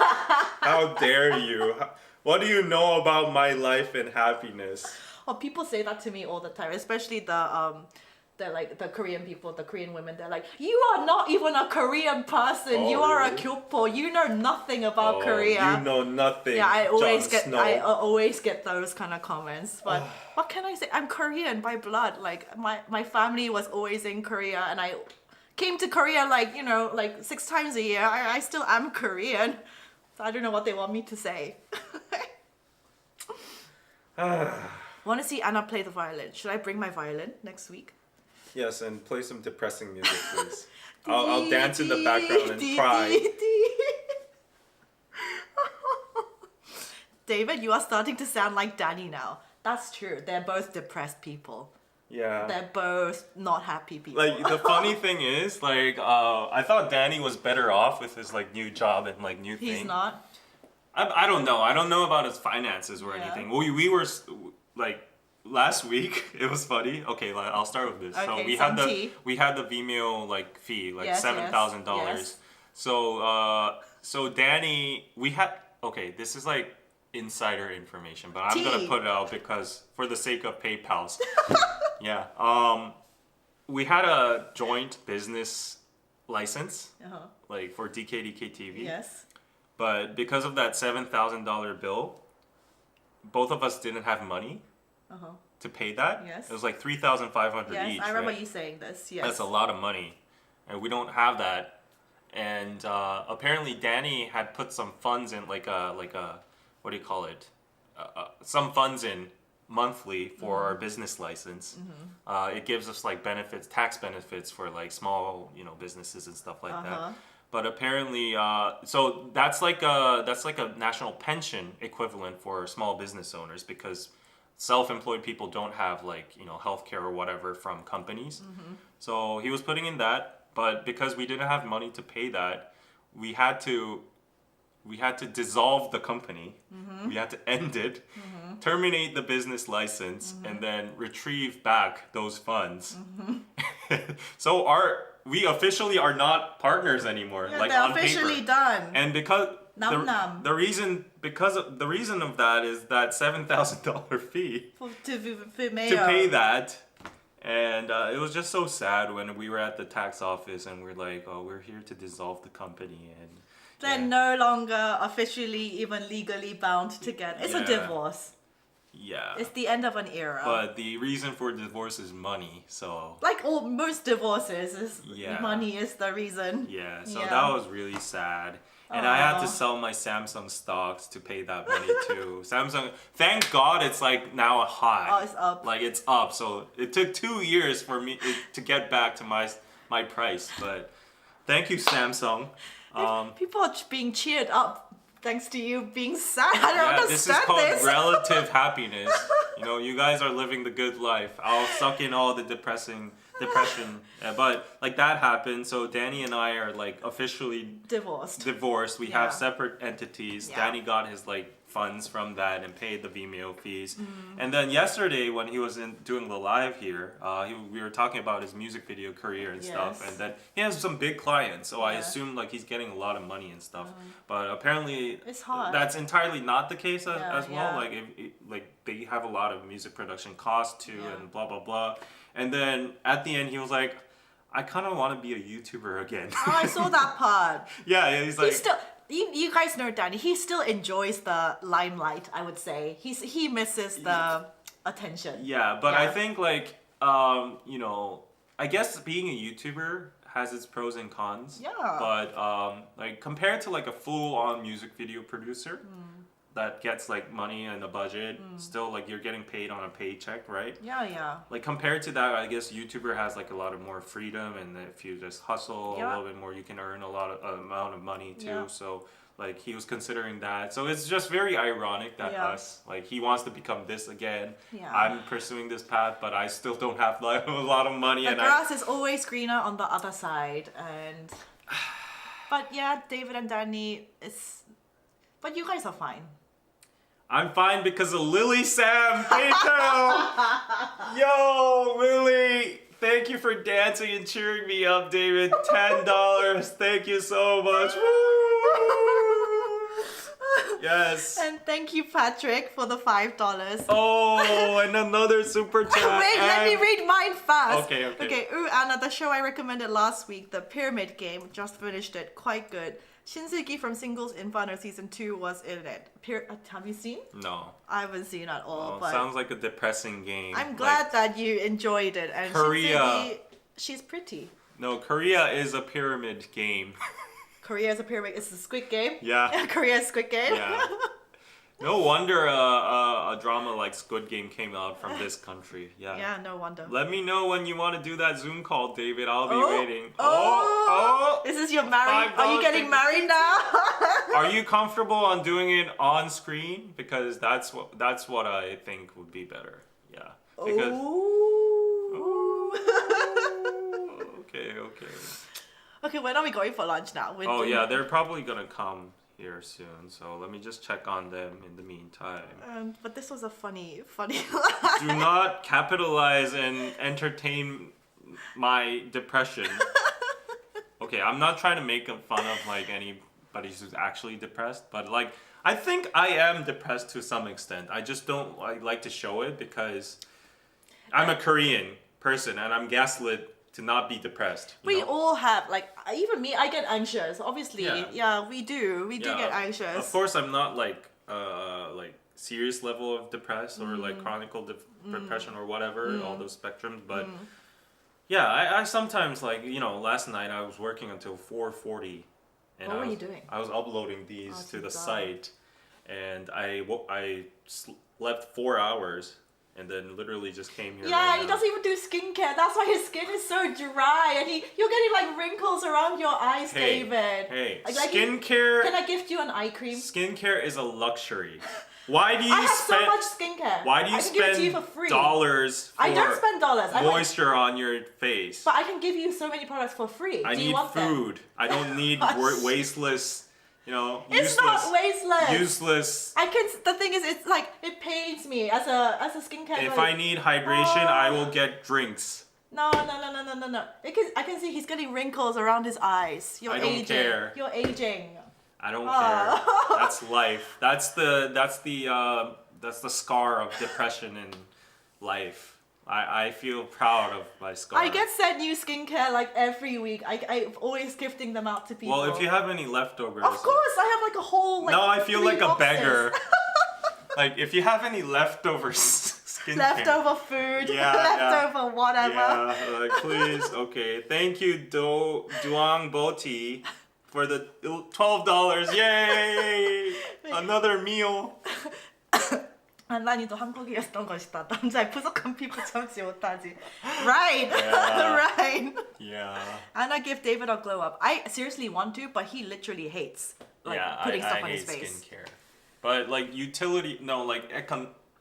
How dare you? What do you know about my life and happiness? Oh, people say that to me all the time, especially the Korean people, the Korean women. They're like, you are not even a Korean person. Oh, you are really? a kyopo. You know nothing about Oh, Korea. You know nothing. Yeah, I Jon always Snow. get those kind of comments. But what can I say? I'm Korean by blood. Like my family was always in Korea, and I came to Korea like 6 times a year. I still am Korean. So I don't know what they want me to say. Want to see Anna play the violin? Should I bring my violin next week? Yes, and play some depressing music, please. I'll dance in the background and cry. David, you are starting to sound like Danny now. That's true. They're both depressed people. Yeah. They're both not happy people. Like the funny thing is, like I thought Danny was better off with his like new job and like new thing. He's not. I don't know. I don't know about his finances or Yeah. anything. We were like last week. It was funny. Okay, like, I'll start with this. So Okay, we some had tea. the Vimeo like fee like Yes, $7,000. yes. So Danny, we had this is like insider information, but I'm gonna Tea. put it out because for the sake of PayPal's. Yeah. We had a joint business license like for DKDK TV. Yes. But because of that $7,000 bill, both of us didn't have money to pay that. Yes. It was like $3,500 Yes, each. I remember right? you saying this. Yes. That's a lot of money, and we don't have that. And apparently, Danny had put some funds in, like a what do you call it? Some funds in monthly for our business license. It gives us like benefits, tax benefits for like small businesses and stuff like that. But apparently, so that's like a national pension equivalent for small business owners because self-employed people don't have like healthcare or whatever from companies. So he was putting in that, but because we didn't have money to pay that, we had to dissolve the company. We had to end it, terminate the business license, and then retrieve back those funds. So we officially are not partners anymore. Yeah, like they're on officially paper. done. And because Num. the reason of that is that $7,000 fee to Vimeo. to pay that. And it was just so sad when we were at the tax office and we're like, oh, we're here to dissolve the company. And They're no longer officially even legally bound together. It's a Yeah. divorce. yeah. It's the end of an era. But the reason for divorce is money, so like most divorces, Yeah. money is the reason. yeah, so Yeah. that was really sad. And I had to Aw. sell my Samsung stocks to pay that money too. Samsung, thank God it's like now high. Oh, it's up. Like it's up. So it took 2 years for me to get back to my price. But thank you, Samsung. People are being cheered up thanks to you being sad. I don't Yeah, this is understand called this. relative happiness. You guys are living the good life. I'll suck in all the depression. But like that happened. So Danny and I are like officially Divorced. We Yeah. have separate entities. Yeah. Danny got his like funds from that and paid the Vimeo fees. And then yesterday when he was doing the live here, we were talking about his music video career and stuff. Yes. And then he has some big clients, so I Yeah. assumed like he's getting a lot of money and stuff. But apparently It's hard. that's entirely not the case as well. Yeah. Like like they have a lot of music production costs too, Yeah. and blah blah blah. And then at the end he was like, I kind of want to be a YouTuber again. Oh, I saw that part. yeah, he's like. He still, you guys know Danny. He still enjoys the limelight. I would say he misses the attention. Yeah, but I Yeah. think like I guess being a YouTuber has its pros and cons. Yeah. But like compared to like a full-on music video producer, that gets like money and a budget, still like you're getting paid on a paycheck, right? Yeah. Like compared to that, I guess YouTuber has like a lot of more freedom, and if you just hustle a Yeah. little bit more, you can earn a lot of amount of money too. Yeah. So like he was considering that. So it's just very ironic that Yeah. us, like he wants to become this again. Yeah. I'm pursuing this path, but I still don't have like a lot of money, The and grass is always greener on the other side, and but yeah, David and Danny but you guys are fine. I'm fine because of Lily Sam. Thank you. Yo, Lily. Thank you for dancing and cheering me up, David. $10. Thank you so much. Woo! Yes. And thank you, Patrick, for the $5. Oh, and another super chat. Wait, let me read mine first. Okay. Okay, ooh, Anna, the show I recommended last week, the Pyramid Game, just finished it. Quite good. Shinsuke from Singles Inferno Season 2 was in it. Have you seen? No. I haven't seen at all, Oh, but sounds like a depressing game. I'm glad that you enjoyed it. And Korea. Shinsuke, she's pretty. No, Korea is a pyramid game. Korea is a pyramid. It's a Squid Game. Yeah. Korea is Squid Game. Yeah. No wonder a drama like Squid Game came out from this country. Yeah. Yeah, no wonder. Let me know when you want to do that Zoom call, David. I'll be waiting. This is your married. $5 Are you getting married now? Are you comfortable on doing it on screen? Because that's what I think would be better. Yeah. Because okay. Okay, when are we going for lunch now? Oh yeah, they're probably gonna come here soon. So let me just check on them in the meantime. But this was a funny. Do not capitalize and entertain my depression. Okay, I'm not trying to make fun of like anybody who's actually depressed, but like I think I am depressed to some extent. I just don't like to show it because I'm a Korean person and I'm gaslit to not be depressed. You We know? all have, like, even me, I get anxious. Obviously, Yeah. we do. We do get anxious. Of course, I'm not like serious level of depressed or like chronic depression or whatever, all those spectrums. But yeah, I sometimes like last night I was working until 4:40, and What were you doing? I was uploading these to the God. site, and I slept 4 hours. And then literally just came here. Yeah, right he now. doesn't even do skincare. That's why his skin is so dry, and you're getting like wrinkles around your eyes, David. Hey, Like, skincare. Can I gift you an eye cream? Skincare is a luxury. Why do you I have spend? so much skincare. Why do you I can give it to you spend for free. dollars for I don't spend dollars. moisture on your face? But I can give you so many products for free. I Do you need want them? food. I don't need wasteless. It's not wasteless. Useless. The thing is, it's like it pains me as a skincare. If I need hydration, I will get drinks. No. Because I can see he's getting wrinkles around his eyes. You're I don't aging. care. You're aging. I don't care. That's life. That's the scar of depression in life. I feel proud of my scar. I get sent new skincare like every week. I'm always gifting them out to people. Well, if you have any leftovers. Of course, I have like a whole like. No, I feel 3 like a boxes. beggar. Like if you have any leftovers, skincare. Leftover food, Yeah, leftover whatever. Yeah, like please. Okay, thank you, Duang Boti, for the $12. Yay! Another meal. 난 이도 한국이었던 것이다. 남자의 부족한 피부 참지 못하지. Right, Yeah. right. Yeah. And I give David a glow up. I seriously want to, but he literally hates putting stuff on his hate face. skincare. But like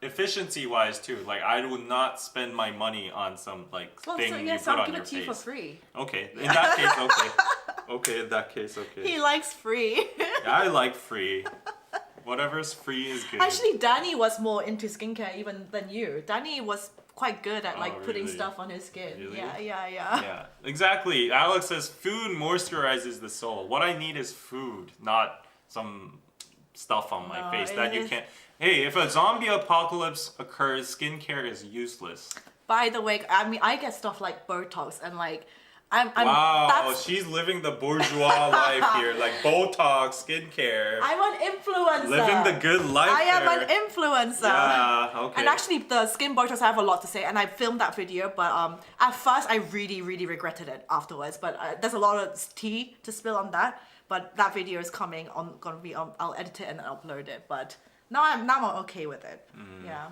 efficiency wise too. Like I would not spend my money on some like thing you put I'll on give your it to you for face. free. Okay, in that case, okay. Okay, in that case, okay. He likes free. I like free. Whatever's free is good. Actually, Danny was more into skincare even than you. Danny was quite good at putting really? stuff on his skin. Really? Yeah. Yeah, exactly. Alex says food moisturizes the soul. What I need is food, not some stuff on my No, face it that you is- can't. Hey, if a zombie apocalypse occurs, skincare is useless. By the way, I mean I get stuff like Botox and like I'm Wow, that's, she's living the bourgeois life here, like Botox, skincare, I'm an influencer. living the good life. I am there. an influencer. Yeah, okay. And actually, the skin Botox, I have a lot to say, and I filmed that video. But at first, I really, really regretted it afterwards. But there's a lot of tea to spill on that. But that video is coming on, gonna be on. I'll edit it and upload it. But Now I'm okay with it. Yeah.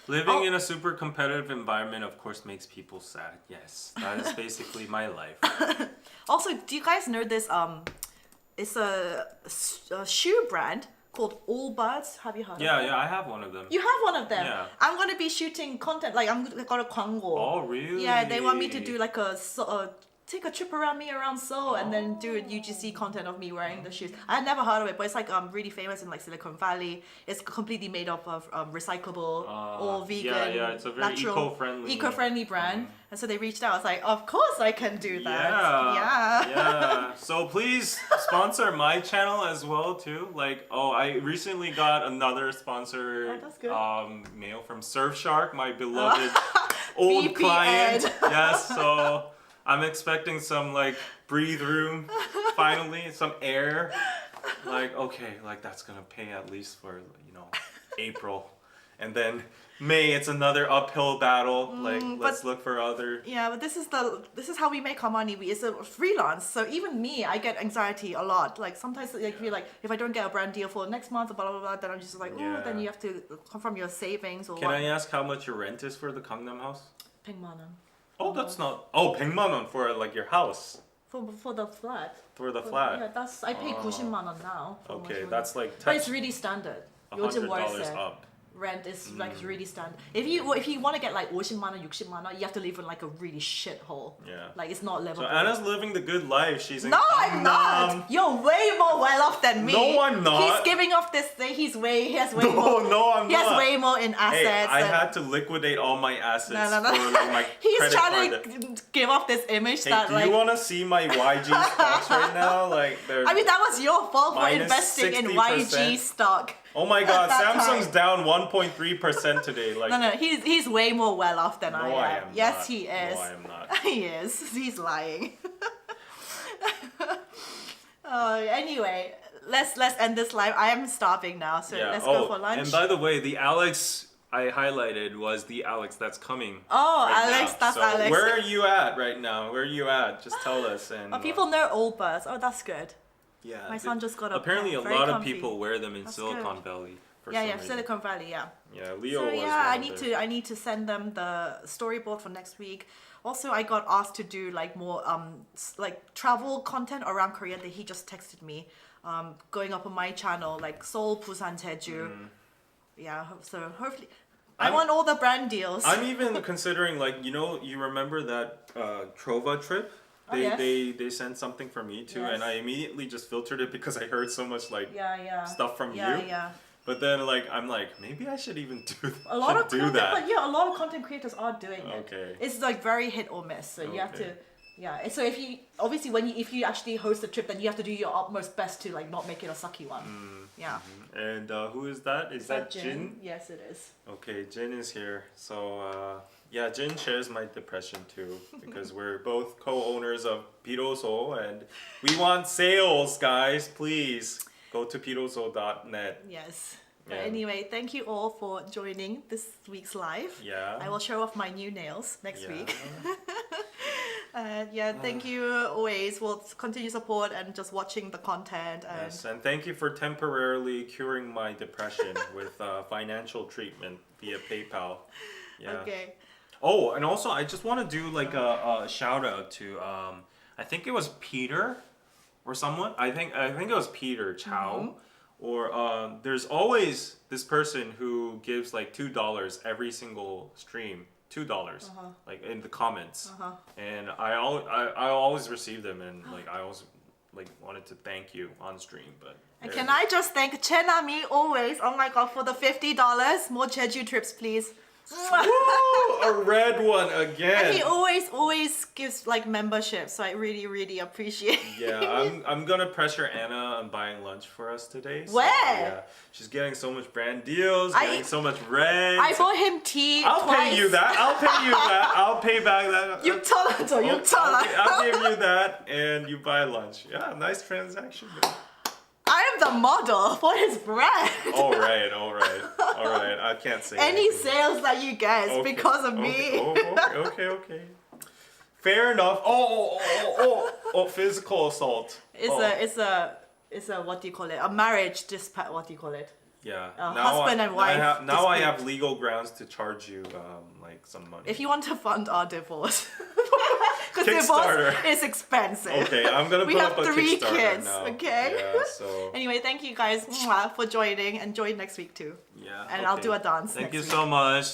Living in a super competitive environment, of course, makes people sad. Yes, that is basically my life. Also, do you guys know this? It's a shoe brand called Allbirds. Have you heard of it? Yeah, I have one of them. You have one of them. Yeah. I'm gonna be shooting content. Like I got a 광고. Oh, really? Yeah, they want me to do like take a trip around Seoul and then do UGC content of me wearing the shoes. I had never heard of it, but it's like really famous in like Silicon Valley. It's completely made up of recyclable or vegan, Yeah, it's a very natural, eco-friendly brand. And so they reached out. I was like, of course I can do that. Yeah. So please sponsor my channel as well too. Like, I recently got another sponsor that's good. mail from Surfshark, my beloved old VPN. client. Yes, so I'm expecting some like breathe room finally, some air. Like, okay, like that's gonna pay at least for, April. And then May, it's another uphill battle. Like, let's look for other. Yeah, but this is how we make our money. It's a freelance, so even me, I get anxiety a lot. Like sometimes, feel like if I don't get a brand deal for next month, blah blah blah, then I'm just like, oh, then you have to come from your savings or. Can I ask how much your rent is for the Gangnam house? 100만 원. Oh, that's not. Oh, 100만 원 for like your house. For the flat. For the flat. Yeah, I pay 90만 원 now. Okay, that's like. But it's really standard. 요즘 $100 월세. up. Rent is like really standard. If you want to get like 50만 원, 60만 원, you have to live in like a really shit hole. Yeah. Like it's not livable. So Anna's living the good life. She's in No, I'm not. You're way more well off than me. No, I'm not. He's giving off this thing. He has way No, more. no, I'm he not. has way more in assets. Hey, I and- had to liquidate all my assets No. for like my He's credit trying card. to give off this image Hey, that do like. you want to see my YG stocks right now? Like, they're. I mean, that was your fault for minus investing in 60%. YG stock. Oh my God, that Samsung's time. down 1.3% today. Like, No, he's way more well off than no, I am. Yes, not. he is. No, I am not. He is. He's lying. Anyway, let's end this live. I am starving now, so let's go for lunch. And by the way, the Alex I highlighted was the Alex that's coming. Oh, right Alex, now. that's so Alex. Where are you at right now? Where are you at? Just tell us. And People know old birds. Oh, that's good. yeah, My son just got a apparently a very lot comfy. of people wear them in That's Silicon good. Valley. For Yeah, some yeah, reason. Silicon Valley, yeah. Yeah, Leo So was. yeah, one of I need to send them the storyboard for next week. Also, I got asked to do like more like travel content around Korea that he just texted me, going up on my channel like Seoul, Busan, Jeju. Yeah, so hopefully, I want all the brand deals. I'm even considering like you remember that Trova trip? yes. They sent something for me too, and I immediately just filtered it because I heard so much like stuff from you. Yeah. But then I'm like maybe I should even do A lot of do content, that. but yeah, a lot of content creators are doing it. Okay. It's like very hit or miss, so you have to. Yeah, so if you obviously if you actually host a trip, then you have to do your utmost best to like not make it a sucky one. Yeah. And who is that? Is that Jin? Yes, it is. Okay, Jin is here. So yeah, Jin shares my depression too because we're both co-owners of Biroso and we want sales, guys. Please go to biroso.net. Yes. But Yeah. anyway, thank you all for joining this week's live. Yeah. I will show off my new nails next Yeah. week. Thank you always for continued support and just watching the content. And Yes, and thank you for temporarily curing my depression with financial treatment via PayPal. Yeah. Okay. Oh, and also I just want to do like a shout out to I think it was Peter or someone. I think it was Peter Chow. Or there's always this person who gives like $2 every single stream. $2 like in the comments. And I always receive them and like I always like wanted to thank you on stream, but And can I just thank Chenami always? Oh my god, for the $50. More Jeju trips, please. Woo! A red one again. And he always gives like membership, so I really appreciate it. Yeah, I'm gonna pressure Anna on buying lunch for us today. So, Where? Yeah, she's getting so much brand deals, I- getting so much rent. I bought him tea I'll twice. pay you that. I'll pay you that. I'll pay back that. I'll give you that, and you buy lunch. Yeah, nice transaction. I am the model for his brand. All right. I can't say Any anything. sales that you get is Okay, because of me. Okay. Fair enough. Oh, physical assault. It's a what do you call it? A marriage dispute. What do you call it? Yeah. husband and wife Now I dispute. have legal grounds to charge you like some money. If you want to fund our divorce. Because Kickstarter. divorce is expensive. Okay, I'm gonna We put have up a 3 Kickstarter kids, now. okay? Yeah. So. Anyway, thank you guys mwah, for joining, and join next week too. Yeah. And I'll okay. do a dance Thank next you week. so much.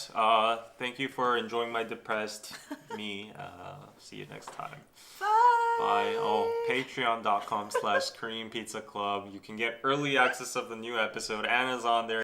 Thank you for enjoying my depressed me. See you next time. Bye. Bye. Oh, patreon.com/Korean Pizza Club. You can get early access of the new episode. Anna's on there.